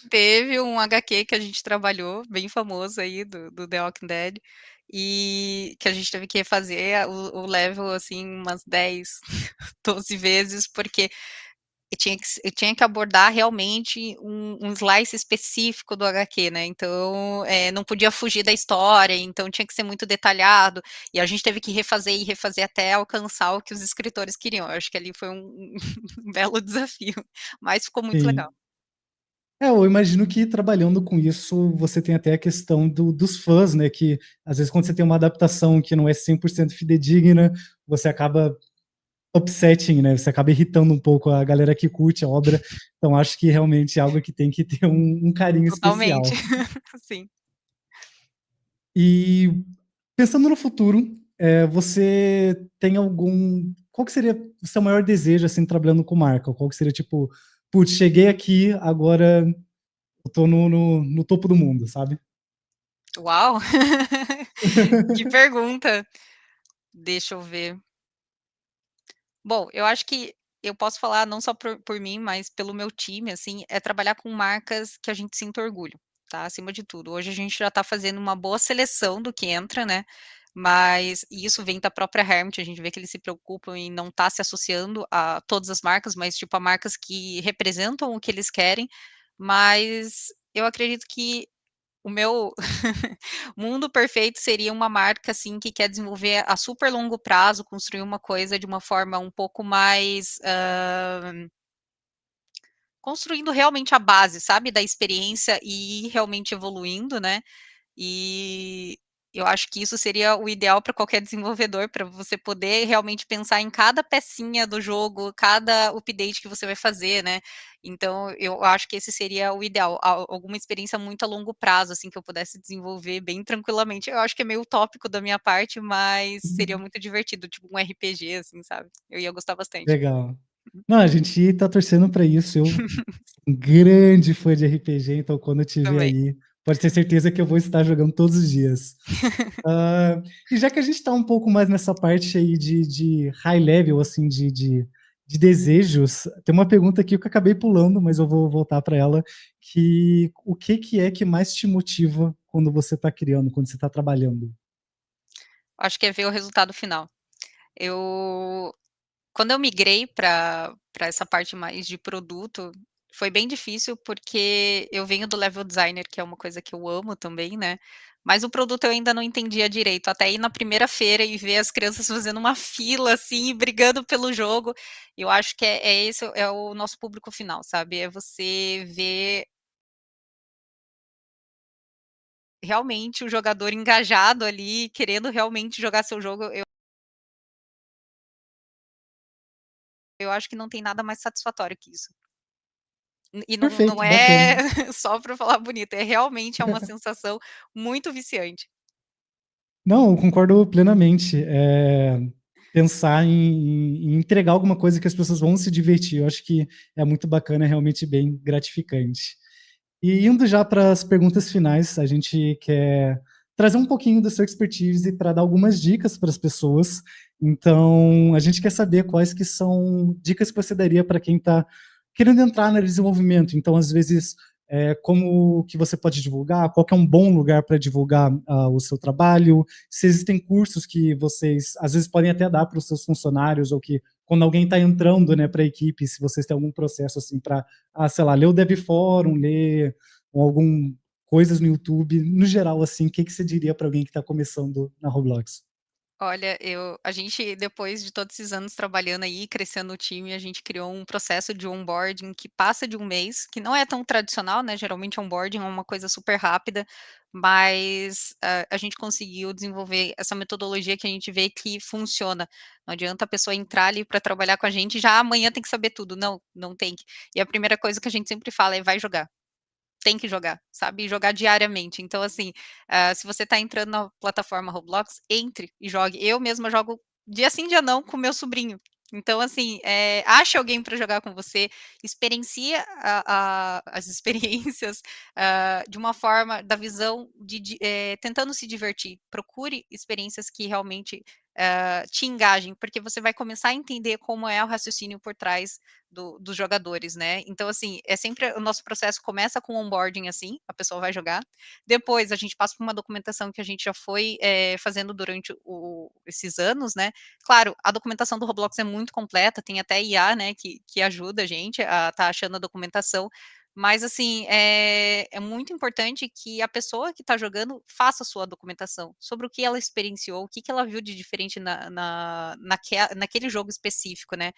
teve um HQ que a gente trabalhou, bem famoso aí, do The Walking Dead, e que a gente teve que refazer o level, assim, umas 10, 12 vezes, porque eu tinha que abordar realmente um slice específico do HQ, né, então, não podia fugir da história, então tinha que ser muito detalhado, e a gente teve que refazer e refazer até alcançar o que os escritores queriam. Eu acho que ali foi um um belo desafio, mas ficou muito legal. Sim. Eu imagino que trabalhando com isso, você tem até a questão dos fãs, né, que às vezes quando você tem uma adaptação que não é 100% fidedigna, você acaba upsetting, né, você acaba irritando um pouco a galera que curte a obra, então acho que realmente é algo que tem que ter um carinho Totalmente. especial. Sim. E pensando no futuro, você tem qual que seria o seu maior desejo, assim, trabalhando com marca? Qual que seria tipo: "Putz, cheguei aqui, agora eu tô no topo do mundo", sabe? Uau! Que pergunta. Deixa eu ver. Bom, eu acho que eu posso falar não só por mim, mas pelo meu time, assim, é trabalhar com marcas que a gente sinta orgulho, tá, acima de tudo. Hoje a gente já tá fazendo uma boa seleção do que entra, né, mas e isso vem da própria Hermit, a gente vê que eles se preocupam em não estar se associando a todas as marcas, mas, tipo, a marcas que representam o que eles querem, mas eu acredito que o meu mundo perfeito seria uma marca, assim, que quer desenvolver a super longo prazo, construir uma coisa de uma forma um pouco mais, construindo realmente a base, sabe, da experiência e ir realmente evoluindo, né. E eu acho que isso seria o ideal para qualquer desenvolvedor, para você poder realmente pensar em cada pecinha do jogo, cada update que você vai fazer, né? Então, eu acho que esse seria o ideal, alguma experiência muito a longo prazo, assim, que eu pudesse desenvolver bem tranquilamente. Eu acho que é meio utópico da minha parte, mas seria muito divertido, tipo um RPG, assim, sabe? Eu ia gostar bastante. Legal. Não, a gente tá torcendo para isso. Eu sou um grande fã de RPG, então quando eu te ver Também. aí, pode ter certeza que eu vou estar jogando todos os dias. E já que a gente está um pouco mais nessa parte aí de high level, assim, de desejos, tem uma pergunta aqui que eu acabei pulando, mas eu vou voltar para ela, que o que é que mais te motiva quando você está criando, quando você está trabalhando? Acho que é ver o resultado final. Eu Quando eu migrei para essa parte mais de produto, foi bem difícil, porque eu venho do level designer, que é uma coisa que eu amo também, né, mas o produto eu ainda não entendia direito, até ir na primeira feira e ver as crianças fazendo uma fila, assim, brigando pelo jogo, eu acho que é esse é o nosso público final, sabe, é você ver realmente o jogador engajado ali, querendo realmente jogar seu jogo, eu acho que não tem nada mais satisfatório que isso. E não Perfeito, é bacana. só para falar bonito, realmente é uma sensação muito viciante. Não, eu concordo plenamente. Pensar em entregar alguma coisa que as pessoas vão se divertir, eu acho que é muito bacana, é realmente bem gratificante. E indo já para as perguntas finais, a gente quer trazer um pouquinho da sua expertise para dar algumas dicas para as pessoas. Então, a gente quer saber quais que são dicas que você daria para quem está querendo entrar no desenvolvimento. Então, às vezes, como que você pode divulgar, qual que é um bom lugar para divulgar o seu trabalho, se existem cursos que vocês, às vezes, podem até dar para os seus funcionários, ou que quando alguém está entrando, né, para a equipe, se vocês têm algum processo assim para, sei lá, ler o Dev Forum, ler algum coisas no YouTube, no geral, assim, o que você diria para alguém que está começando na Roblox? Olha, a gente, depois de todos esses anos trabalhando aí, crescendo o time, a gente criou um processo de onboarding que passa de um mês, que não é tão tradicional, né, geralmente onboarding é uma coisa super rápida, mas a gente conseguiu desenvolver essa metodologia que a gente vê que funciona. Não adianta a pessoa entrar ali para trabalhar com a gente, já amanhã tem que saber tudo, não, não tem que. E a primeira coisa que a gente sempre fala é: vai jogar. Tem que jogar, sabe, jogar diariamente. Então, assim, se você está entrando na plataforma Roblox, entre e jogue. Eu mesma jogo dia sim, dia não com meu sobrinho. Então, assim, ache alguém para jogar com você, experiencia as experiências, de uma forma da visão tentando se divertir. Procure experiências que realmente, te engajem, porque você vai começar a entender como é o raciocínio por trás dos jogadores, né. Então, assim, é sempre o nosso processo começa com onboarding, assim, a pessoa vai jogar, depois a gente passa por uma documentação que a gente já foi, fazendo durante esses anos, né. Claro, a documentação do Roblox é muito completa, tem até IA, né, que ajuda a gente a estar achando a documentação, mas, assim, é muito importante que a pessoa que está jogando faça a sua documentação, sobre o que ela experienciou, o que que ela viu de diferente naquele jogo específico, né.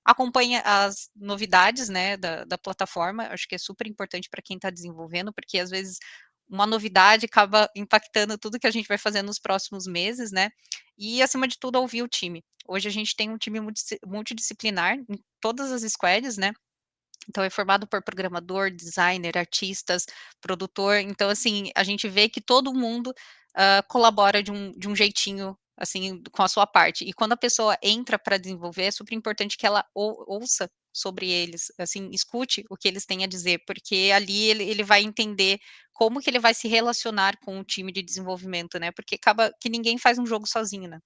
Acompanha as novidades, né, da plataforma, acho que é super importante para quem está desenvolvendo, porque às vezes uma novidade acaba impactando tudo que a gente vai fazer nos próximos meses, né, e acima de tudo ouvir o time. Hoje a gente tem um time multidisciplinar em todas as squads, né, então é formado por programador, designer, artistas, produtor, então assim, a gente vê que todo mundo, colabora de um jeitinho, assim, com a sua parte. E quando a pessoa entra para desenvolver, é super importante que ela ouça sobre eles, assim, escute o que eles têm a dizer, porque ali ele vai entender como que ele vai se relacionar com o time de desenvolvimento, né, porque acaba que ninguém faz um jogo sozinho, né.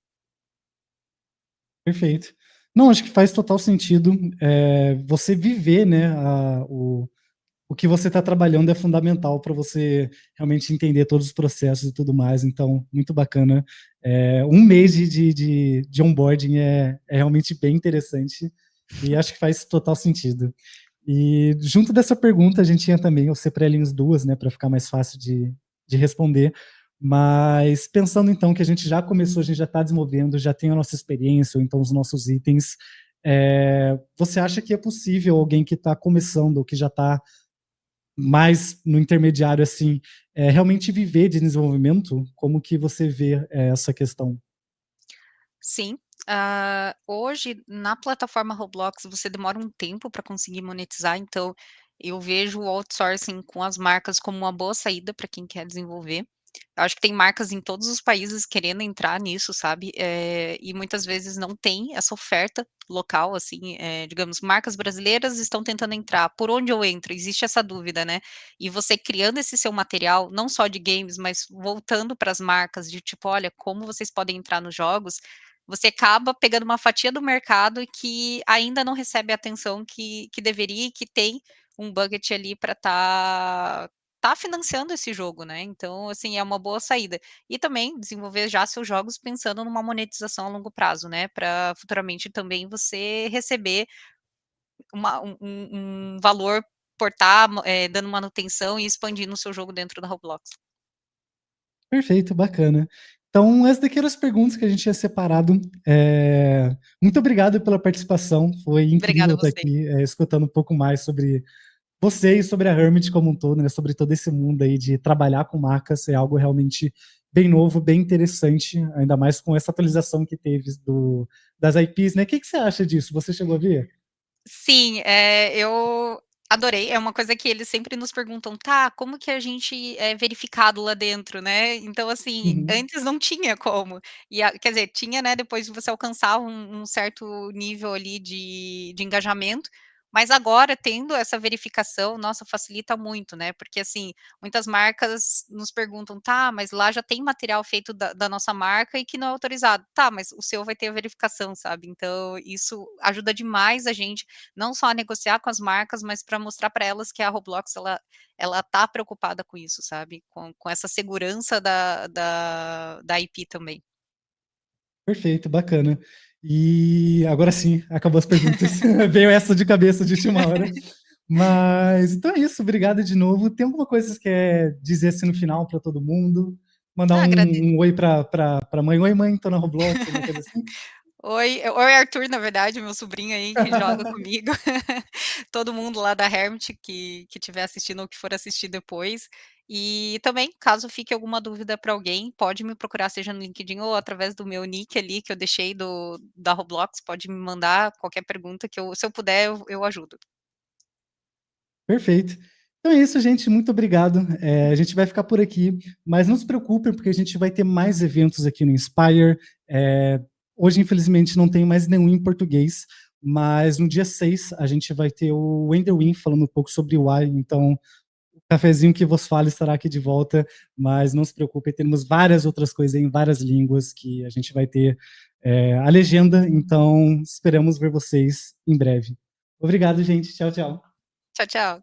Perfeito. Não, acho que faz total sentido, você viver, né, o que você está trabalhando é fundamental para você realmente entender todos os processos e tudo mais, então, muito bacana. Um mês de onboarding é realmente bem interessante, e acho que faz total sentido. E junto dessa pergunta, a gente tinha também, eu separei as duas, né, para ficar mais fácil de responder, mas pensando então que a gente já começou, a gente já está desenvolvendo, já tem a nossa experiência, ou então os nossos itens, você acha que é possível alguém que está começando, ou que já está mais no intermediário, assim, realmente viver de desenvolvimento? Como que você vê essa questão? Sim. Hoje, na plataforma Roblox, você demora um tempo para conseguir monetizar, então eu vejo o outsourcing com as marcas como uma boa saída para quem quer desenvolver. Eu acho que tem marcas em todos os países querendo entrar nisso, sabe, e muitas vezes não tem essa oferta local, assim, digamos, marcas brasileiras estão tentando entrar, por onde eu entro? Existe essa dúvida, né, e você criando esse seu material, não só de games, mas voltando para as marcas de tipo: "Olha, como vocês podem entrar nos jogos", você acaba pegando uma fatia do mercado que ainda não recebe a atenção que deveria e que tem um budget ali para tá financiando esse jogo, né, então, assim, é uma boa saída. E também desenvolver já seus jogos pensando numa monetização a longo prazo, né, para futuramente também você receber um valor por estar dando manutenção e expandindo o seu jogo dentro da Roblox. Perfeito, bacana. Então, essas daqui eram as perguntas que a gente tinha separado. Muito obrigado pela participação, foi Obrigada incrível a estar você. aqui, escutando um pouco mais sobre você e sobre a Hermit como um todo, né, sobre todo esse mundo aí de trabalhar com marcas, é algo realmente bem novo, bem interessante, ainda mais com essa atualização que teve das IPs, né. O que você acha disso? Você chegou a ver? Sim, eu adorei, é uma coisa que eles sempre nos perguntam: "Tá, como que a gente é verificado lá dentro?", né, então, assim, Uhum. antes não tinha como, quer dizer, tinha, né, depois de você alcançar um certo nível ali de engajamento, mas agora tendo essa verificação, nossa, facilita muito, né, porque, assim, muitas marcas nos perguntam: "Tá, mas lá já tem material feito da nossa marca e que não é autorizado". "Tá, mas o seu vai ter a verificação", sabe, então isso ajuda demais a gente não só a negociar com as marcas, mas para mostrar para elas que a Roblox ela tá preocupada com isso, sabe, com essa segurança da IP também. Perfeito, bacana. E agora sim, acabou as perguntas. Veio essa de cabeça de última hora. Mas então é isso, obrigado de novo. Tem alguma coisa que você quer dizer assim no final para todo mundo? Mandar Ah, um oi pra mãe: "Oi mãe, tô na Roblox", alguma coisa assim? Oi Arthur, na verdade, meu sobrinho aí que joga comigo, todo mundo lá da Hermit que estiver assistindo ou que for assistir depois. E também, caso fique alguma dúvida para alguém, pode me procurar, seja no LinkedIn ou através do meu nick ali que eu deixei da Roblox, pode me mandar qualquer pergunta que se eu puder eu ajudo. Perfeito. Então é isso, gente, muito obrigado. A gente vai ficar por aqui, mas não se preocupem, porque a gente vai ter mais eventos aqui no Inspire. Hoje, infelizmente, não tem mais nenhum em português, mas no dia 6 a gente vai ter o Enderwin falando um pouco sobre o AI, então o cafezinho que vos fala estará aqui de volta, mas não se preocupem, temos várias outras coisas em várias línguas que a gente vai ter a legenda, então esperamos ver vocês em breve. Obrigado, gente. Tchau, tchau. Tchau, tchau.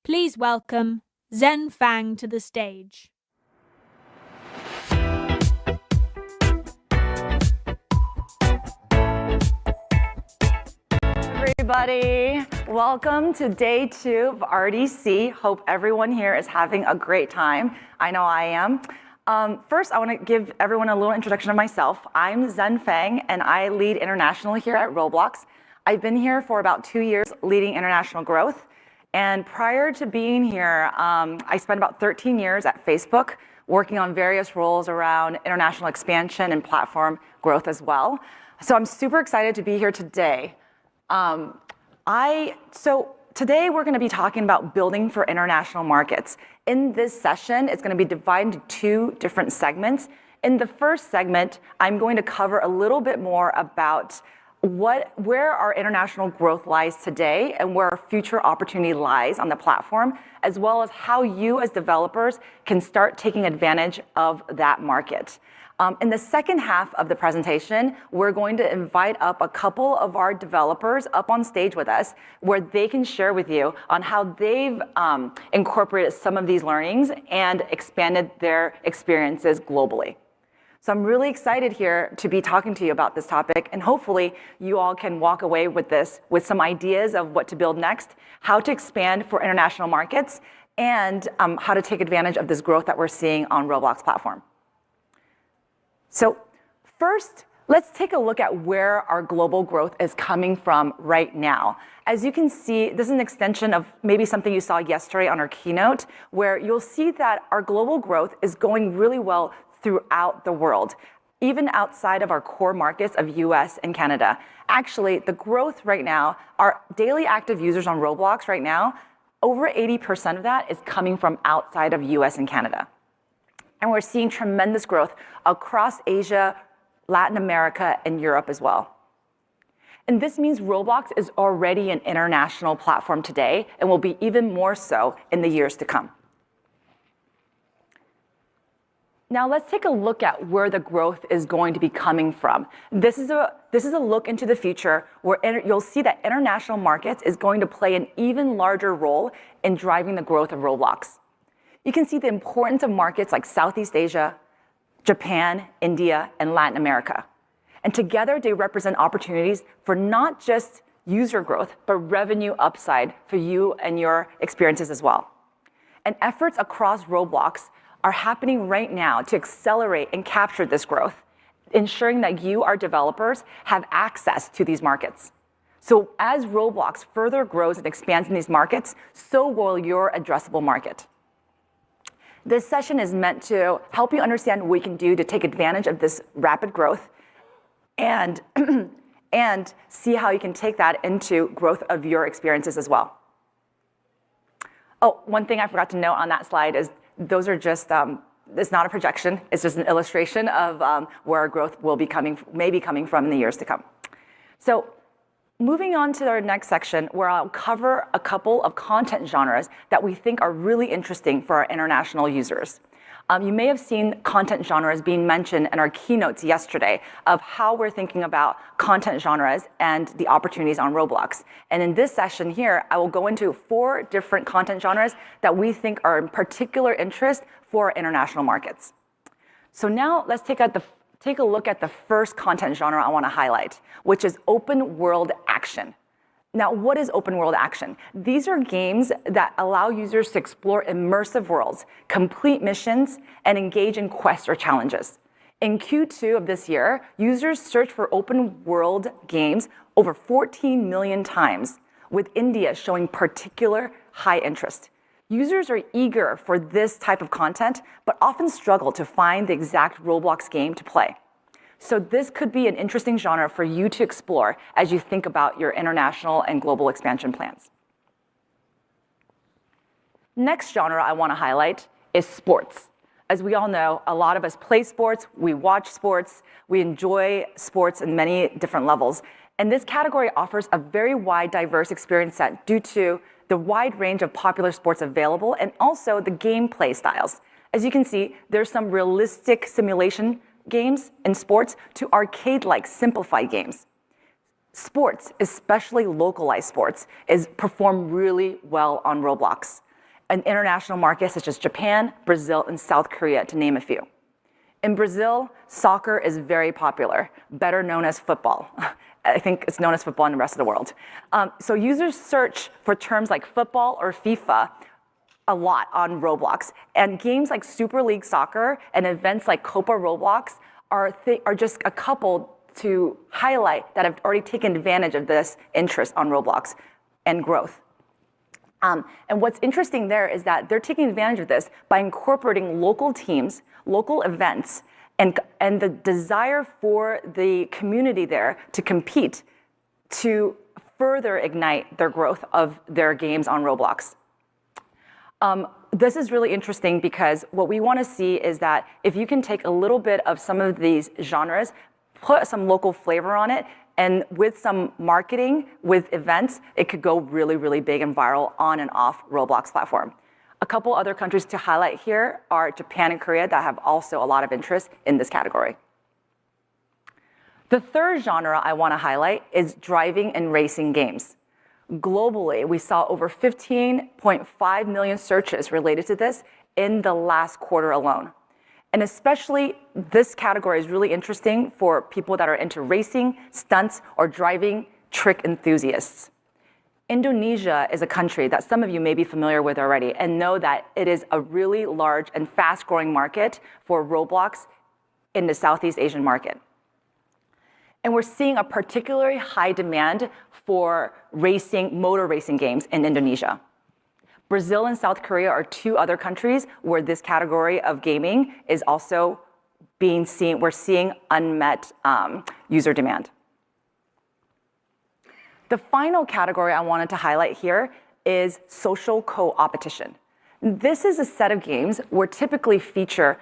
Please welcome Zen Fang to the stage. Everybody, welcome to day 2 of RDC. Hope everyone here is having a great time. I know I am. First, I want to give everyone a little introduction of myself. I'm Zen Fang, and I lead international here at Roblox. I've been here for about 2 years leading international growth. And prior to being here, I spent about 13 years at Facebook working on various roles around international expansion and platform growth as well. So I'm super excited to be here today. Today we're going to be talking about building for international markets. In this session, it's going to be divided into 2 different segments. In the first segment, I'm going to cover a little bit more about where our international growth lies today and where our future opportunity lies on the platform, as well as how you as developers can start taking advantage of that market. In the second half of the presentation, we're going to invite up a couple of our developers up on stage with us where they can share with you on how they've incorporated some of these learnings and expanded their experiences globally. So I'm really excited here to be talking to you about this topic, and hopefully you all can walk away with this with some ideas of what to build next, how to expand for international markets, and how to take advantage of this growth that we're seeing on Roblox platform. So first, let's take a look at where our global growth is coming from right now. As you can see, this is an extension of maybe something you saw yesterday on our keynote, where you'll see that our global growth is going really well throughout the world, even outside of our core markets of US and Canada. Actually, the growth right now, our daily active users on Roblox right now, over 80% of that is coming from outside of US and Canada. And we're seeing tremendous growth across Asia, Latin America, and Europe as well. And this means Roblox is already an international platform today and will be even more so in the years to come. Now let's take a look at where the growth is going to be coming from. This is a look into the future where you'll see that international markets is going to play an even larger role in driving the growth of Roblox. You can see the importance of markets like Southeast Asia, Japan, India, and Latin America. And together they represent opportunities for not just user growth, but revenue upside for you and your experiences as well. And efforts across Roblox are happening right now to accelerate and capture this growth, ensuring that you, our developers, have access to these markets. So as Roblox further grows and expands in these markets, so will your addressable market. This session is meant to help you understand what we can do to take advantage of this rapid growth and, and see how you can take that into growth of your experiences as well. Oh, one thing I forgot to note on that slide is those are just, it's not a projection, it's just an illustration of where our growth will be maybe coming from in the years to come. So moving on to our next section, where I'll cover a couple of content genres that we think are really interesting for our international users. You may have seen content genres being mentioned in our keynotes yesterday of how we're thinking about content genres and the opportunities on Roblox. And in this session here, I will go into 4 different content genres that we think are in particular interest for international markets. So now let's take a look at the first content genre I want to highlight, which is open world action. Now, what is open world action? These are games that allow users to explore immersive worlds, complete missions, and engage in quests or challenges. In Q2 of this year, users searched for open world games over 14 million times, with India showing particular high interest. Users are eager for this type of content, but often struggle to find the exact Roblox game to play. So this could be an interesting genre for you to explore as you think about your international and global expansion plans. Next genre I want to highlight is sports. As we all know, a lot of us play sports, we watch sports, we enjoy sports in many different levels. And this category offers a very wide, diverse experience set due to the wide range of popular sports available and also the gameplay styles. As you can see, there's some realistic simulation games in sports to arcade-like simplified games. Sports, especially localized sports, perform really well on Roblox. in international markets such as Japan, Brazil, and South Korea, to name a few. In Brazil, soccer is very popular, better known as football. I think it's known as football in the rest of the world. So users search for terms like football or FIFA a lot on Roblox. And games like Super League Soccer and events like Copa Roblox are just a couple to highlight that have already taken advantage of this interest on Roblox and growth. And what's interesting there is that they're taking advantage of this by incorporating local teams, local events, and the desire for the community there to compete to further ignite their growth of their games on Roblox. This is really interesting because what we want to see is that if you can take a little bit of some of these genres, put some local flavor on it, and with some marketing, with events, it could go really, really big and viral on and off Roblox platform. A couple other countries to highlight here are Japan and Korea that have also a lot of interest in this category. The third genre I want to highlight is driving and racing games. Globally, we saw over 15.5 million searches related to this in the last quarter alone. And especially this category is really interesting for people that are into racing, stunts, or driving trick enthusiasts. Indonesia is a country that some of you may be familiar with already and know that it is a really large and fast-growing market for Roblox in the Southeast Asian market. And we're seeing a particularly high demand for motor racing games in Indonesia. Brazil and South Korea are two other countries where this category of gaming is also being seen. We're seeing unmet user demand. The final category I wanted to highlight here is social co-opetition. This is a set of games where typically feature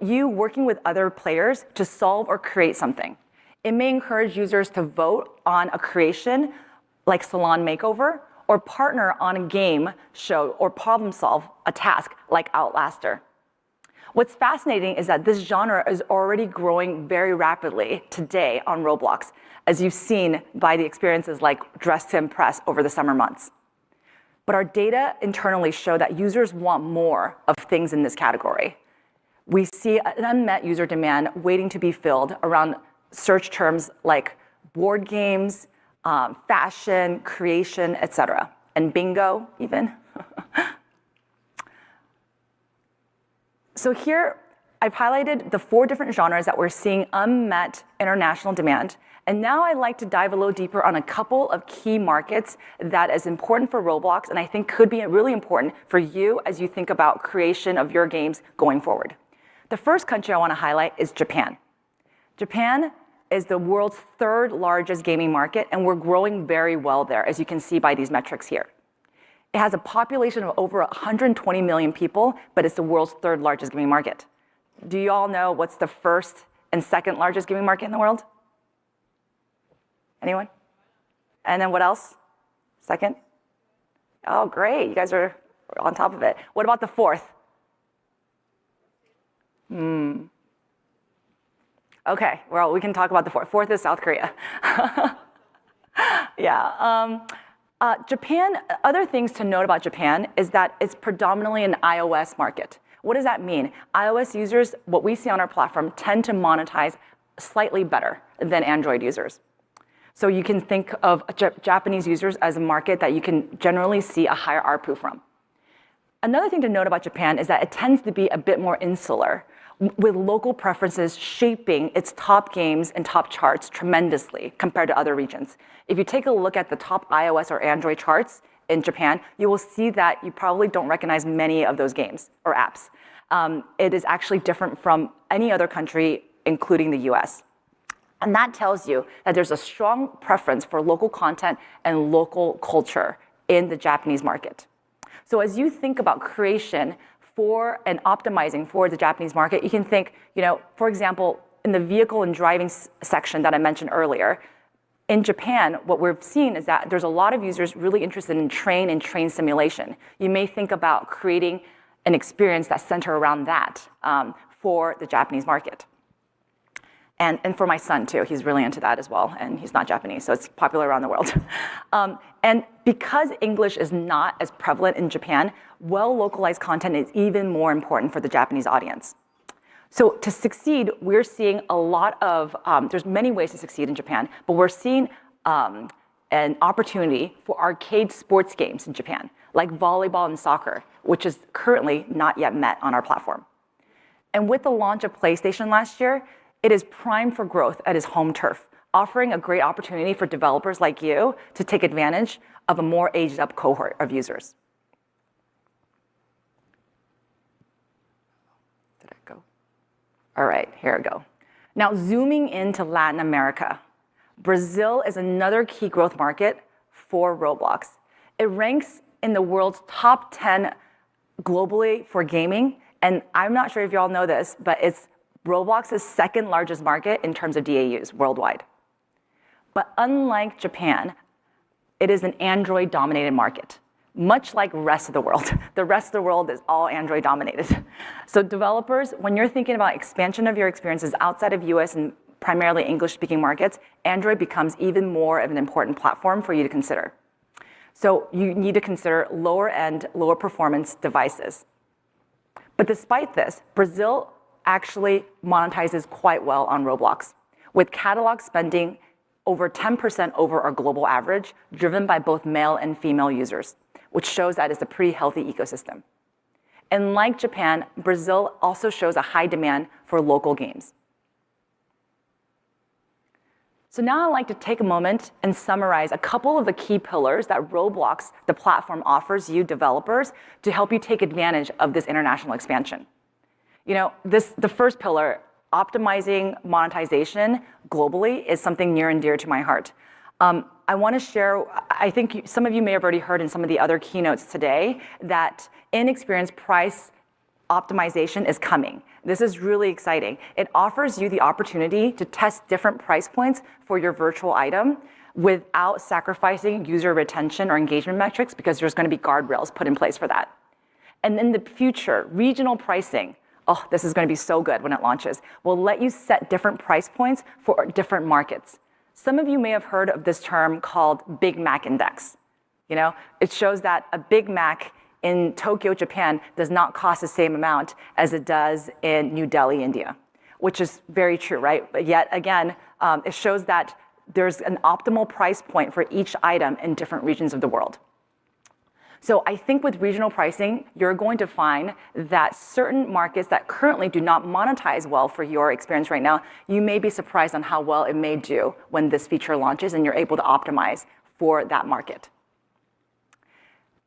you working with other players to solve or create something. It may encourage users to vote on a creation like Salon Makeover, or partner on a game show or problem solve a task like Outlaster. What's fascinating is that this genre is already growing very rapidly today on Roblox, as you've seen by the experiences like Dress to Impress over the summer months. But our data internally show that users want more of things in this category. We see an unmet user demand waiting to be filled around search terms like board games, fashion, creation, etc., and bingo even. So here, I've highlighted the 4 different genres that we're seeing unmet international demand. And now I'd like to dive a little deeper on a couple of key markets that is important for Roblox and I think could be really important for you as you think about creation of your games going forward. The first country I want to highlight is Japan. Japan is the world's 3rd largest gaming market, and we're growing very well there, as you can see by these metrics here. It has a population of over 120 million people, but it's the world's 3rd largest gaming market. Do you all know what's the 1st and 2nd largest gaming market in the world? Anyone? And then what else? 2nd? Oh, great, you guys are on top of it. What about the 4th? Okay, well, we can talk about the 4th. 4th is South Korea. Yeah. Japan, other things to note about Japan is that it's predominantly an iOS market. What does that mean? iOS users, what we see on our platform, tend to monetize slightly better than Android users. So you can think of Japanese users as a market that you can generally see a higher ARPU from. Another thing to note about Japan is that it tends to be a bit more insular, with local preferences shaping its top games and top charts tremendously compared to other regions. If you take a look at the top iOS or Android charts in Japan, you will see that you probably don't recognize many of those games or apps. It is actually different from any other country, including the US. And that tells you that there's a strong preference for local content and local culture in the Japanese market. So as you think about creation for and optimizing for the Japanese market, you can think, for example, in the vehicle and driving section that I mentioned earlier, in Japan, what we've seen is that there's a lot of users really interested in train and train simulation. You may think about creating an experience that's centered around that for the Japanese market. And for my son too, he's really into that as well, and he's not Japanese, so it's popular around the world. And because English is not as prevalent in Japan, well-localized content is even more important for the Japanese audience. So to succeed, we're seeing a lot of, there's many ways to succeed in Japan, but we're seeing an opportunity for arcade sports games in Japan, like volleyball and soccer, which is currently not yet met on our platform. And with the launch of PlayStation last year, it is primed for growth at its home turf, offering a great opportunity for developers like you to take advantage of a more aged-up cohort of users. Did I go? All right, here we go. Now, zooming into Latin America, Brazil is another key growth market for Roblox. It ranks in the world's top 10 globally for gaming, and I'm not sure if y'all know this, but it's Roblox's second largest market in terms of DAUs worldwide. But unlike Japan, it is an Android-dominated market, much like the rest of the world. The rest of the world is all Android-dominated. So developers, when you're thinking about expansion of your experiences outside of US and primarily English-speaking markets, Android becomes even more of an important platform for you to consider. So you need to consider lower-end, lower-performance devices. But despite this, Brazil actually monetizes quite well on Roblox, with catalog spending over 10% over our global average, driven by both male and female users, which shows that it's a pretty healthy ecosystem. And like Japan, Brazil also shows a high demand for local games. So now I'd like to take a moment and summarize a couple of the key pillars that Roblox, the platform, offers you developers to help you take advantage of this international expansion. You know, the first pillar, optimizing monetization globally, is something near and dear to my heart. I want to share, I think some of you may have already heard in some of the other keynotes today that in-experience price optimization is coming. This is really exciting. It offers you the opportunity to test different price points for your virtual item without sacrificing user retention or engagement metrics, because there's going to be guardrails put in place for that. And in the future, regional pricing, oh, this is going to be so good when it launches, will let you set different price points for different markets. Some of you may have heard of this term called Big Mac Index. You know, it shows that a Big Mac in Tokyo, Japan, does not cost the same amount as it does in New Delhi, India, which is very true, right? But yet again, it shows that there's an optimal price point for each item in different regions of the world. So I think with regional pricing, you're going to find that certain markets that currently do not monetize well for your experience right now, you may be surprised on how well it may do when this feature launches and you're able to optimize for that market.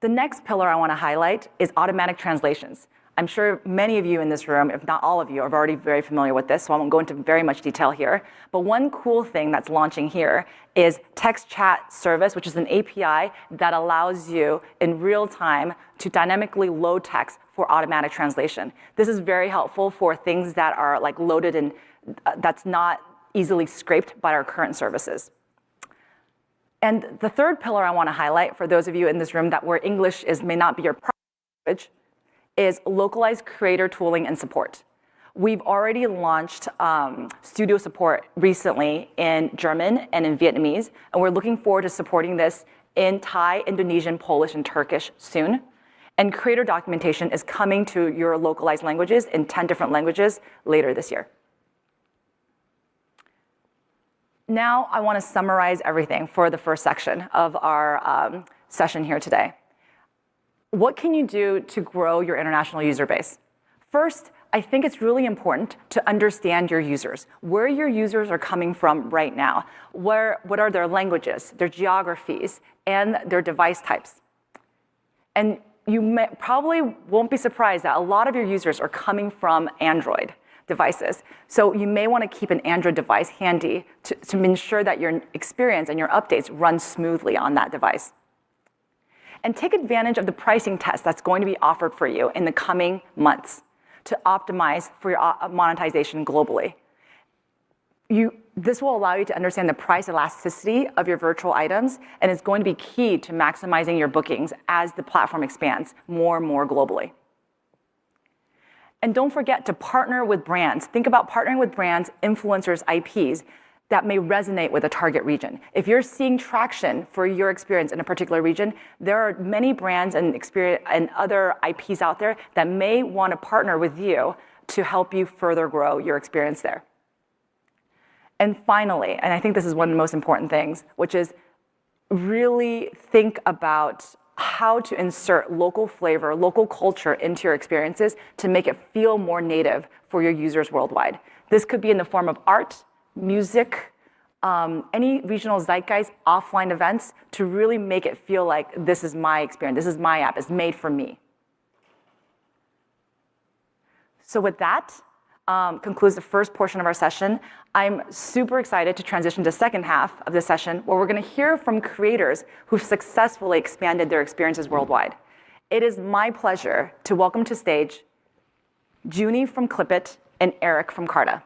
The next pillar I want to highlight is automatic translations. I'm sure many of you in this room, if not all of you, are already very familiar with this, so I won't go into very much detail here. But one cool thing that's launching here is text chat service, which is an API that allows you in real time to dynamically load text for automatic translation. This is very helpful for things that are like loaded in, that's not easily scraped by our current services. And the third pillar I want to highlight for those of you in this room that where English may not be your primary language is localized creator tooling and support. We've already launched studio support recently in German and in Vietnamese, and we're looking forward to supporting this in Thai, Indonesian, Polish, and Turkish soon. And creator documentation is coming to your localized languages in 10 different languages later this year. Now I want to summarize everything for the first section of our session here today. What can you do to grow your international user base? First, I think it's really important to understand your users, where your users are coming from right now, what are their languages, their geographies, and their device types. And you probably won't be surprised that a lot of your users are coming from Android devices. So you may want to keep an Android device handy to ensure that your experience and your updates run smoothly on that device. And take advantage of the pricing test that's going to be offered for you in the coming months to optimize for your monetization globally. This will allow you to understand the price elasticity of your virtual items, and it's going to be key to maximizing your bookings as the platform expands more and more globally. And don't forget to partner with brands. Think about partnering with brands, influencers, IPs that may resonate with a target region. If you're seeing traction for your experience in a particular region, there are many brands and other IPs out there that may want to partner with you to help you further grow your experience there. And finally, and I think this is one of the most important things, which is really think about how to insert local flavor, local culture into your experiences to make it feel more native for your users worldwide. This could be in the form of art, music, any regional zeitgeist, offline events to really make it feel like this is my experience, this is my app, it's made for me. So with that, concludes the first portion of our session. I'm super excited to transition to the second half of the session where we're going to hear from creators who've successfully expanded their experiences worldwide. It is my pleasure to welcome to stage Junie from Clipit and Eric from Carta.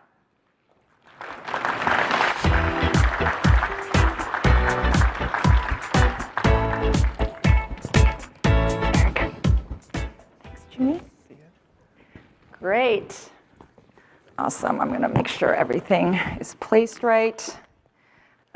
Eric. Thanks, Junie. Great. Awesome. I'm going to make sure everything is placed right.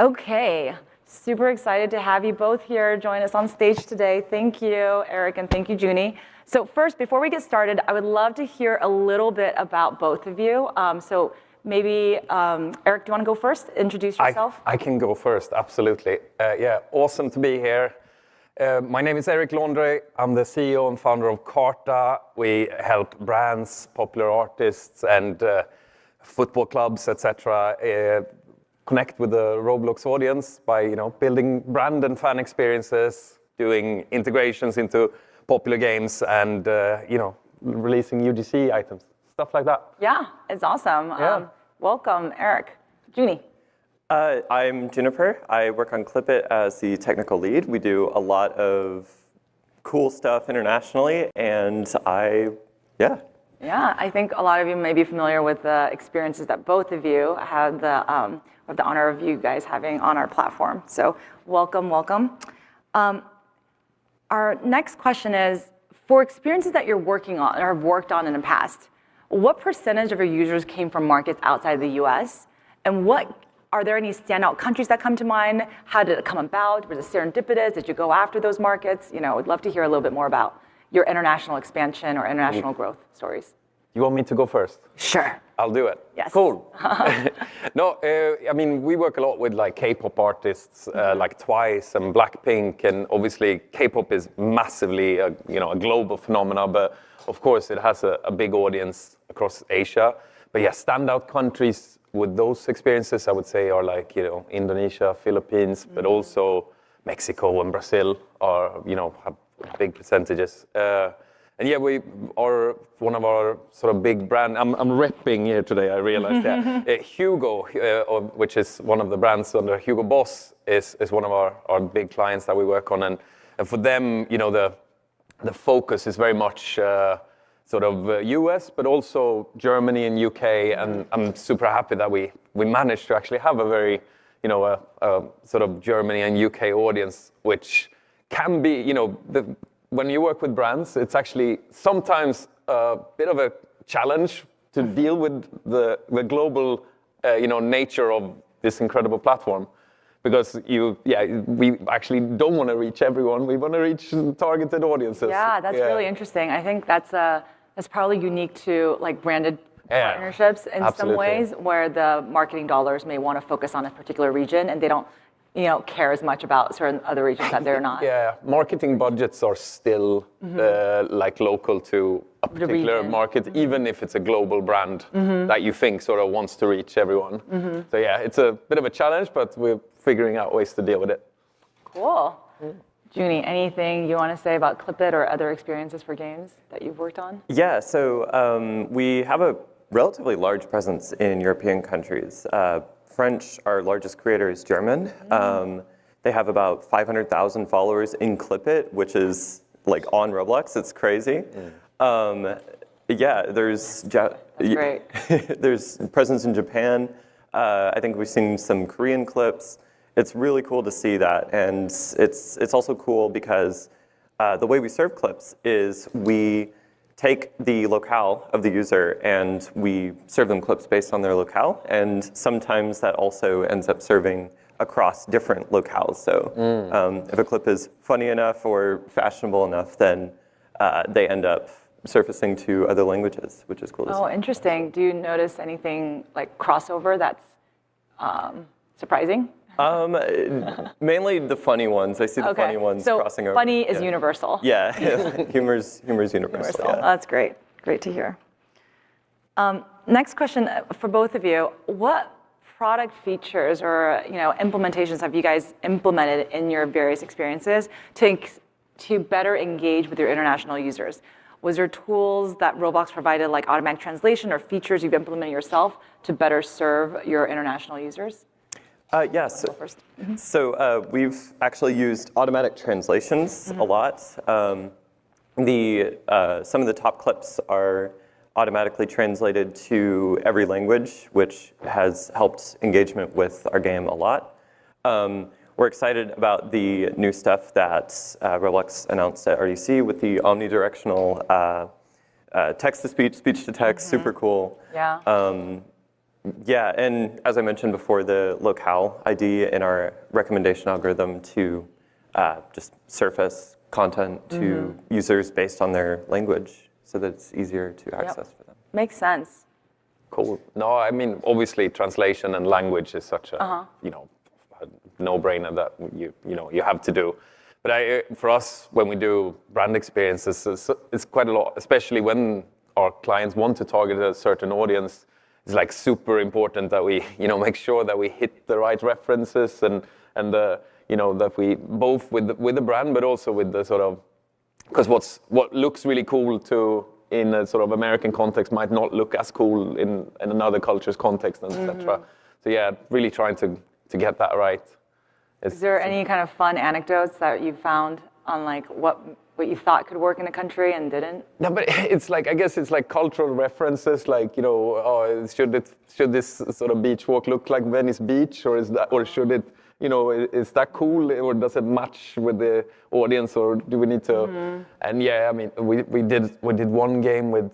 Okay. Super excited to have you both here join us on stage today. Thank you, Eric, and thank you, Junie. So first, before we get started, I would love to hear a little bit about both of you. So maybe, Eric, do you want to go first? Introduce yourself. I can go first, absolutely. Yeah, awesome to be here. My name is Eric Laundry. I'm the CEO and founder of Carta. We help brands, popular artists, and football clubs, etc., connect with the Roblox audience by building brand and fan experiences, doing integrations into popular games, and releasing UGC items, stuff like that. Yeah, it's awesome. Yeah. Welcome, Eric. Junie. I'm Juniper. I work on Clipit as the technical lead. We do a lot of cool stuff internationally, and Yeah, I think a lot of you may be familiar with the experiences that both of you had the honor of you guys having on our platform. So welcome, welcome. Our next question is, for experiences that you're working on or have worked on in the past, what percentage of your users came from markets outside the US? And are there any standout countries that come to mind? How did it come about? Was it serendipitous? Did you go after those markets? I'd love to hear a little bit more about your international expansion or international growth stories. You want me to go first? Sure. I'll do it. Yes. Cool. No, I mean, we work a lot with like K-pop artists, like Twice and Blackpink, and obviously K-pop is massively a global phenomenon, but of course it has a big audience across Asia. But yeah, standout countries with those experiences, I would say, are like Indonesia, Philippines, but also Mexico and Brazil are have big percentages. And yeah, we are one of our sort of big brand. I'm repping here today. I realized that Hugo, which is one of the brands under Hugo Boss, is one of our big clients that we work on, and for them, the focus is very much sort of US, but also Germany and UK, and I'm super happy that we managed to actually have a very sort of Germany and UK audience, which can be when you work with brands, it's actually sometimes a bit of a challenge to deal with the global nature of this incredible platform, because we actually don't want to reach everyone. We want to reach targeted audiences. Yeah, that's really interesting. I think that's probably unique to like branded partnerships in some ways, where the marketing dollars may want to focus on a particular region and they don't care as much about certain other regions that they're not. Yeah, marketing budgets are still like local to a particular market, even if it's a global brand that you think sort of wants to reach everyone. So yeah, it's a bit of a challenge, but we're figuring out ways to deal with it. Cool. Junie, anything you want to say about Clipit or other experiences for games that you've worked on? Yeah, so we have a relatively large presence in European countries. French, our largest creator, is German. They have about 500,000 followers in Clipit, which is like on Roblox. It's crazy. Yeah, there's great. There's presence in Japan. I think we've seen some Korean clips. It's really cool to see that, and it's also cool because the way we serve clips is we take the locale of the user and we serve them clips based on their locale. And sometimes that also ends up serving across different locales. So if a clip is funny enough or fashionable enough, then they end up surfacing to other languages, which is cool. Oh, interesting. Do you notice anything like crossover that's surprising? Mainly the funny ones. I see the funny ones crossing over. So funny is universal. Yeah, humor's universal. Yeah. Oh, that's great. Great to hear. Next question for both of you. What product features or implementations have you guys implemented in your various experiences to better engage with your international users? Was there tools that Roblox provided, like automatic translation, or features you've implemented yourself to better serve your international users? Yes. So we've actually used automatic translations a lot. Some of the top clips are automatically translated to every language, which has helped engagement with our game a lot. We're excited about the new stuff that Roblox announced at RDC with the omnidirectional text-to-speech, speech-to-text, super cool. Yeah. Yeah, and as I mentioned before, the locale ID in our recommendation algorithm to just surface content to users based on their language so that it's easier to access for them. Makes sense. Cool. No, I mean, obviously translation and language is such a, a no-brainer that you have to do. But for us, when we do brand experiences, it's quite a lot, especially when our clients want to target a certain audience. It's like super important that we, make sure that we hit the right references and that we both with the brand, but also with the sort of, because what looks really cool in a sort of American context might not look as cool in another culture's context, and etc. So yeah, really trying to get that right. Is there any kind of fun anecdotes that you found on like what you thought could work in a country and didn't? No, but it's like, I guess it's like cultural references, like, should this sort of beach walk look like Venice Beach, or should it, is that cool, or does it match with the audience, or do we need to? And yeah, I mean, we did one game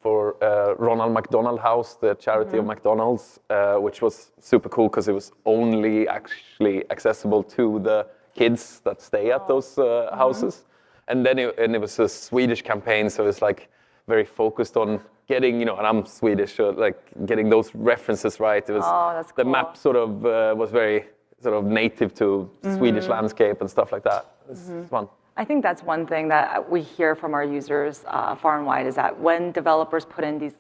for Ronald McDonald House, the charity of McDonald's, which was super cool because it was only actually accessible to the kids that stay at those houses. And then it was a Swedish campaign, so it's like very focused on getting, and I'm Swedish, so like getting those references right. It was that's cool. The map sort of was very sort of native to Swedish landscape and stuff like that. It's fun. I think that's one thing that we hear from our users far and wide, is that when developers put in these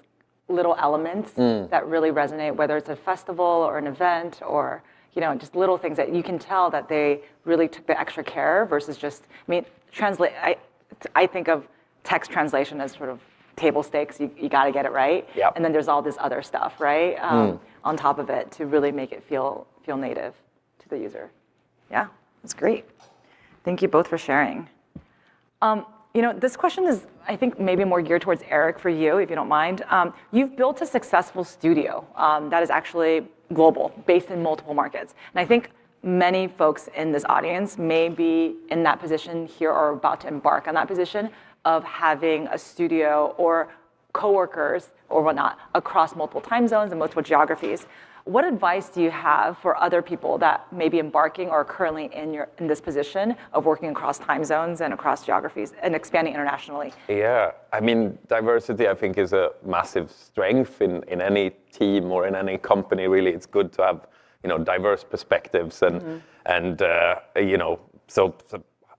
little elements that really resonate, whether it's a festival or an event or just little things that you can tell that they really took the extra care versus just, I think of text translation as sort of table stakes. You got to get it right. Yep. And then there's all this other stuff, right? On top of it to really make it feel native to the user. Yeah, that's great. Thank you both for sharing. This question is, I think, maybe more geared towards Eric for you, if you don't mind. You've built a successful studio that is actually global, based in multiple markets. And I think many folks in this audience may be in that position here or about to embark on that position of having a studio or coworkers or whatnot across multiple time zones and multiple geographies. What advice do you have for other people that may be embarking or currently in this position of working across time zones and across geographies and expanding internationally? Yeah, I mean, diversity, I think, is a massive strength in any team or in any company. Really, it's good to have diverse perspectives and so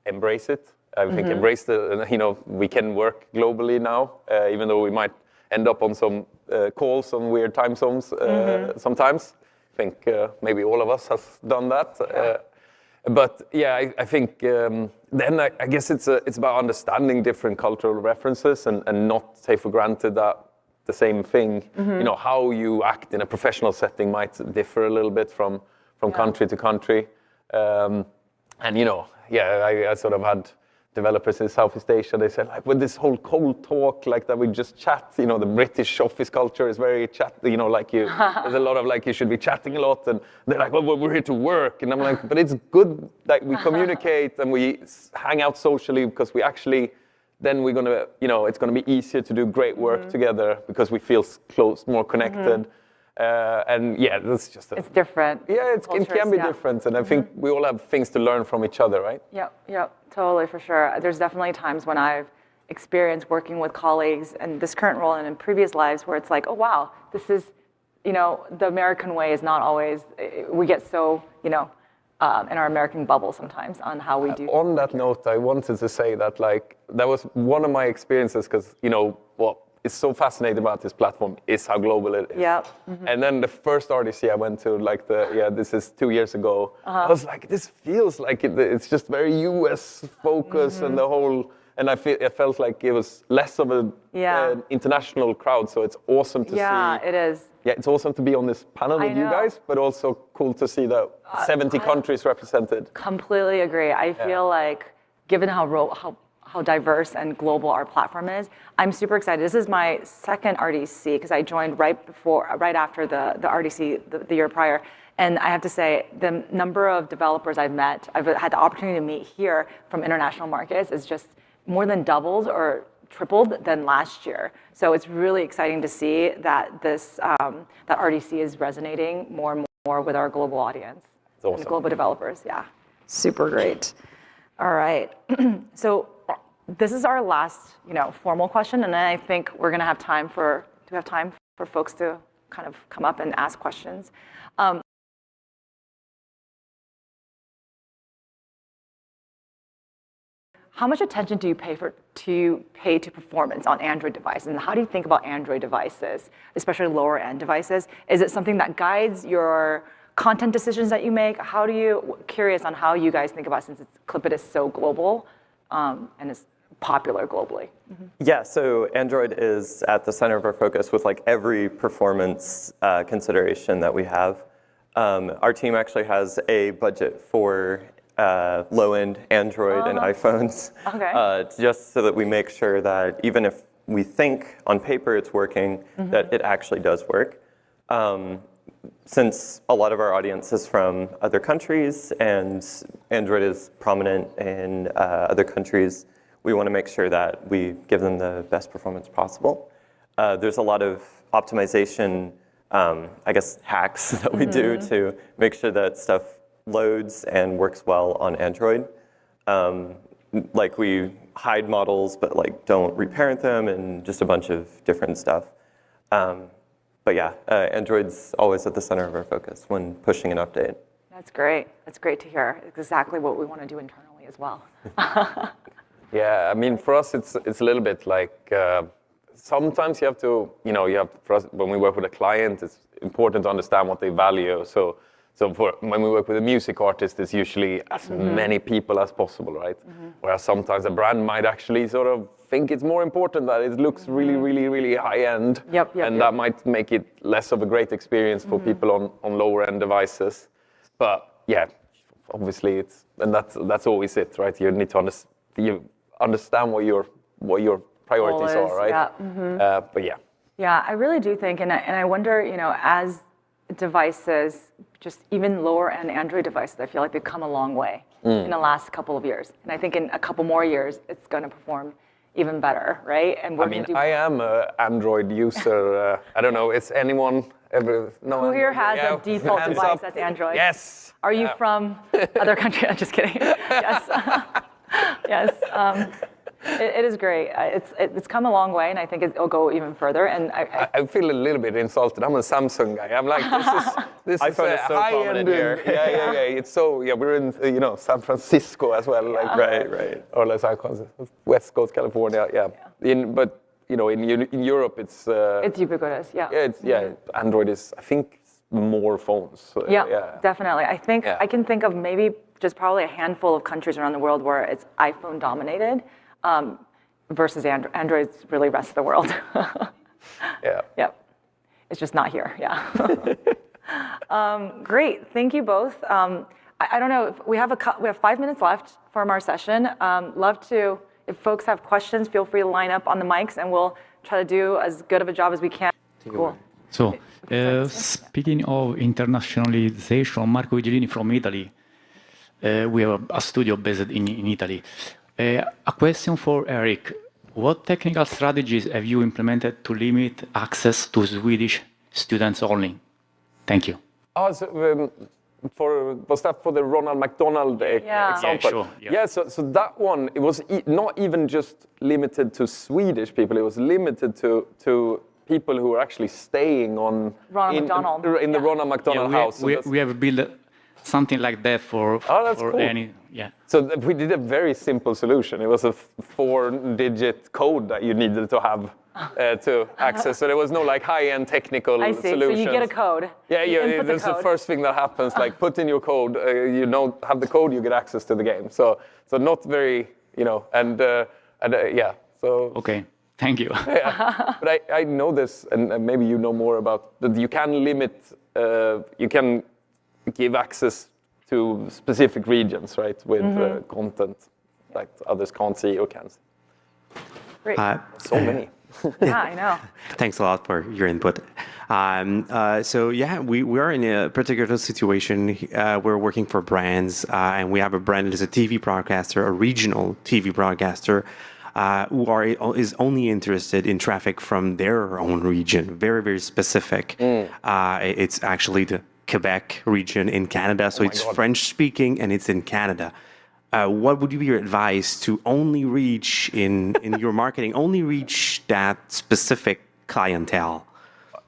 embrace it. I think embrace we can work globally now, even though we might end up on some calls on weird time zones sometimes. I think maybe all of us has done that. But yeah, I think then I guess it's about understanding different cultural references and not take for granted that the same thing, how you act in a professional setting might differ a little bit from country to country. I sort of had developers in Southeast Asia, they said, like, with this whole cold talk, like that we just chat, the British office culture is very chat, there's a lot of like, you should be chatting a lot, and they're like, well, we're here to work, and I'm like, but it's good that we communicate and we hang out socially because we actually then we're gonna, it's gonna be easier to do great work together because we feel close, more connected. And yeah, that's just it's different. Yeah, it can be different, and I think we all have things to learn from each other, right? Yep, totally, for sure. There's definitely times when I've experienced working with colleagues in this current role and in previous lives where it's like, oh wow, this is, the American way is not always, we get so, in our American bubble sometimes on how we do. On that note, I wanted to say that that was one of my experiences because, what is so fascinating about this platform is how global it is. Yep. And then the first RDC I went to, this is 2 years ago, I was like, this feels like it's just very US focused and the whole, and it felt like it was less of an international crowd, so it's awesome to see. Yeah, it is. Yeah, it's awesome to be on this panel with you guys, but also cool to see the 70 countries represented. Completely agree. I feel like, given how diverse and global our platform is, I'm super excited. This is my second RDC because I joined right after the RDC the year prior. And I have to say, the number of developers I've had the opportunity to meet here from international markets is just more than doubled or tripled than last year. So it's really exciting to see that that RDC is resonating more and more with our global audience. It's awesome. And the global developers, yeah. Super great. All right. So this is our last, formal question, and then I think we're gonna have time for folks to kind of come up and ask questions. How much attention do you pay to performance on Android devices? And how do you think about Android devices, especially lower end devices? Is it something that guides your content decisions that you make? Curious on how you guys think about it, since Clipit is so global and is popular globally. Yeah, so Android is at the center of our focus with every performance consideration that we have. Our team actually has a budget for low-end Android and iPhones, just so that we make sure that even if we think on paper it's working, that it actually does work. Since a lot of our audience is from other countries and Android is prominent in other countries, we want to make sure that we give them the best performance possible. There's a lot of optimization, hacks that we do to make sure that stuff loads and works well on Android. We hide models, but don't reparent them, and just a bunch of different stuff. But yeah, Android's always at the center of our focus when pushing an update. That's great. That's great to hear. It's exactly what we want to do internally as well. Yeah, I mean, for us, it's a little bit sometimes you have to, for us, when we work with a client, it's important to understand what they value. So when we work with a music artist, it's usually as many people as possible, right? Whereas sometimes a brand might actually sort of think it's more important that it looks really, really, really high end. And that might make it less of a great experience for people on lower end devices. But yeah, obviously that's always it, right? You need to understand what your priorities are, right? But yeah. Yeah, I really do think, and I wonder, as devices, just even lower end Android devices, I feel like they've come a long way in the last couple of years. And I think in a couple more years, it's going to perform even better, right? And I am an Android user. I don't know, is anyone ever? No. Who here has a default device that's Android? Yes. Are you from other countries? I'm just kidding. Yes. Yes. It is great. It's come a long way, and I think it'll go even further. And I feel a little bit insulted. I'm a Samsung guy. I'm like, this iPhone is so prominent here. Yeah. It's so we're in San Francisco as well. Right. Or West Coast California. Yeah. But in Europe, it's ubiquitous. Yeah. Android is, I think, more phones. Yeah, definitely. I think I can think of maybe just probably a handful of countries around the world where it's iPhone dominated. Versus Android's really rest of the world. Yep. It's just not here. Yeah. Great. Thank you both. I don't know if we have 5 minutes left from our session. Love to, if folks have questions, feel free to line up on the mics, and we'll try to do as good of a job as we can. Cool. So, speaking of internationalization, Marco Vigilini from Italy. We have a studio based in Italy. A question for Eric. what technical strategies have you implemented to limit access to Swedish students only? Thank you. Oh, so, was that for the Ronald McDonald example? Yeah, sure. Yeah, so that one, it was not even just limited to Swedish people, it was limited to people who were actually staying on Ronald McDonald. in the Ronald McDonald house. We have built something like that for cool. any. Yeah. So we did a very simple solution. It was a 4-digit code that you needed to have to access. So there was no like high-end technical I see. solutions. So you get a code. Yeah, that's the first thing that happens. Like put in your code. You don't have the code, you get access to the game. So not very, and yeah. So okay. Thank you. Yeah. But I know this, and maybe you know more about that. You can limit. You can give access to specific regions, right, with content that others can't see or can see. Great. So many. Yeah, I know. Thanks a lot for your input. So yeah, we are in a particular situation. We're working for brands, and we have a brand that is a TV broadcaster, a regional TV broadcaster, who is only interested in traffic from their own region, very, very specific. It's actually the Quebec region in Canada, so it's French-speaking and it's in Canada. What would be your advice to only reach in your marketing, only reach that specific clientele?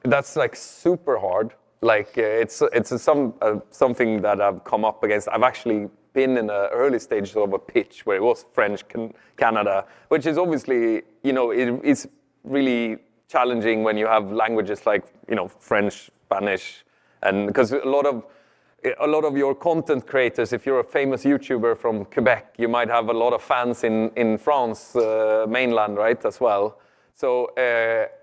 That's like super hard. Like it's something that I've come up against. I've actually been in an early stage of a pitch where it was French Canada, which is obviously, it's really challenging when you have languages like, French, Spanish, and because a lot of your content creators, if you're a famous YouTuber from Quebec, you might have a lot of fans in France, mainland, right, as well. So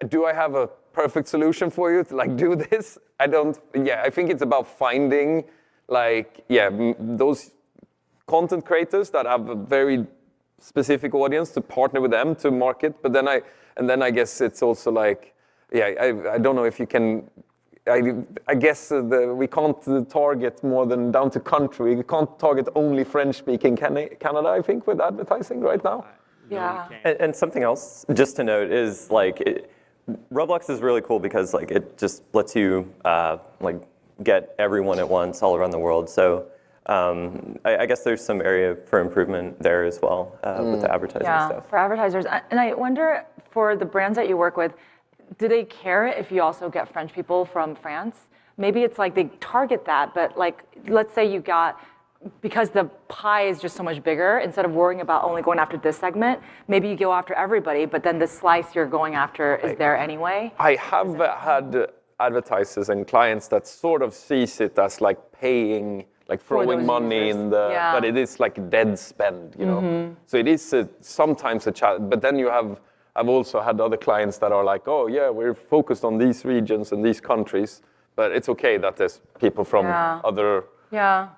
do I have a perfect solution for you to like do this? I don't. Yeah, I think it's about finding those content creators that have a very specific audience to partner with them to market. But then I guess it's also like, I don't know if you can. I guess we can't target more than down to country. We can't target only French-speaking Canada, I think, with advertising right now. Yeah. And something else just to note is Roblox is really cool because it just lets you get everyone at once all around the world. So I guess there's some area for improvement there as well with the advertising stuff. For advertisers. And I wonder, for the brands that you work with, do they care if you also get French people from France? Maybe it's like they target that, but let's say you got, because the pie is just so much bigger, instead of worrying about only going after this segment, maybe you go after everybody, but then the slice you're going after is there anyway? I have had advertisers and clients that sort of sees it as like paying, like throwing money in the, but it is like dead spend, So it is sometimes a challenge, but then I've also had other clients that are like, oh yeah, we're focused on these regions and these countries, but it's okay that there's people from other. Yeah,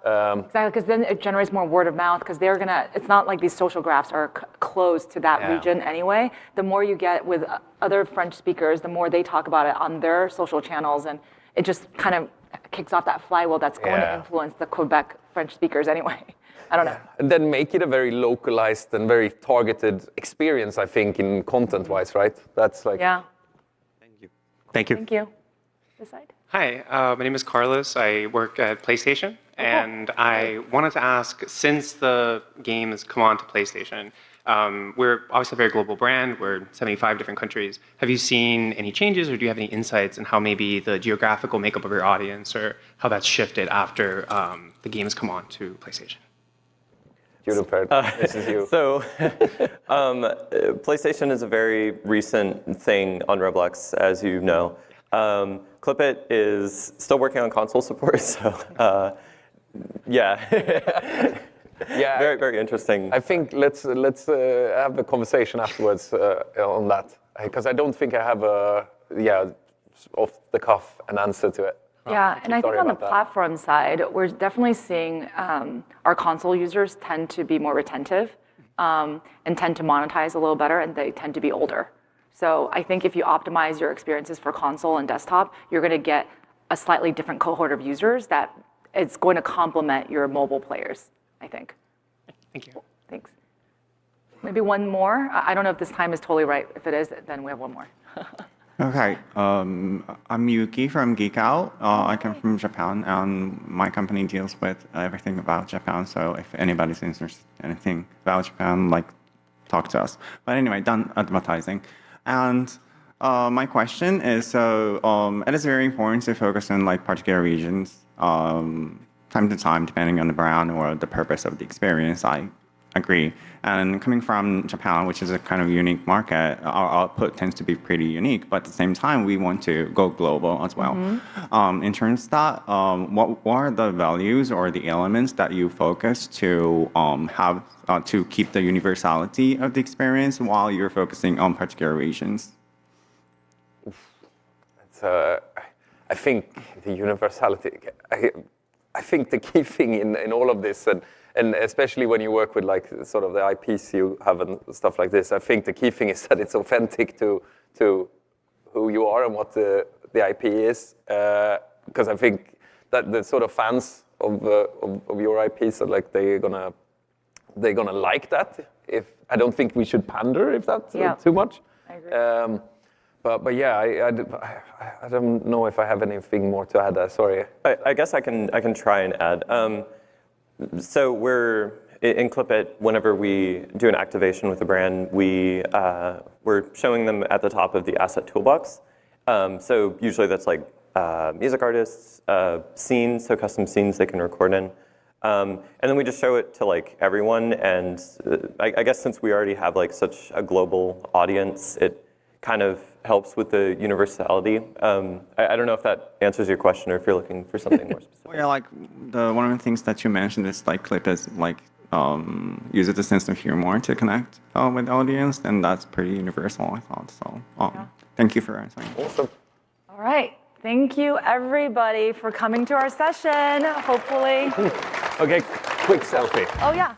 exactly, because then it generates more word of mouth, because it's not like these social graphs are closed to that region anyway. The more you get with other French speakers, the more they talk about it on their social channels, and it just kind of kicks off that flywheel that's going to influence the Quebec French speakers anyway. I don't know. And then make it a very localized and very targeted experience, I think, in content-wise, right? That's like... Yeah. Thank you. Thank you. Thank you. This side. Hi, my name is Carlos. I work at PlayStation, and I wanted to ask, since the game has come on to PlayStation, we're obviously a very global brand. We're in 75 different countries. Have you seen any changes, or do you have any insights in how maybe the geographical makeup of your audience, or how that's shifted after the game has come on to PlayStation? This is you. So, PlayStation is a very recent thing on Roblox, as you know. Clipit is still working on console support, so yeah. Yeah, very, very interesting. I think let's have a conversation afterwards on that, because I don't think I have off the cuff an answer to it. Yeah, and I think on the platform side, we're definitely seeing our console users tend to be more retentive and tend to monetize a little better, and they tend to be older. So I think if you optimize your experiences for console and desktop, you're going to get a slightly different cohort of users that it's going to complement your mobile players, I think. Thank you. Thanks. maybe one more. I don't know if this time is totally right. If it is, then we have one more. Okay, I'm Yuki from Geek Out. I come from Japan, and my company deals with everything about Japan. So if anybody's interested in anything about Japan, like, talk to us. But anyway, done advertising. And my question is, so it is very important to focus on like particular regions, time to time, depending on the brand or the purpose of the experience. I agree. And coming from Japan, which is a kind of unique market, our output tends to be pretty unique. But at the same time, we want to go global as well. In terms of that, what are the values or the elements that you focus to have to keep the universality of the experience while you're focusing on particular regions? I think the universality. I think the key thing in all of this, and especially when you work with like sort of the IPs you have and stuff like this, I think the key thing is that it's authentic to who you are and what the IP is. Because I think that the sort of fans of your IPs are like they're gonna like that. I don't think we should pander if that's too much. I agree. But yeah, I don't know if I have anything more to add. Sorry. I guess I can try and add. So we're in Clip It. Whenever we do an activation with a brand, we're showing them at the top of the asset toolbox. So usually that's like music artists, scenes, so custom scenes they can record in. And then we just show it to like everyone. And I guess since we already have like such a global audience, it kind of helps with the universality. I don't know if that answers your question or if you're looking for something more specific. Well, yeah, like one of the things that you mentioned is like Clip is like uses the sense of humor to connect with the audience, and that's pretty universal, I thought. So thank you for answering. Awesome. All right. Thank you, everybody, for coming to our session. Hopefully. Okay, quick selfie. Oh, yeah.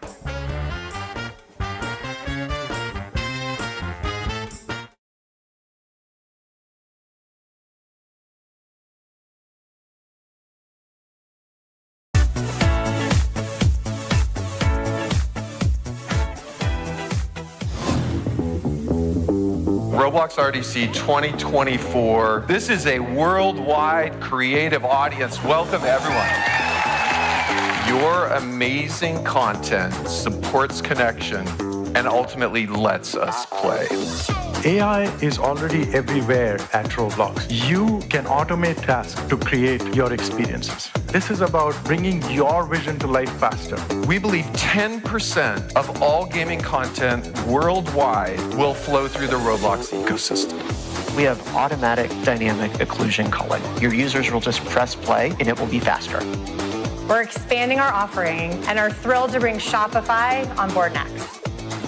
Roblox RDC 2024. This is a worldwide creative audience. Welcome, everyone. Your amazing content supports connection and ultimately lets us play. AI is already everywhere at Roblox. You can automate tasks to create your experiences. This is about bringing your vision to life faster. We believe 10% of all gaming content worldwide will flow through the Roblox ecosystem. We have automatic dynamic occlusion culling. Your users will just press play and it will be faster. We're expanding our offering and are thrilled to bring Shopify on board next.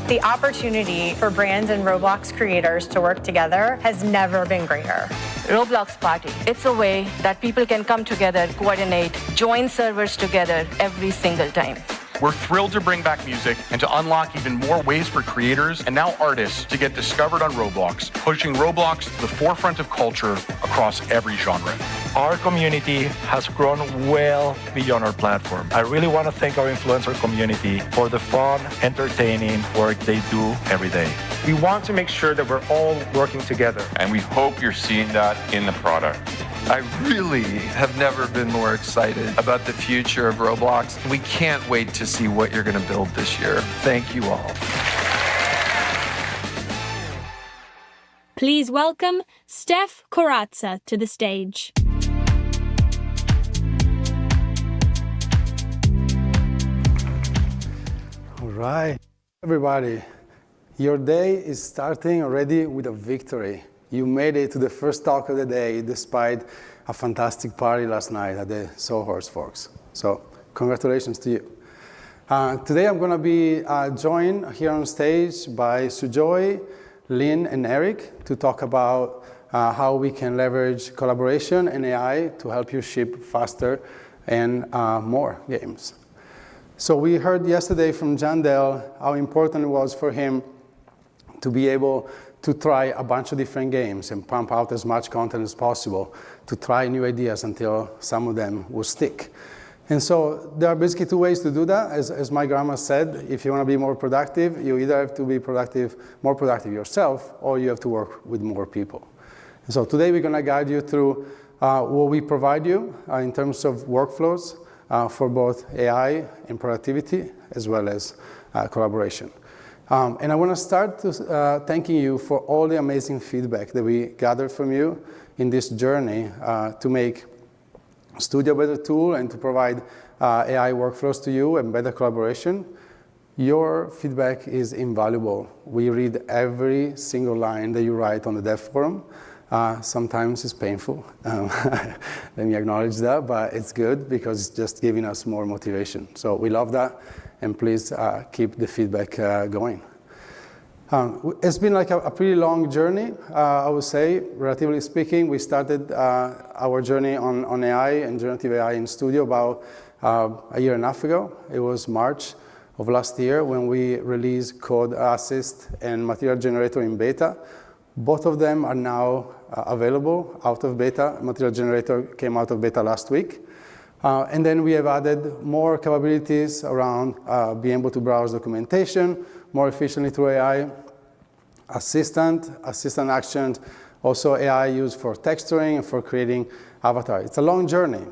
The opportunity for brands and Roblox creators to work together has never been greater. Roblox Party. It's a way that people can come together, coordinate, join servers together every single time. We're thrilled to bring back music and to unlock even more ways for creators and now artists to get discovered on Roblox, pushing Roblox to the forefront of culture across every genre. Our community has grown well beyond our platform. I really want to thank our influencer community for the fun, entertaining work they do every day. We want to make sure that we're all working together. And we hope you're seeing that in the product. I really have never been more excited about the future of Roblox. We can't wait to see what you're going to build this year. Thank you all. Please welcome Steph Corazza to the stage. All right, everybody. Your day is starting already with a victory. You made it to the first talk of the day despite a fantastic party last night at the Sawhorse Forks. So congratulations to you. Today I'm going to be joined here on stage by Sujoy, Lynn, and Eric to talk about how we can leverage collaboration and AI to help you ship faster and more games. So we heard yesterday from Jandel how important it was for him to be able to try a bunch of different games and pump out as much content as possible to try new ideas until some of them will stick. And so there are basically two ways to do that. As my grandma said, if you want to be more productive, you either have to be more productive yourself, or you have to work with more people. And so today we're going to guide you through what we provide you in terms of workflows for both AI and productivity, as well as collaboration. And I want to start thanking you for all the amazing feedback that we gathered from you in this journey to make Studio a better tool and to provide AI workflows to you and better collaboration. Your feedback is invaluable. We read every single line that you write on the dev forum. Sometimes it's painful. Let me acknowledge that, but it's good because it's just giving us more motivation. So we love that, and please keep the feedback going. It's been like a pretty long journey, I would say, relatively speaking. We started our journey on AI and generative AI in Studio about a year and a half ago. It was March of last year when we released Code Assist and Material Generator in beta. Both of them are now available out of beta. Material Generator came out of beta last week. And then we have added more capabilities around being able to browse documentation more efficiently through AI, assistant actions, also AI used for texturing and for creating avatar. It's a long journey,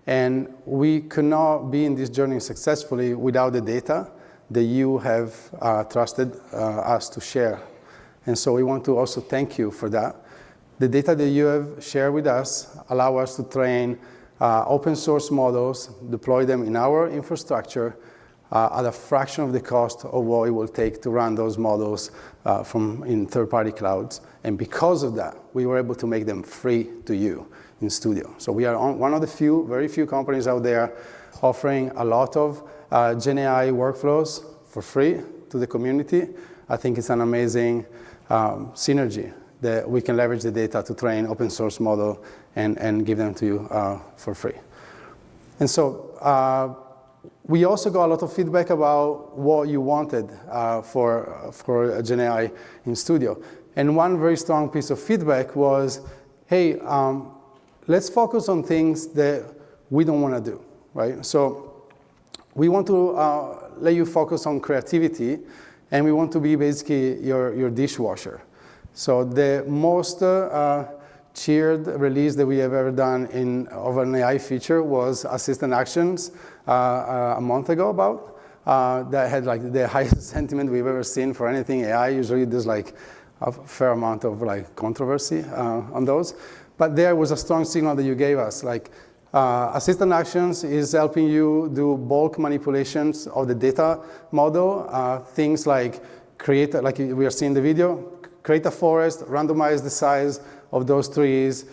and we could not be in this journey successfully without the data that you have trusted us to share. And so we want to also thank you for that. The data that you have shared with us allow us to train open source models, deploy them in our infrastructure at a fraction of the cost of what it will take to run those models in third-party clouds. And because of that, we were able to make them free to you in Studio. So we are one of the very few companies out there offering a lot of Gen AI workflows for free to the community. I think it's an amazing synergy that we can leverage the data to train open source model and give them to you for free. And so we also got a lot of feedback about what you wanted for Gen AI in Studio. And one very strong piece of feedback was, hey, let's focus on things that we don't want to do, right? So we want to let you focus on creativity, and we want to be basically your dishwasher. So the most cheered release that we have ever done of an AI feature was Assistant Actions a month ago about. That had like the highest sentiment we've ever seen for anything AI. Usually there's like a fair amount of like controversy on those. But there was a strong signal that you gave us. Like Assistant Actions is helping you do bulk manipulations of the data model. Things like like we are seeing in the video, create a forest, randomize the size of those trees,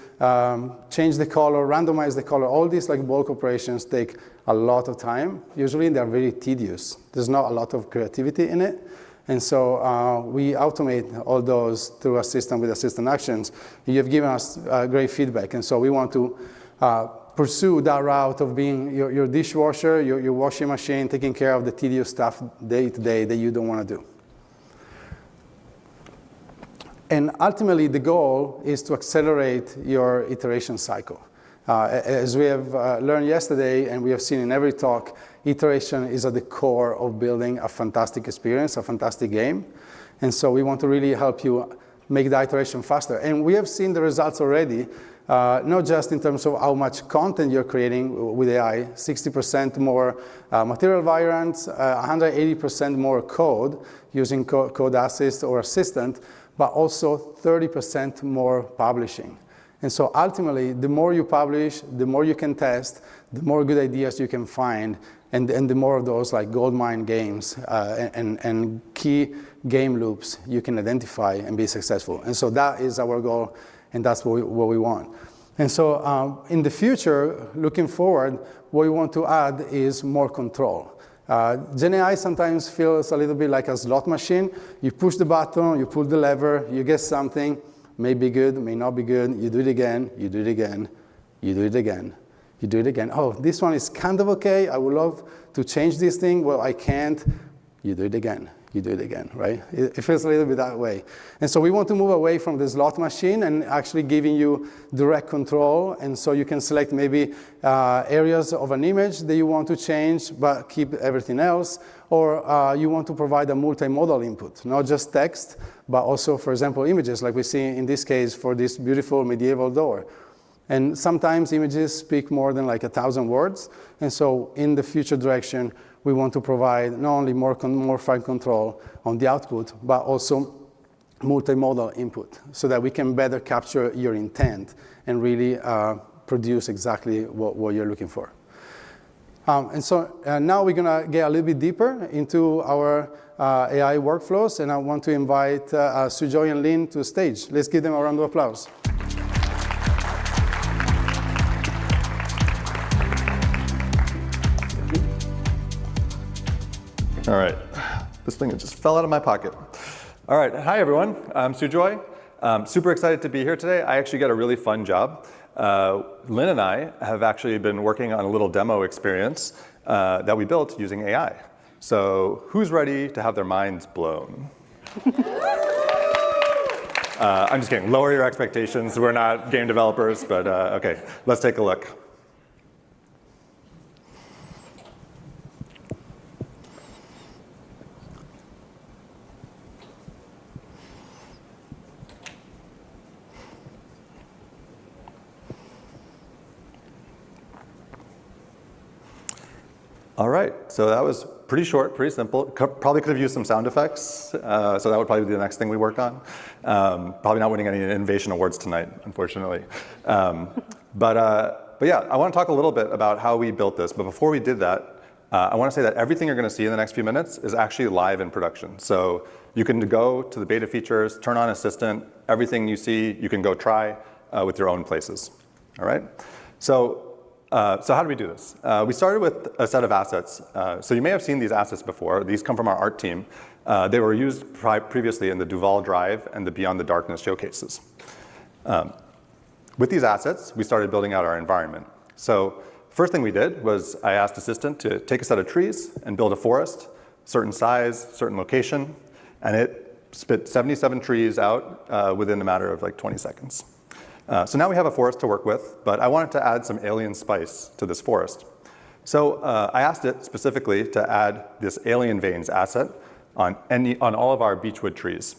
change the color, randomize the color. All these like bulk operations take a lot of time. Usually they're very tedious. There's not a lot of creativity in it. And so we automate all those through a system with Assistant Actions. You've given us great feedback. And so we want to pursue that route of being your dishwasher, your washing machine, taking care of the tedious stuff day to day that you don't want to do. And ultimately, the goal is to accelerate your iteration cycle. As we have learned yesterday, and we have seen in every talk, iteration is at the core of building a fantastic experience, a fantastic game. And so we want to really help you make the iteration faster. And we have seen the results already, not just in terms of how much content you're creating with AI, 60% more material variants, 180% more code using Code Assist or Assistant, but also 30% more publishing. And so ultimately, the more you publish, the more you can test, the more good ideas you can find, and the more of those like goldmine games and key game loops you can identify and be successful. And so that is our goal, and that's what we want. And so in the future, looking forward, what we want to add is more control. Gen AI sometimes feels a little bit like a slot machine. You push the button, you pull the lever, you get something, may be good, may not be good, you do it again, you do it again, you do it again, you do it again. Oh, this one is kind of okay, I would love to change this thing, well, I can't, you do it again, you do it again, right? It feels a little bit that way. And so we want to move away from the slot machine and actually giving you direct control. And so you can select maybe areas of an image that you want to change, but keep everything else. Or you want to provide a multimodal input, not just text, but also, for example, images, like we see in this case for this beautiful medieval door. And sometimes images speak more than like 1,000 words. And so in the future direction, we want to provide not only more fine control on the output, but also multimodal input so that we can better capture your intent and really produce exactly what you're looking for. And so now we're going to get a little bit deeper into our AI workflows, and I want to invite Sujoy and Lynn to the stage. Let's give them a round of applause. All right, this thing just fell out of my pocket. All right, hi everyone, I'm Sujoy. I'm super excited to be here today. I actually got a really fun job. Lynn and I have actually been working on a little demo experience that we built using AI. So who's ready to have their minds blown? I'm just kidding, lower your expectations. We're not game developers, but okay, let's take a look. All right, so that was pretty short, pretty simple. Probably could have used some sound effects, so that would probably be the next thing we work on. Probably not winning any innovation awards tonight, unfortunately. But yeah, I want to talk a little bit about how we built this. But before we did that, I want to say that everything you're going to see in the next few minutes is actually live in production. So you can go to the beta features, turn on Assistant, everything you see, you can go try with your own places. All right? So how do we do this? We started with a set of assets. So you may have seen these assets before. These come from our art team. They were used previously in the Duval Drive and the Beyond the Darkness showcases. With these assets, we started building out our environment. So first thing we did was I asked Assistant to take a set of trees and build a forest, certain size, certain location, and it spit 77 trees out within a matter of like 20 seconds. So now we have a forest to work with, but I wanted to add some alien spice to this forest. So I asked it specifically to add this alien veins asset on all of our beechwood trees.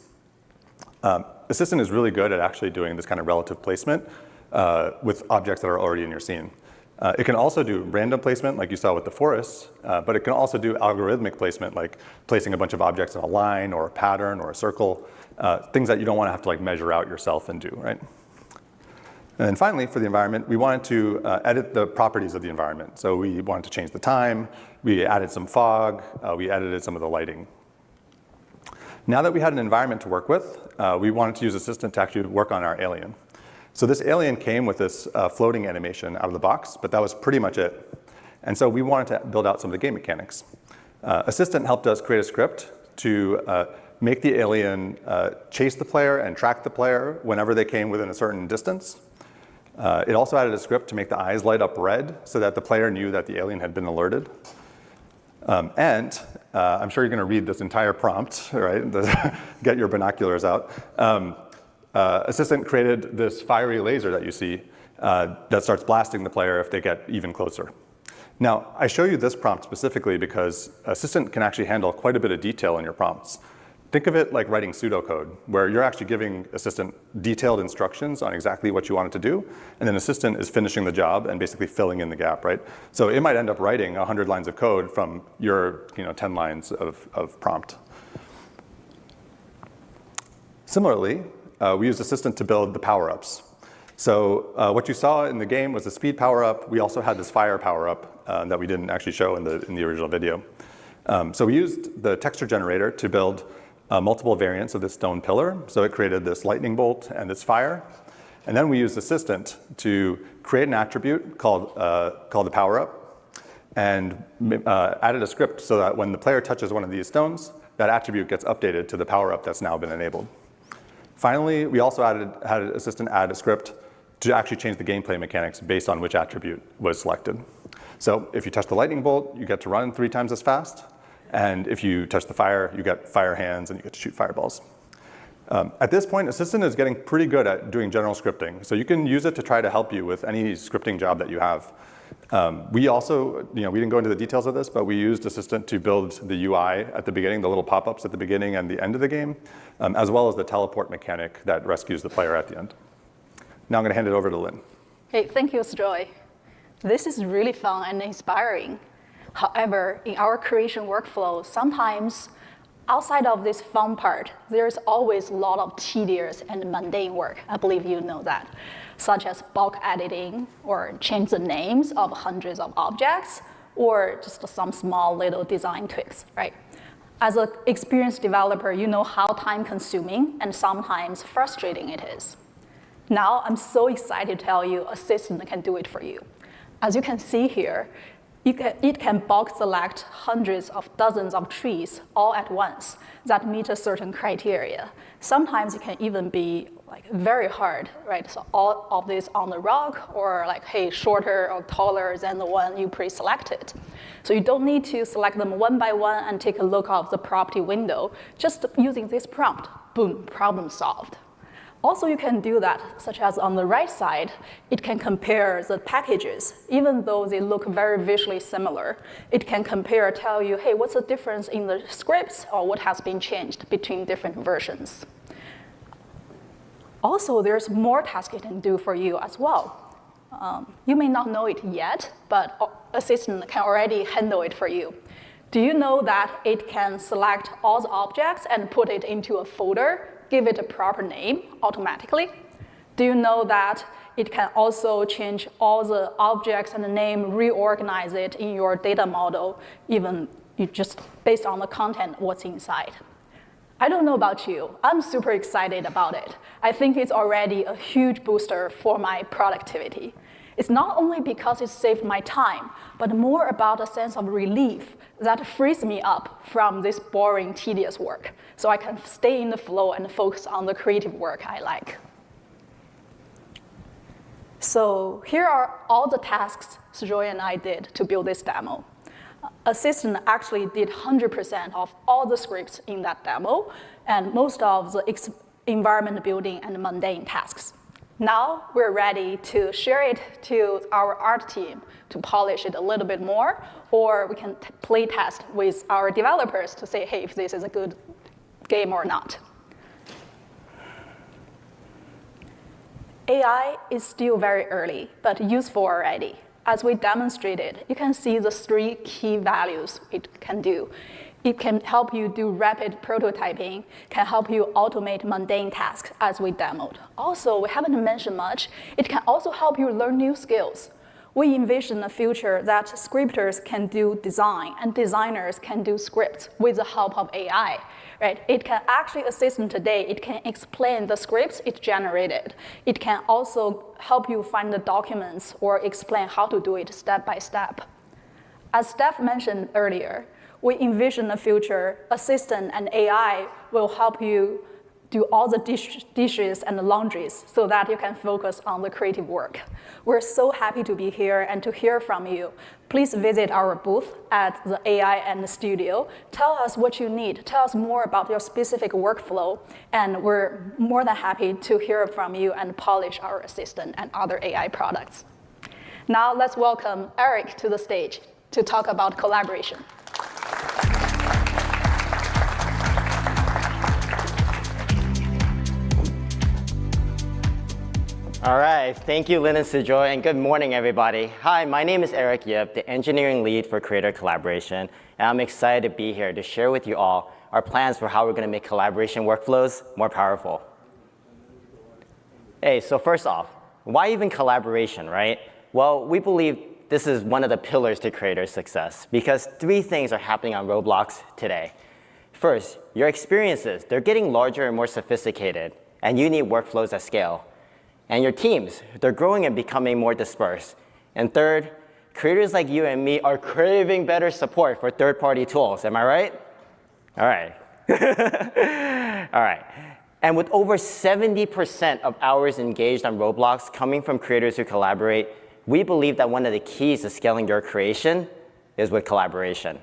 Assistant is really good at actually doing this kind of relative placement with objects that are already in your scene. It can also do random placement like you saw with the forest, but it can also do algorithmic placement like placing a bunch of objects in a line or a pattern or a circle, things that you don't want to have to like measure out yourself and do, right? And then finally, for the environment, we wanted to edit the properties of the environment. So we wanted to change the time, we added some fog, we edited some of the lighting. Now that we had an environment to work with, we wanted to use Assistant to actually work on our alien. So this alien came with this floating animation out of the box, but that was pretty much it. And so we wanted to build out some of the game mechanics. Assistant helped us create a script to make the alien chase the player and track the player whenever they came within a certain distance. It also added a script to make the eyes light up red so that the player knew that the alien had been alerted. And I'm sure you're going to read this entire prompt, right? Get your binoculars out. Assistant created this fiery laser that you see that starts blasting the player if they get even closer. Now, I show you this prompt specifically because Assistant can actually handle quite a bit of detail in your prompts. Think of it like writing pseudocode, where you're actually giving Assistant detailed instructions on exactly what you want it to do, and then Assistant is finishing the job and basically filling in the gap, right? So it might end up writing 100 lines of code from your 10 lines of prompt. Similarly, we used Assistant to build the power-ups. So what you saw in the game was the speed power-up. We also had this fire power-up that we didn't actually show in the original video. So we used the texture generator to build multiple variants of this stone pillar. So it created this lightning bolt and this fire. And then we used Assistant to create an attribute called the power-up and added a script so that when the player touches one of these stones, that attribute gets updated to the power-up that's now been enabled. Finally, we also had Assistant add a script to actually change the gameplay mechanics based on which attribute was selected. So if you touch the lightning bolt, you get to run 3 times as fast. And if you touch the fire, you get fire hands and you get to shoot fireballs. At this point, Assistant is getting pretty good at doing general scripting. So you can use it to try to help you with any scripting job that you have. We also, we didn't go into the details of this, but we used Assistant to build the UI at the beginning, the little pop-ups at the beginning and the end of the game, as well as the teleport mechanic that rescues the player at the end. Now I'm going to hand it over to Lynn. Hey, thank you, Joy. This is really fun and inspiring. However, in our creation workflow, sometimes outside of this fun part, there's always a lot of tedious and mundane work. I believe you know that, such as bulk editing or change the names of hundreds of objects, or just some small little design tweaks, right? As an experienced developer, you know how time-consuming and sometimes frustrating it is. Now, I'm so excited to tell you Assistant can do it for you. As you can see here, it can bulk select hundreds of dozens of trees all at once that meet a certain criteria. Sometimes it can even be like very hard, right? So all of this on the rock, or like, hey, shorter or taller than the one you pre-selected. So you don't need to select them one by one and take a look of the property window. Just using this prompt, boom, problem solved. Also, you can do that, such as on the right side, it can compare the packages. Even though they look very visually similar, it can compare, tell you, hey, what's the difference in the scripts or what has been changed between different versions. Also, there's more tasks it can do for you as well. You may not know it yet, but Assistant can already handle it for you. Do you know that it can select all the objects and put it into a folder, give it a proper name automatically? Do you know that it can also change all the objects and the name, reorganize it in your data model, even you just based on the content, what's inside? I don't know about you, I'm super excited about it. I think it's already a huge booster for my productivity. It's not only because it saved my time, but more about a sense of relief that frees me up from this boring, tedious work, so I can stay in the flow and focus on the creative work I like. So here are all the tasks Joy and I did to build this demo. Assistant actually did 100% of all the scripts in that demo, and most of the environment building and mundane tasks. Now we're ready to share it to our art team to polish it a little bit more, or we can play test with our developers to say, hey, if this is a good game or not. AI is still very early, but useful already. As we demonstrated, you can see the 3 key values it can do. It can help you do rapid prototyping, can help you automate mundane tasks as we demoed. Also, we haven't mentioned much, it can also help you learn new skills. We envision a future that scripters can do design and designers can do scripts with the help of AI. Right? It can actually Assistant today, it can explain the scripts it generated. It can also help you find the documents or explain how to do it step by step. As Steph mentioned earlier, we envision a future Assistant and AI will help you do all the dishes and the laundries so that you can focus on the creative work. We're so happy to be here and to hear from you. Please visit our booth at the AI and the studio. Tell us what you need. Tell us more about your specific workflow, and we're more than happy to hear from you and polish our Assistant and other AI products. Now let's welcome Eric to the stage to talk about collaboration. All right, thank you, Lynn and Sujoy, and good morning, everybody. Hi, my name is Eric Yip, the engineering lead for Creator Collaboration, and I'm excited to be here to share with you all our plans for how we're going to make collaboration workflows more powerful. Hey, so first off, why even collaboration, right? Well, we believe this is one of the pillars to Creator success, because 3 things are happening on Roblox today. First, your experiences, they're getting larger and more sophisticated, and you need workflows that scale. And your teams, they're growing and becoming more dispersed. And third, creators like you and me are craving better support for third-party tools. Am I right? All right. All right. And with over 70% of hours engaged on Roblox coming from creators who collaborate, we believe that one of the keys to scaling your creation is with collaboration.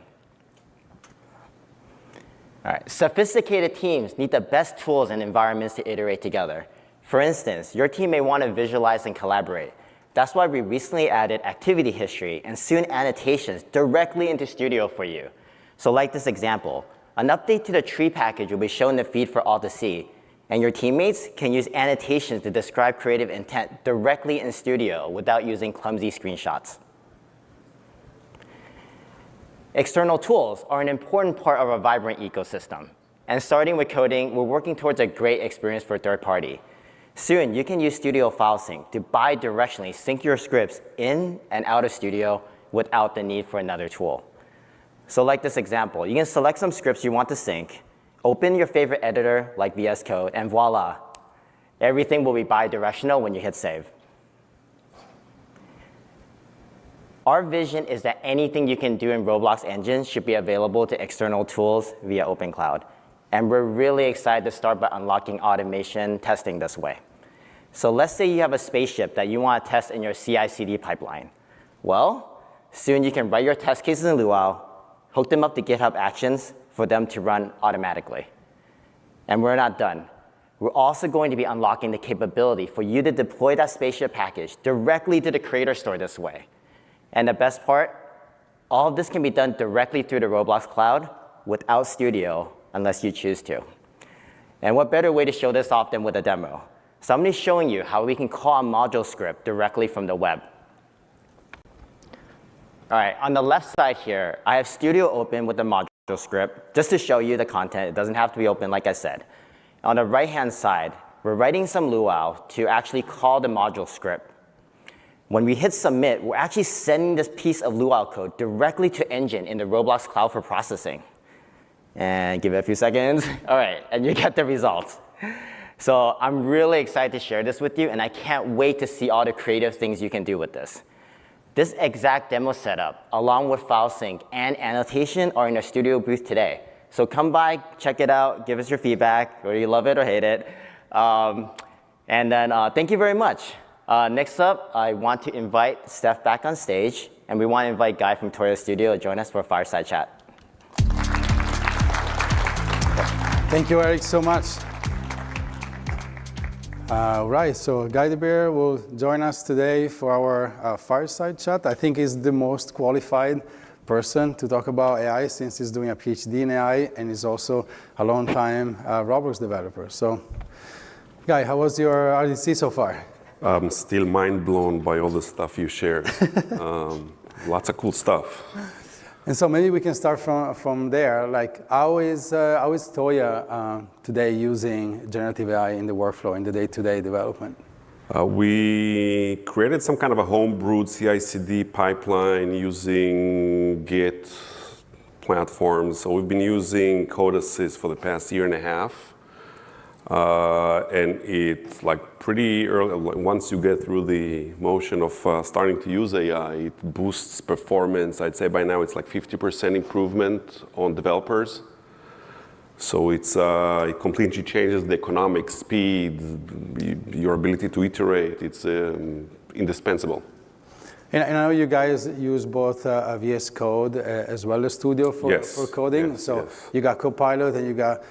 All right, sophisticated teams need the best tools and environments to iterate together. For instance, your team may want to visualize and collaborate. That's why we recently added activity history and soon annotations directly into Studio for you. So like this example, an update to the tree package will be shown in the feed for all to see, and your teammates can use annotations to describe creative intent directly in Studio without using clumsy screenshots. External tools are an important part of our vibrant ecosystem. And starting with coding, we're working towards a great experience for third party. Soon, you can use Studio File Sync to bi-directionally sync your scripts in and out of Studio without the need for another tool. So like this example, you can select some scripts you want to sync, open your favorite editor like VS Code, and voila, everything will be bi-directional when you hit save. Our vision is that anything you can do in Roblox Engine should be available to external tools via OpenCloud. And we're really excited to start by unlocking automation testing this way. So let's say you have a spaceship that you want to test in your CI/CD pipeline. Well, soon you can write your test cases in Luau, hook them up to GitHub Actions for them to run automatically. And we're not done. We're also going to be unlocking the capability for you to deploy that spaceship package directly to the Creator Store this way. And the best part, all of this can be done directly through the Roblox Cloud without Studio unless you choose to. And what better way to show this off than with a demo? So I'm going to be showing you how we can call a module script directly from the web. All right, on the left side here, I have Studio open with the module script just to show you the content. It doesn't have to be open, like I said. On the right-hand side, we're writing some Luau to actually call the module script. When we hit submit, we're actually sending this piece of Luau code directly to Engine in the Roblox Cloud for processing. And give it a few seconds. All right, and you get the results. So I'm really excited to share this with you, and I can't wait to see all the creative things you can do with this. This exact demo setup, along with file sync and annotation, are in our Studio booth today. So come by, check it out, give us your feedback, whether you love it or hate it. And then thank you very much. Next up, I want to invite Steph back on stage, and we want to invite Guy from Toyo Studio to join us for a fireside chat. Thank you, Eric, so much. Right, so Guy the Bear will join us today for our fireside chat. I think he's the most qualified person to talk about AI since he's doing a PhD in AI and is also a long-time Roblox developer. So, Guy, how was your RDC so far? I'm still mind blown by all the stuff you shared. Lots of cool stuff. And so maybe we can start from there. Like, how is Toya today using generative AI in the workflow, in the day-to-day development? We created some kind of a home-brewed CI/CD pipeline using Git platforms. So we've been using Code Assist for the past year and a half. And it's like pretty early, once you get through the motion of starting to use AI, it boosts performance. I'd say by now it's like 50% improvement on developers. So it completely changes the economic speed, your ability to iterate. It's indispensable. And I know you guys use both VS Code as well as Studio for coding. Yes, so yes. you got Copilot and you got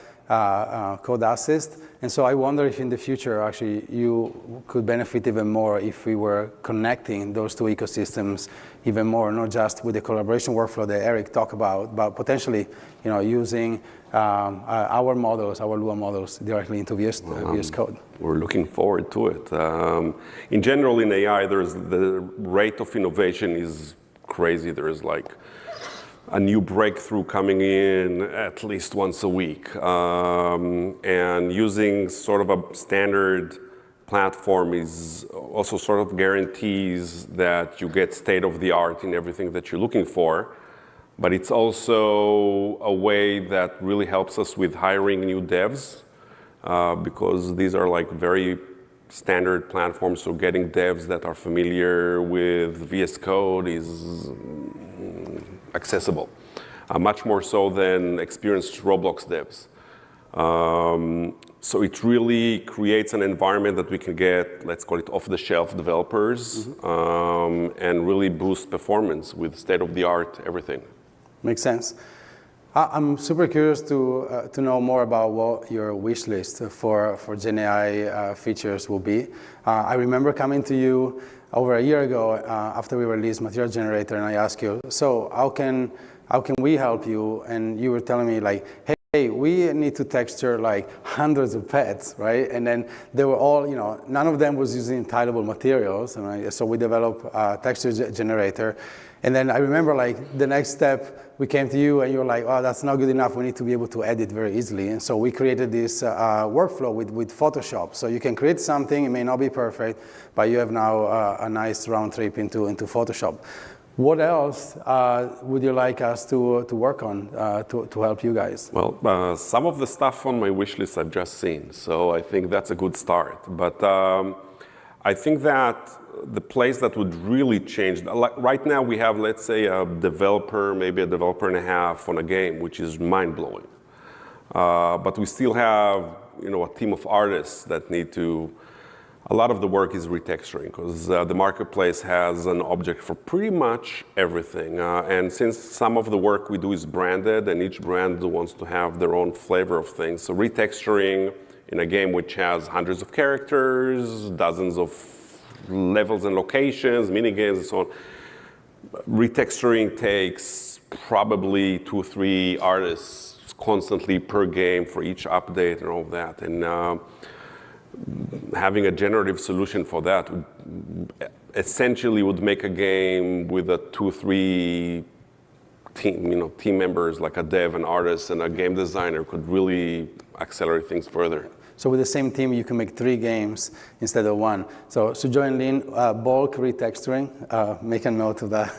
Code Assist. And so I wonder if in the future, actually, you could benefit even more if we were connecting those two ecosystems even more, not just with the collaboration workflow that Eric talked about, but potentially, using our models, our Lua models directly into VS Code. We're looking forward to it. In general, in AI, the rate of innovation is crazy. There is like a new breakthrough coming in at least once a week. And using sort of a standard platform is also sort of guarantees that you get state of the art in everything that you're looking for. But it's also a way that really helps us with hiring new devs because these are like very standard platforms. So getting devs that are familiar with VS Code is accessible, much more so than experienced Roblox devs. So it really creates an environment that we can get, let's call it off-the-shelf developers, and really boost performance with state-of-the-art everything. Makes sense. I'm super curious to know more about what your wish list for Gen AI features will be. I remember coming to you over a year ago after we released Material Generator, and I asked you, so how can we help you? And you were telling me like, hey, we need to texture like hundreds of pets, right? And then they were all, none of them was using tileable materials, and so we developed a texture generator. And then I remember like the next step, we came to you and you were like, oh, that's not good enough. We need to be able to edit very easily. And so we created this workflow with Photoshop. So you can create something, it may not be perfect, but you have now a nice round trip into Photoshop. What else would you like us to work on to help you guys? Well, some of the stuff on my wish list I've just seen, so I think that's a good start. But I think that the place that would really change, like right now we have, let's say, a developer, maybe a developer and a half on a game, which is mind-blowing. But we still have, a team of artists that need to. A lot of the work is retexturing because the marketplace has an object for pretty much everything. And since some of the work we do is branded and each brand wants to have their own flavor of things, so retexturing in a game which has hundreds of characters, dozens of levels and locations, mini games and so on, retexturing takes probably 2 or 3 artists constantly per game for each update and all of that. And having a generative solution for that would essentially would make a game with a 2 or 3 team members, like a dev, an artist, and a game designer could really accelerate things further. So with the same team, you can make 3 games instead of 1. So Suzhou and Lin, bulk retexturing, make a note of that.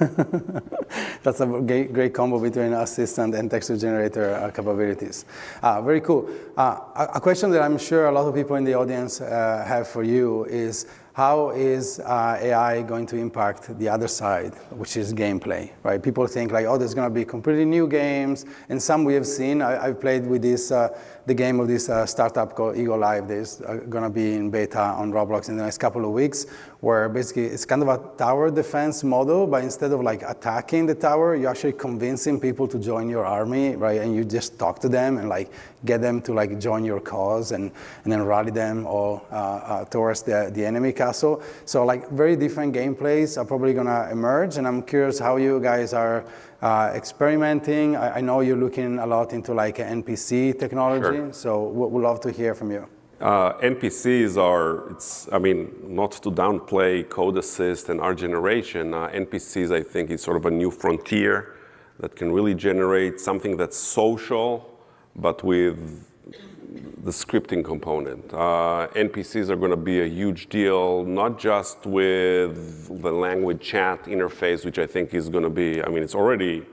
That's a great combo between assistant and texture generator capabilities. Very cool. A question that I'm sure a lot of people in the audience have for you is, how is AI going to impact the other side, which is gameplay, right? People think like, oh, there's going to be completely new games, and some we have seen. I've played with this, the game of this startup called Ego Live. There's going to be in beta on Roblox in the next couple of weeks, where basically it's kind of a tower defense model, but instead of like attacking the tower, you're actually convincing people to join your army, right? And you just talk to them and like get them to like join your cause and then rally them all towards the enemy castle. So like very different gameplays are probably gonna emerge, and I'm curious how you guys are experimenting. I know you're looking a lot into like NPC technology, Sure. So we'd love to hear from you. NPCs are, not to downplay code assist and art generation, NPCs I think is sort of a new frontier that can really generate something that's social, but with the scripting component. NPCs are going to be a huge deal, not just with the language chat interface, which I think is going to be, it's already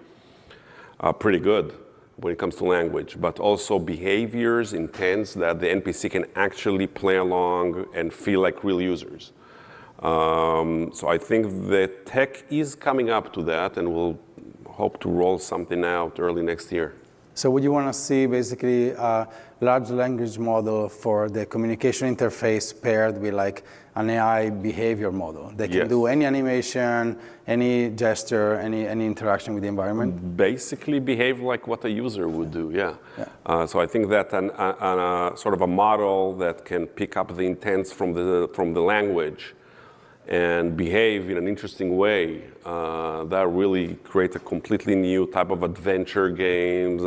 pretty good when it comes to language, but also behaviors, intents that the NPC can actually play along and feel like real users. So I think the tech is coming up to that, and we'll hope to roll something out early next year. So would you want to see basically a large language model for the communication interface paired with like an AI behavior model that can do any animation, any gesture, any interaction with the environment? Basically behave like what a user would do, yeah. So I think that sort of a model that can pick up the intents from the language and behave in an interesting way, that really creates a completely new type of adventure games.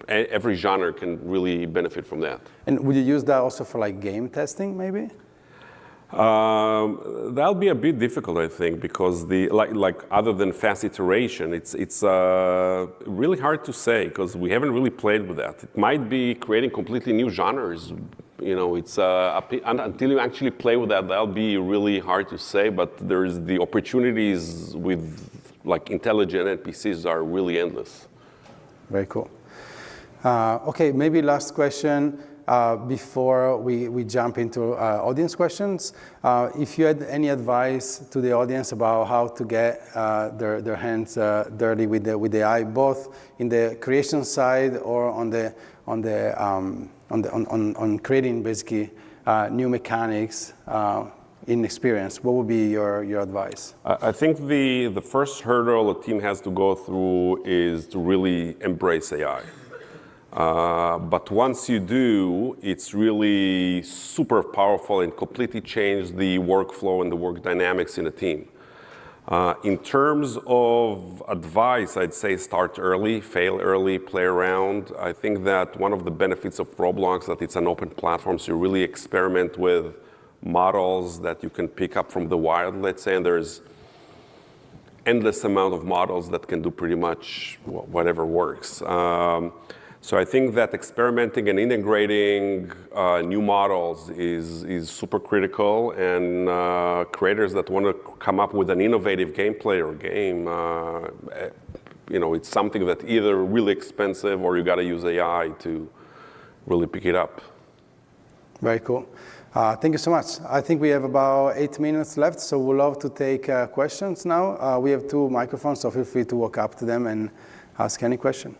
Every genre can really benefit from that. And would you use that also for like game testing, maybe? That'll be a bit difficult, I think, because like other than fast iteration, it's really hard to say because we haven't really played with that. It might be creating completely new genres. Until you actually play with that, that'll be really hard to say. But there's the opportunities with like intelligent NPCs are really endless. Very cool. Okay, maybe last question. Before we jump into audience questions, if you had any advice to the audience about how to get their hands dirty with the AI, both in the creation side or on creating basically new mechanics in experience, what would be your advice? I think the first hurdle a team has to go through is to really embrace AI. But once you do, it's really super powerful and completely change the workflow and the work dynamics in a team. In terms of advice, I'd say start early, fail early, play around. I think that one of the benefits of Roblox that it's an open platform, so you really experiment with models that you can pick up from the wild, let's say, and there's endless amount of models that can do pretty much whatever works. So I think that experimenting and integrating new models is super critical, and creators that want to come up with an innovative gameplay or game, it's something that either really expensive or you got to use AI to really pick it up. Very cool. Thank you so much. I think we have about 8 minutes left, so we'd love to take questions now. We have 2 microphones, so feel free to walk up to them and ask any question.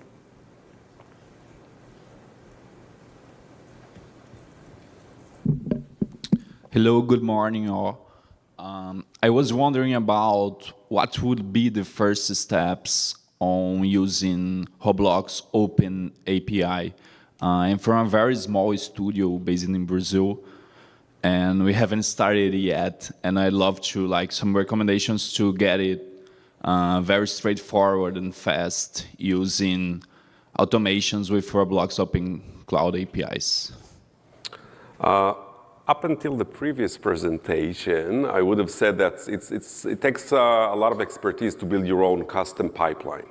Hello, good morning all. I was wondering about what would be the first steps on using Roblox Open API. I'm from a very small studio based in Brazil, and we haven't started yet, and I'd love to some recommendations to get it very straightforward and fast using automations with Roblox Open Cloud APIs. Up until the previous presentation, I would have said that it takes a lot of expertise to build your own custom pipeline.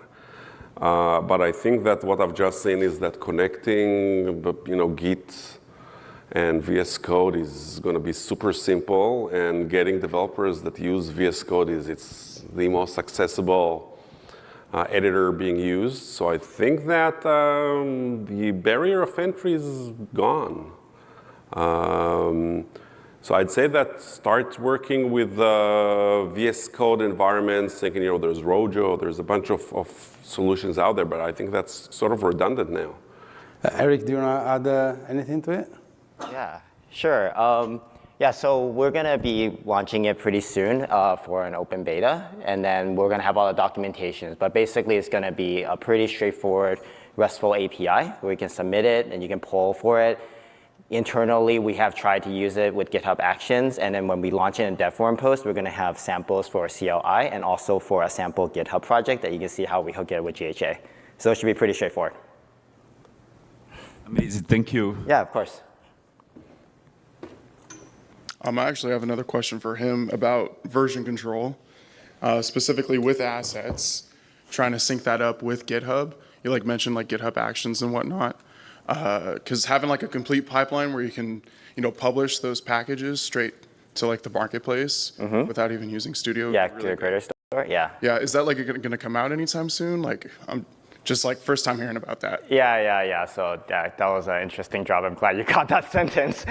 But I think that what I've just seen is that connecting, Git and VS Code is going to be super simple, and getting developers that use VS Code it's the most accessible editor being used. So I think that the barrier of entry is gone. So I'd say that start working with VS Code environments, thinking, there's Rojo, there's a bunch of solutions out there, but I think that's sort of redundant now. Eric, do you want to add anything to it? Yeah, sure. So we're going to be launching it pretty soon for an open beta, and then we're going to have all the documentations. But basically, it's going to be a pretty straightforward RESTful API where you can submit it and you can pull for it. Internally, we have tried to use it with GitHub Actions, and then when we launch it in dev forum post, we're going to have samples for a CLI and also for a sample GitHub project that you can see how we hook it with GHA. So it should be pretty straightforward. Amazing, thank you. Yeah, of course. I actually have another question for him about version control, specifically with assets, trying to sync that up with GitHub. You mentioned GitHub Actions and whatnot. Because having a complete pipeline where you can, publish those packages straight to the marketplace without even using Studio. Yeah, really to the creator store. Yeah. Yeah. Is that going to come out anytime soon? I'm just first time hearing about that. Yeah. So that was an interesting job. I'm glad you got that sentence.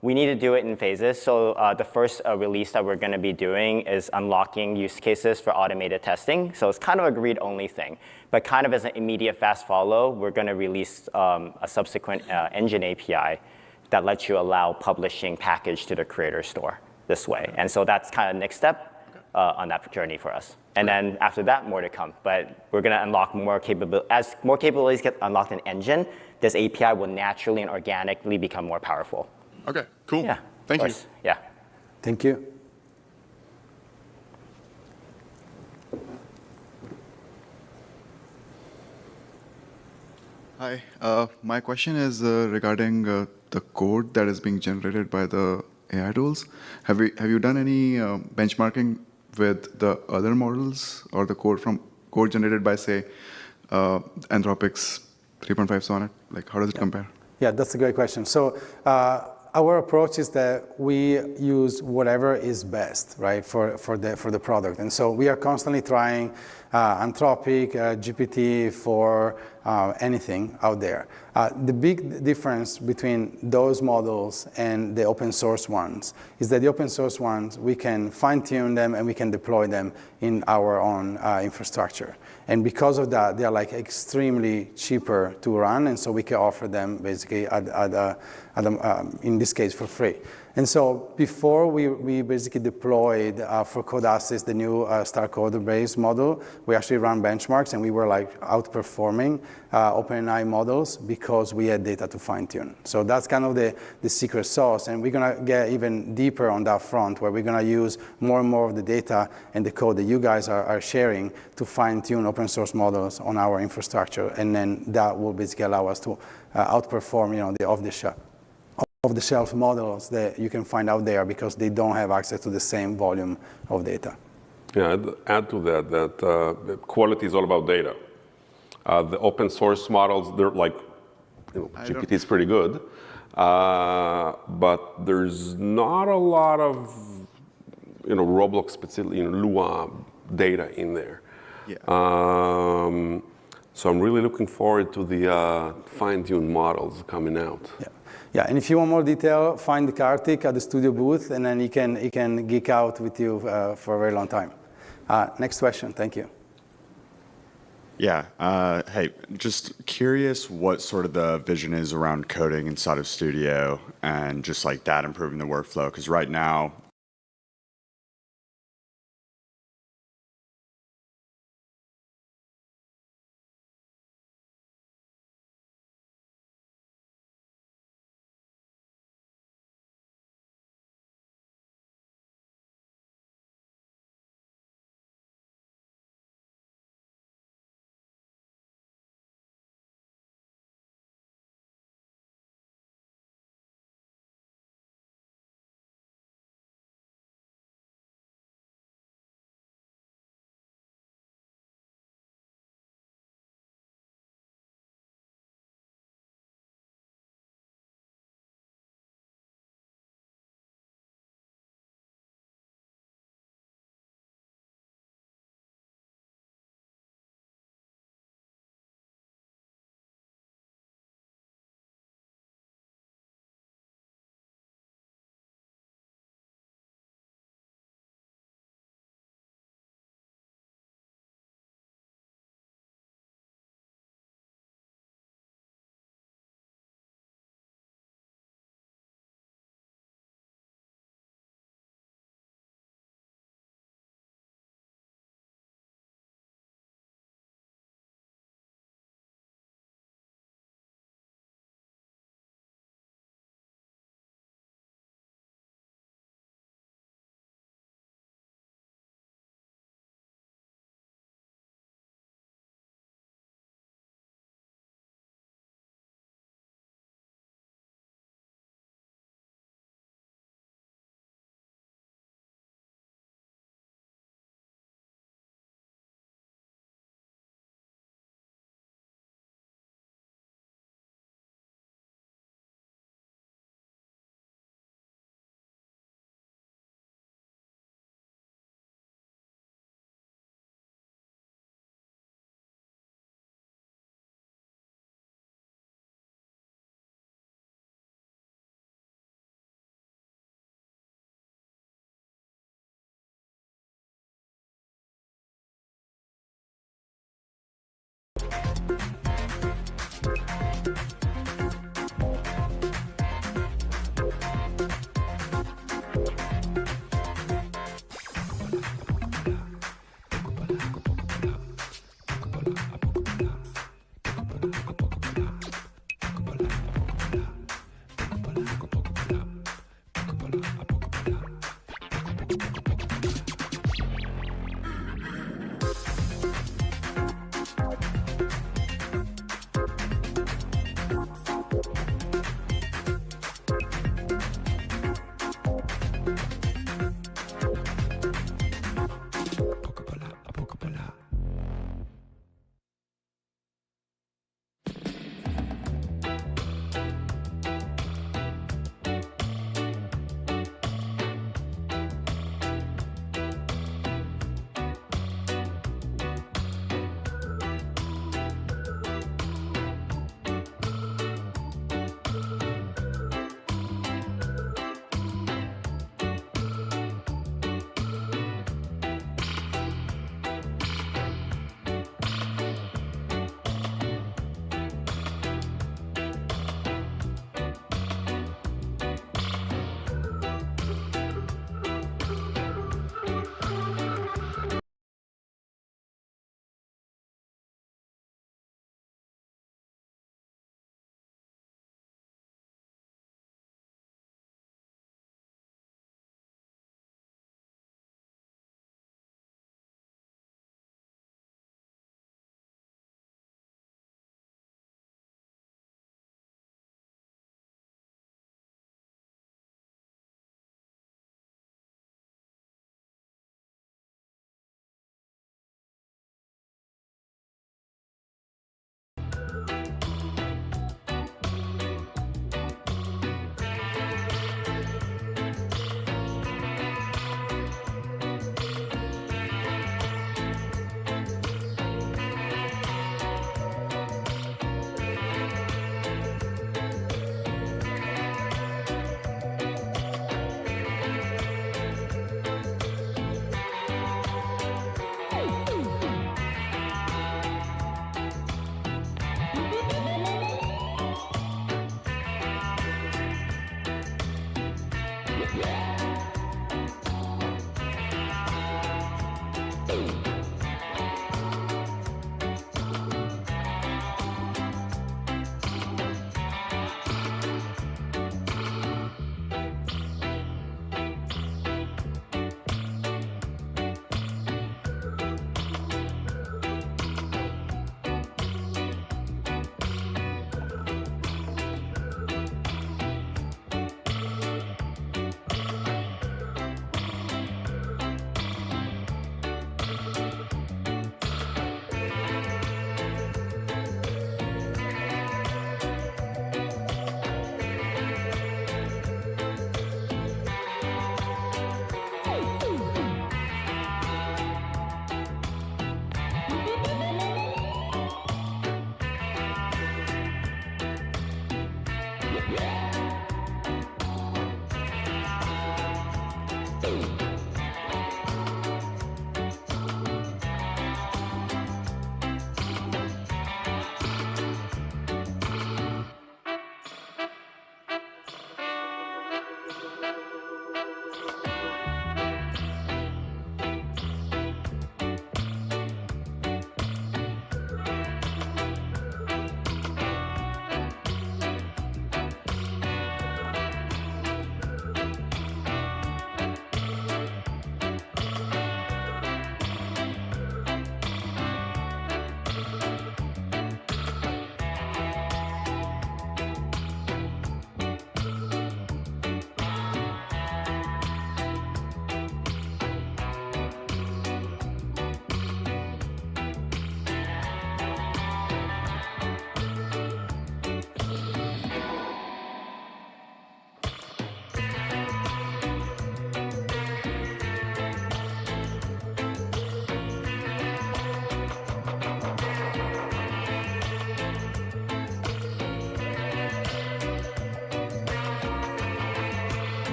We need to do it in phases. So the first release that we're going to be doing is unlocking use cases for automated testing. So it's kind of a read-only thing. But kind of as an immediate fast follow, we're going to release a subsequent engine API that lets you allow publishing package to the creator store this way. And so that's kind of the next step on that journey for us. And then after that, more to come. But we're going to unlock more capabilities. As more capabilities get unlocked in engine, this API will naturally and organically become more powerful. Okay, cool. Yeah, thank you. Yeah. Thank you. Hi, my question is regarding the code that is being generated by the AI tools. Have you done any benchmarking with the other models or the code generated by, say, Anthropic's 3.5 Sonnet? How does it compare? Yeah, that's a great question. So our approach is that we use whatever is best, right, for the product. And so we are constantly trying Anthropic, GPT for anything out there. The big difference between those models and the open source ones is that the open source ones, we can fine tune them and we can deploy them in our own infrastructure. And because of that, they are extremely cheaper to run, and so we can offer them basically in this case for free. And so before we basically deployed for code assets, the new star code base model, we actually ran benchmarks and we were like outperforming OpenAI models because we had data to fine tune. So that's kind of the secret sauce. And we're gonna get even deeper on that front where we're gonna use more and more of the data and the code that you guys are sharing to fine tune open source models on our infrastructure. And then that will basically allow us to outperform, the off-the-shelf models that you can find out there because they don't have access to the same volume of data. Yeah, I'd add to that quality is all about data. The open source models, they're like, GPT is pretty good, but there's not a lot of, Roblox specific, Lua data in there. Yeah. So I'm really looking forward to the fine-tuned models coming out. Yeah, and if you want more detail, find Karthik at the studio booth, and then he can geek out with you for a very long time. Next question, thank you. Yeah, hey, just curious what sort of the vision is around coding inside of Studio and just like that improving the workflow, because right now,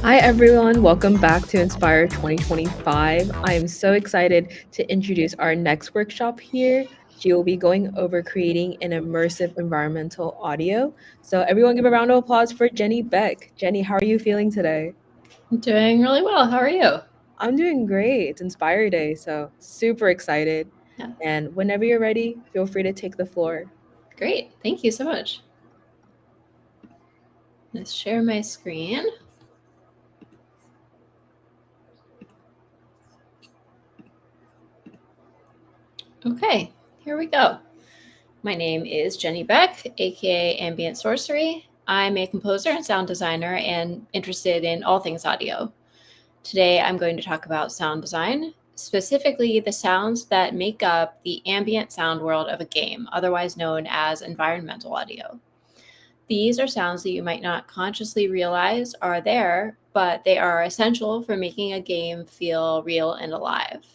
Hi everyone, welcome back to Inspire 2025. I am so excited to introduce our next workshop here. She will be going over creating an immersive environmental audio. So everyone give a round of applause for Jenny Beck. Jenny, how are you feeling today? I'm doing really well. How are you? I'm doing great. It's Inspire Day, so super excited. Yeah. And whenever you're ready, feel free to take the floor. Great. Thank you so much. Let's share my screen. Okay, here we go. My name is Jenny Beck, aka Ambient Sorcery. I'm a composer and sound designer and interested in all things audio. Today I'm going to talk about sound design, specifically the sounds that make up the ambient sound world of a game, otherwise known as environmental audio. These are sounds that you might not consciously realize are there, but they are essential for making a game feel real and alive.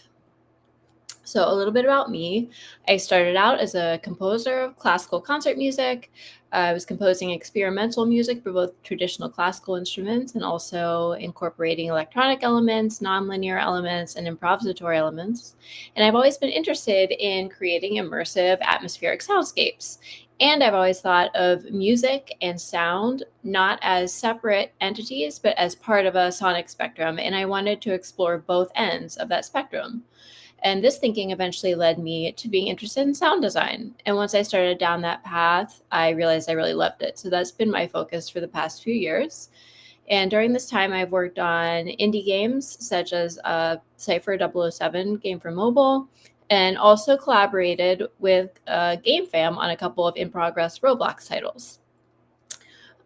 So a little bit about me. I started out as a composer of classical concert music. I was composing experimental music for both traditional classical instruments and also incorporating electronic elements, nonlinear elements, and improvisatory elements. And I've always been interested in creating immersive atmospheric soundscapes. And I've always thought of music and sound not as separate entities, but as part of a sonic spectrum. And I wanted to explore both ends of that spectrum. And this thinking eventually led me to being interested in sound design. And once I started down that path, I realized I really loved it. So that's been my focus for the past few years. And during this time, I've worked on indie games such as Cypher 007 game for mobile, and also collaborated with Game Fam on a couple of in-progress Roblox titles.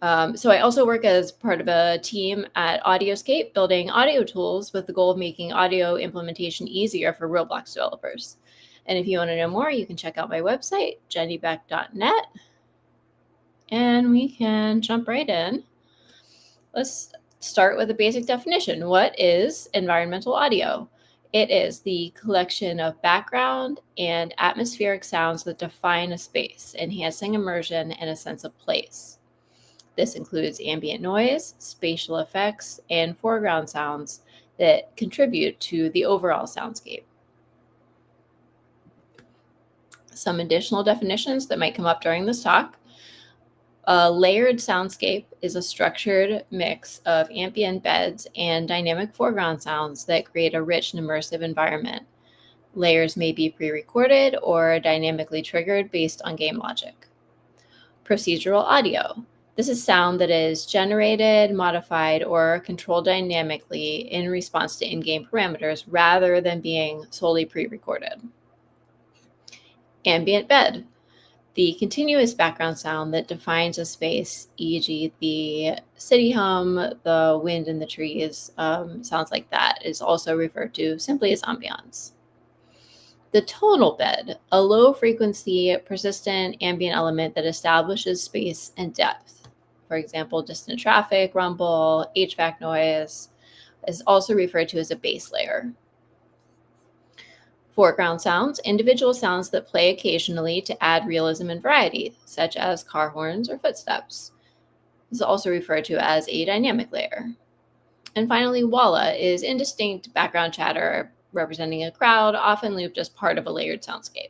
So I also work as part of a team at Audioscape, building audio tools with the goal of making audio implementation easier for Roblox developers. And if you want to know more, you can check out my website, jennybeck.net, and we can jump right in. Let's start with a basic definition. What is environmental audio? It is the collection of background and atmospheric sounds that define a space, enhancing immersion and a sense of place. This includes ambient noise, spatial effects, and foreground sounds that contribute to the overall soundscape. Some additional definitions that might come up during this talk. A layered soundscape is a structured mix of ambient beds and dynamic foreground sounds that create a rich and immersive environment. Layers may be pre-recorded or dynamically triggered based on game logic. Procedural audio. This is sound that is generated, modified, or controlled dynamically in response to in-game parameters rather than being solely pre-recorded. Ambient bed. The continuous background sound that defines a space, e.g. the city hum, the wind in the trees, sounds like that, is also referred to simply as ambiance. The tonal bed, a low-frequency, persistent ambient element that establishes space and depth. For example, distant traffic, rumble, HVAC noise, is also referred to as a base layer. Foreground sounds, individual sounds that play occasionally to add realism and variety, such as car horns or footsteps. This is also referred to as a dynamic layer. And finally, walla is indistinct background chatter representing a crowd, often looped as part of a layered soundscape.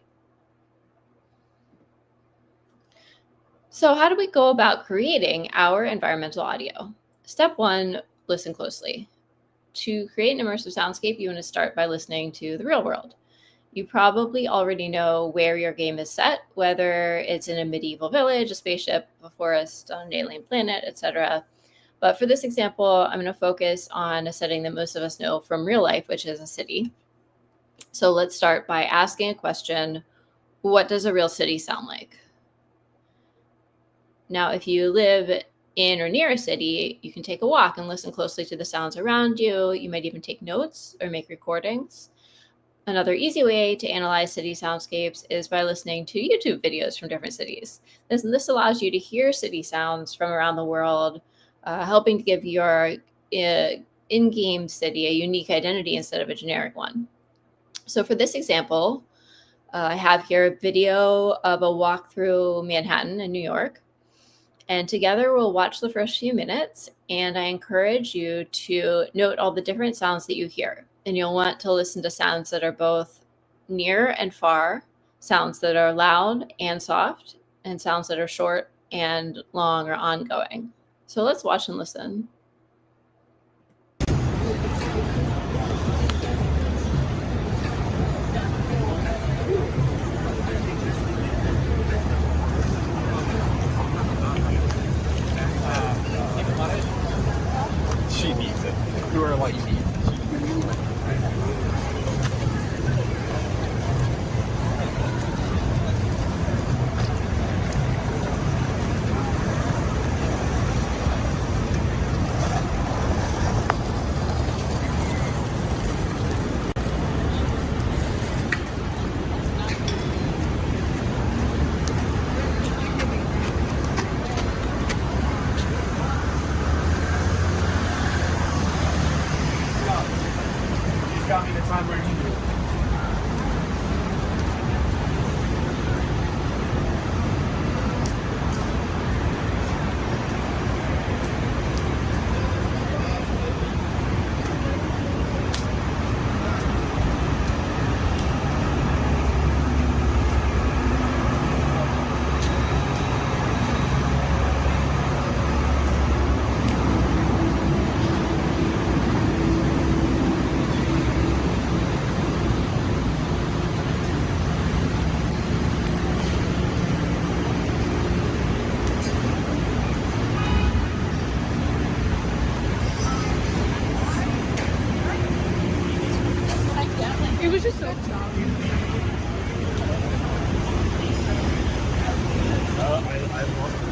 So how do we go about creating our environmental audio? Step one, listen closely. To create an immersive soundscape, you want to start by listening to the real world. You probably already know where your game is set, whether it's in a medieval village, a spaceship, a forest, on an alien planet, etc. But for this example, I'm going to focus on a setting that most of us know from real life, which is a city. So let's start by asking a question: what does a real city sound like? Now, if you live in or near a city, you can take a walk and listen closely to the sounds around you. You might even take notes or make recordings. Another easy way to analyze city soundscapes is by listening to YouTube videos from different cities. This allows you to hear city sounds from around the world, helping to give your in-game city a unique identity instead of a generic one. So for this example, I have here a video of a walk through Manhattan in New York. And together we'll watch the first few minutes, and I encourage you to note all the different sounds that you hear. And you'll want to listen to sounds that are both near and far, sounds that are loud and soft, and sounds that are short and long or ongoing. So let's watch and listen. She needs it. You are like me. Got me the time where you do. It was just so charming. I love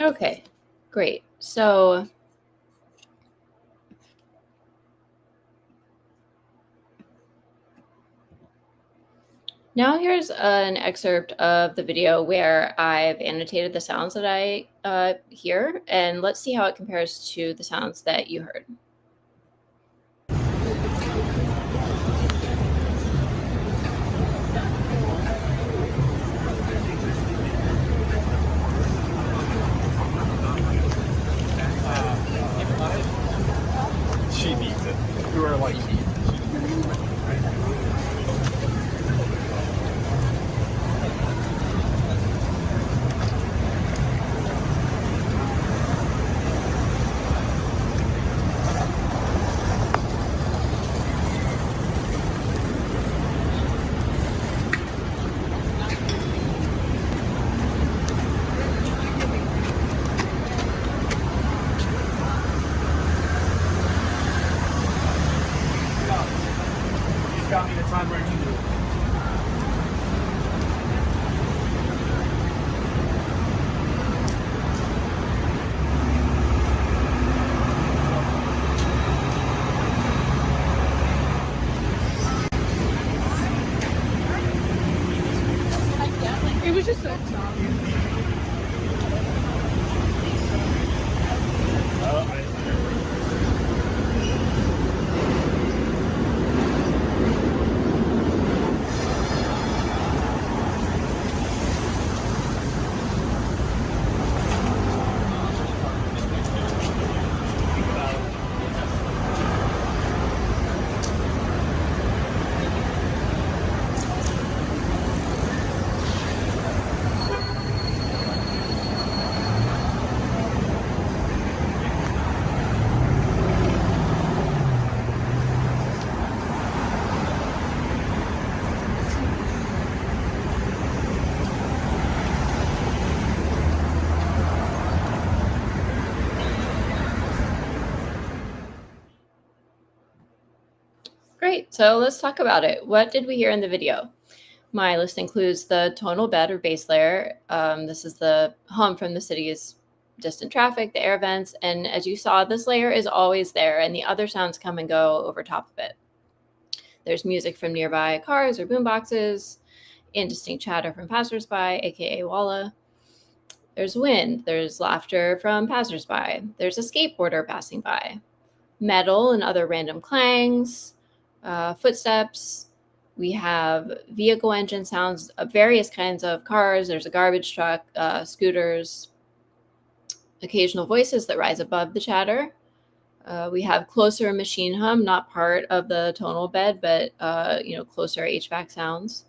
Okay, great. So now here's an excerpt of the video where I've annotated the sounds that I hear, and let's see how it compares to the sounds that you heard. She needs it. You are like me. Got me the time. Great, so let's talk about it. What did we hear in the video? My list includes the tonal bed or base layer. This is the hum from the city's distant traffic, the air vents, and as you saw, this layer is always there and the other sounds come and go over top of it. There's music from nearby cars or boomboxes, indistinct chatter from passersby, aka walla. There's wind, there's laughter from passersby, there's a skateboarder passing by, metal and other random clangs, footsteps. We have vehicle engine sounds of various kinds of cars. There's a garbage truck, scooters, occasional voices that rise above the chatter. We have closer machine hum, not part of the tonal bed, but closer HVAC sounds.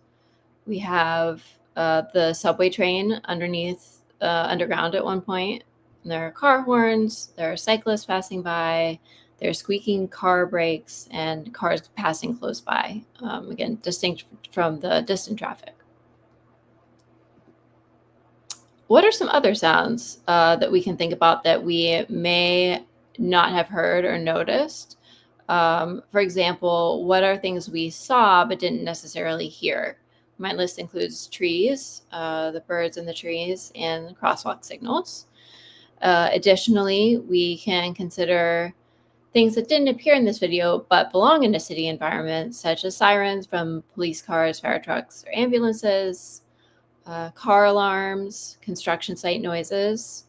We have the subway train underground at one point. And there are car horns. There are cyclists passing by. There's squeaking car brakes and cars passing close by. Again, distinct from the distant traffic. What are some other sounds that we can think about that we may not have heard or noticed? For example, what are things we saw but didn't necessarily hear? My list includes trees, the birds in the trees, and crosswalk signals. Additionally, we can consider things that didn't appear in this video but belong in a city environment, such as sirens from police cars, fire trucks, or ambulances, car alarms, construction site noises,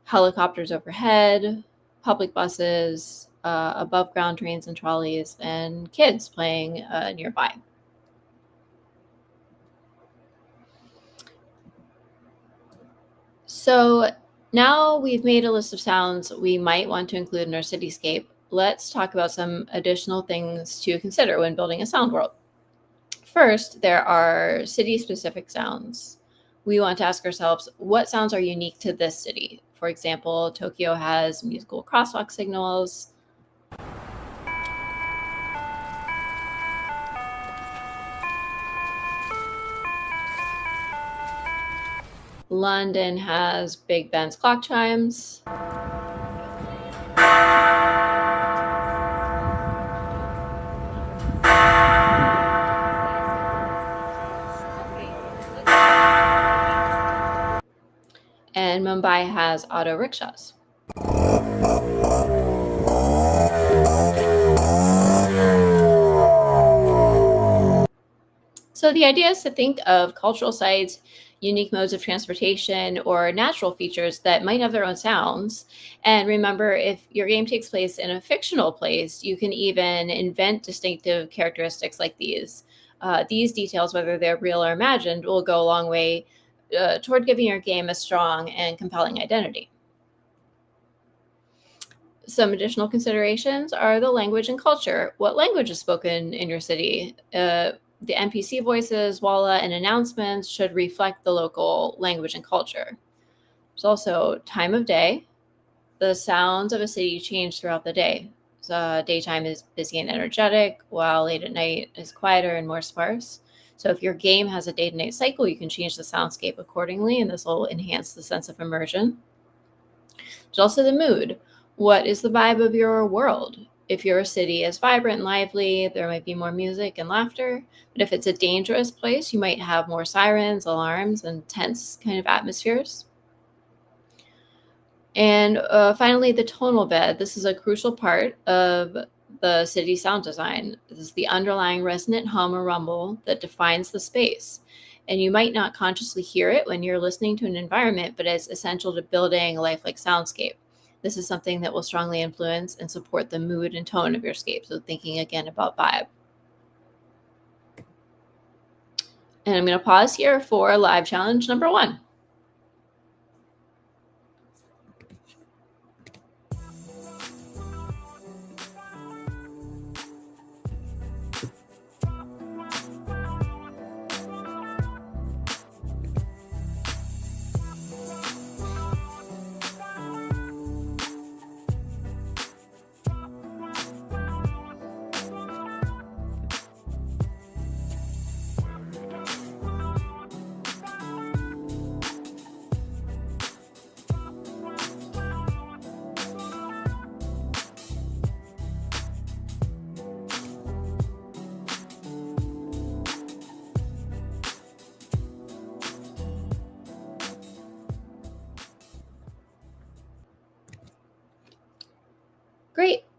helicopters overhead, public buses, above ground trains and trolleys, and kids playing nearby. So now we've made a list of sounds we might want to include in our cityscape. Let's talk about some additional things to consider when building a sound world. First, there are city-specific sounds. We want to ask ourselves, what sounds are unique to this city? For example, Tokyo has musical crosswalk signals. London has Big Ben's clock chimes. And Mumbai has auto rickshaws. So the idea is to think of cultural sites, unique modes of transportation, or natural features that might have their own sounds. And remember, if your game takes place in a fictional place, you can even invent distinctive characteristics like these. These details, whether they're real or imagined, will go a long way toward giving your game a strong and compelling identity. Some additional considerations are the language and culture. What language is spoken in your city? The NPC voices, walla, and announcements should reflect the local language and culture. There's also time of day. The sounds of a city change throughout the day. So daytime is busy and energetic, while late at night is quieter and more sparse. So if your game has a day to night cycle, you can change the soundscape accordingly, and this will enhance the sense of immersion. There's also the mood. What is the vibe of your world? If your city is vibrant and lively, there might be more music and laughter. But if it's a dangerous place, you might have more sirens, alarms, and tense kind of atmospheres. And finally, the tonal bed. This is a crucial part of the city sound design. This is the underlying resonant hum or rumble that defines the space. And you might not consciously hear it when you're listening to an environment, but it's essential to building a lifelike soundscape. This is something that will strongly influence and support the mood and tone of your scape. So thinking again about vibe. And I'm going to pause here for live challenge number 1.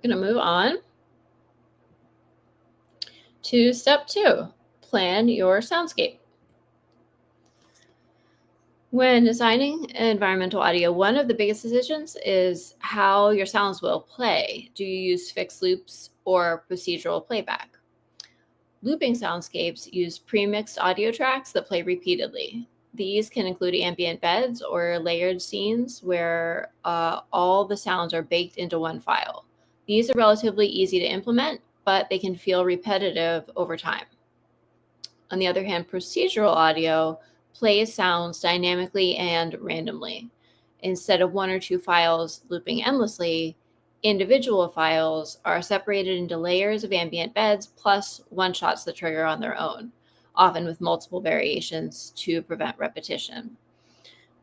going to move on to step 2, plan your soundscape. When designing environmental audio, one of the biggest decisions is how your sounds will play. Do you use fixed loops or procedural playback? Looping soundscapes use pre-mixed audio tracks that play repeatedly. These can include ambient beds or layered scenes where all the sounds are baked into one file. These are relatively easy to implement, but they can feel repetitive over time. On the other hand, procedural audio plays sounds dynamically and randomly. Instead of 1 or 2 files looping endlessly, individual files are separated into layers of ambient beds plus one-shots that trigger on their own, often with multiple variations to prevent repetition.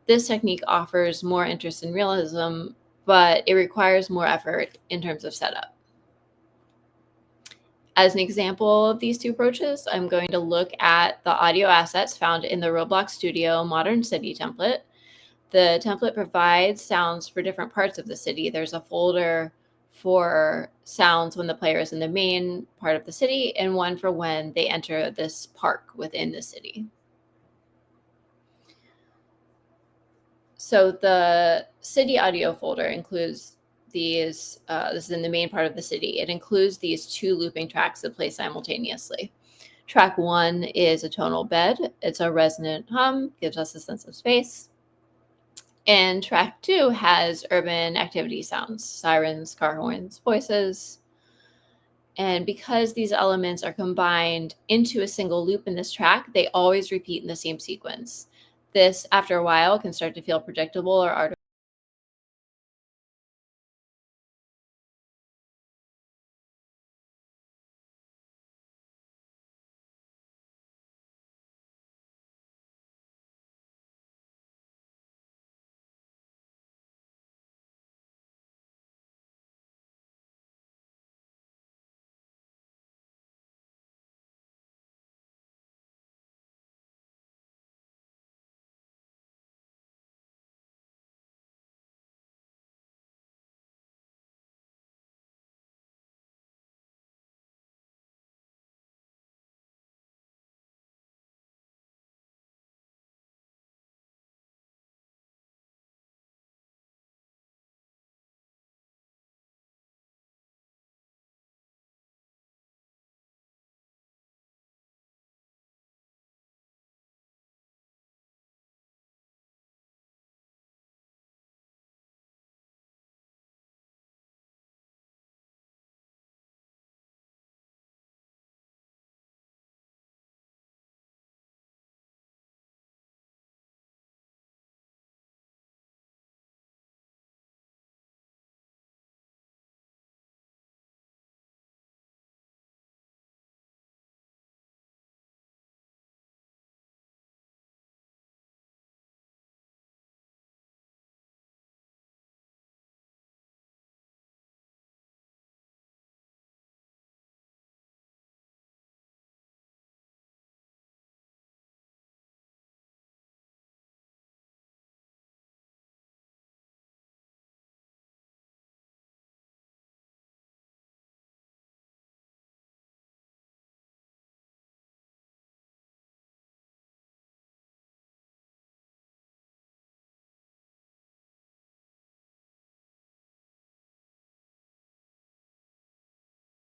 This technique offers more interest in realism, but it requires more effort in terms of setup. As an example of these 2 approaches, I'm going to look at the audio assets found in the Roblox Studio Modern City template. The template provides sounds for different parts of the city. There's a folder for sounds when the player is in the main part of the city and one for when they enter this park within the city. So the city audio folder includes these, this is in the main part of the city. It includes these 2 looping tracks that play simultaneously. Track 1 is a tonal bed. It's a resonant hum, gives us a sense of space. And track 2 has urban activity sounds, sirens, car horns, voices. And because these elements are combined into a single loop in this track, they always repeat in the same sequence. This, after a while, can start to feel predictable or artificial.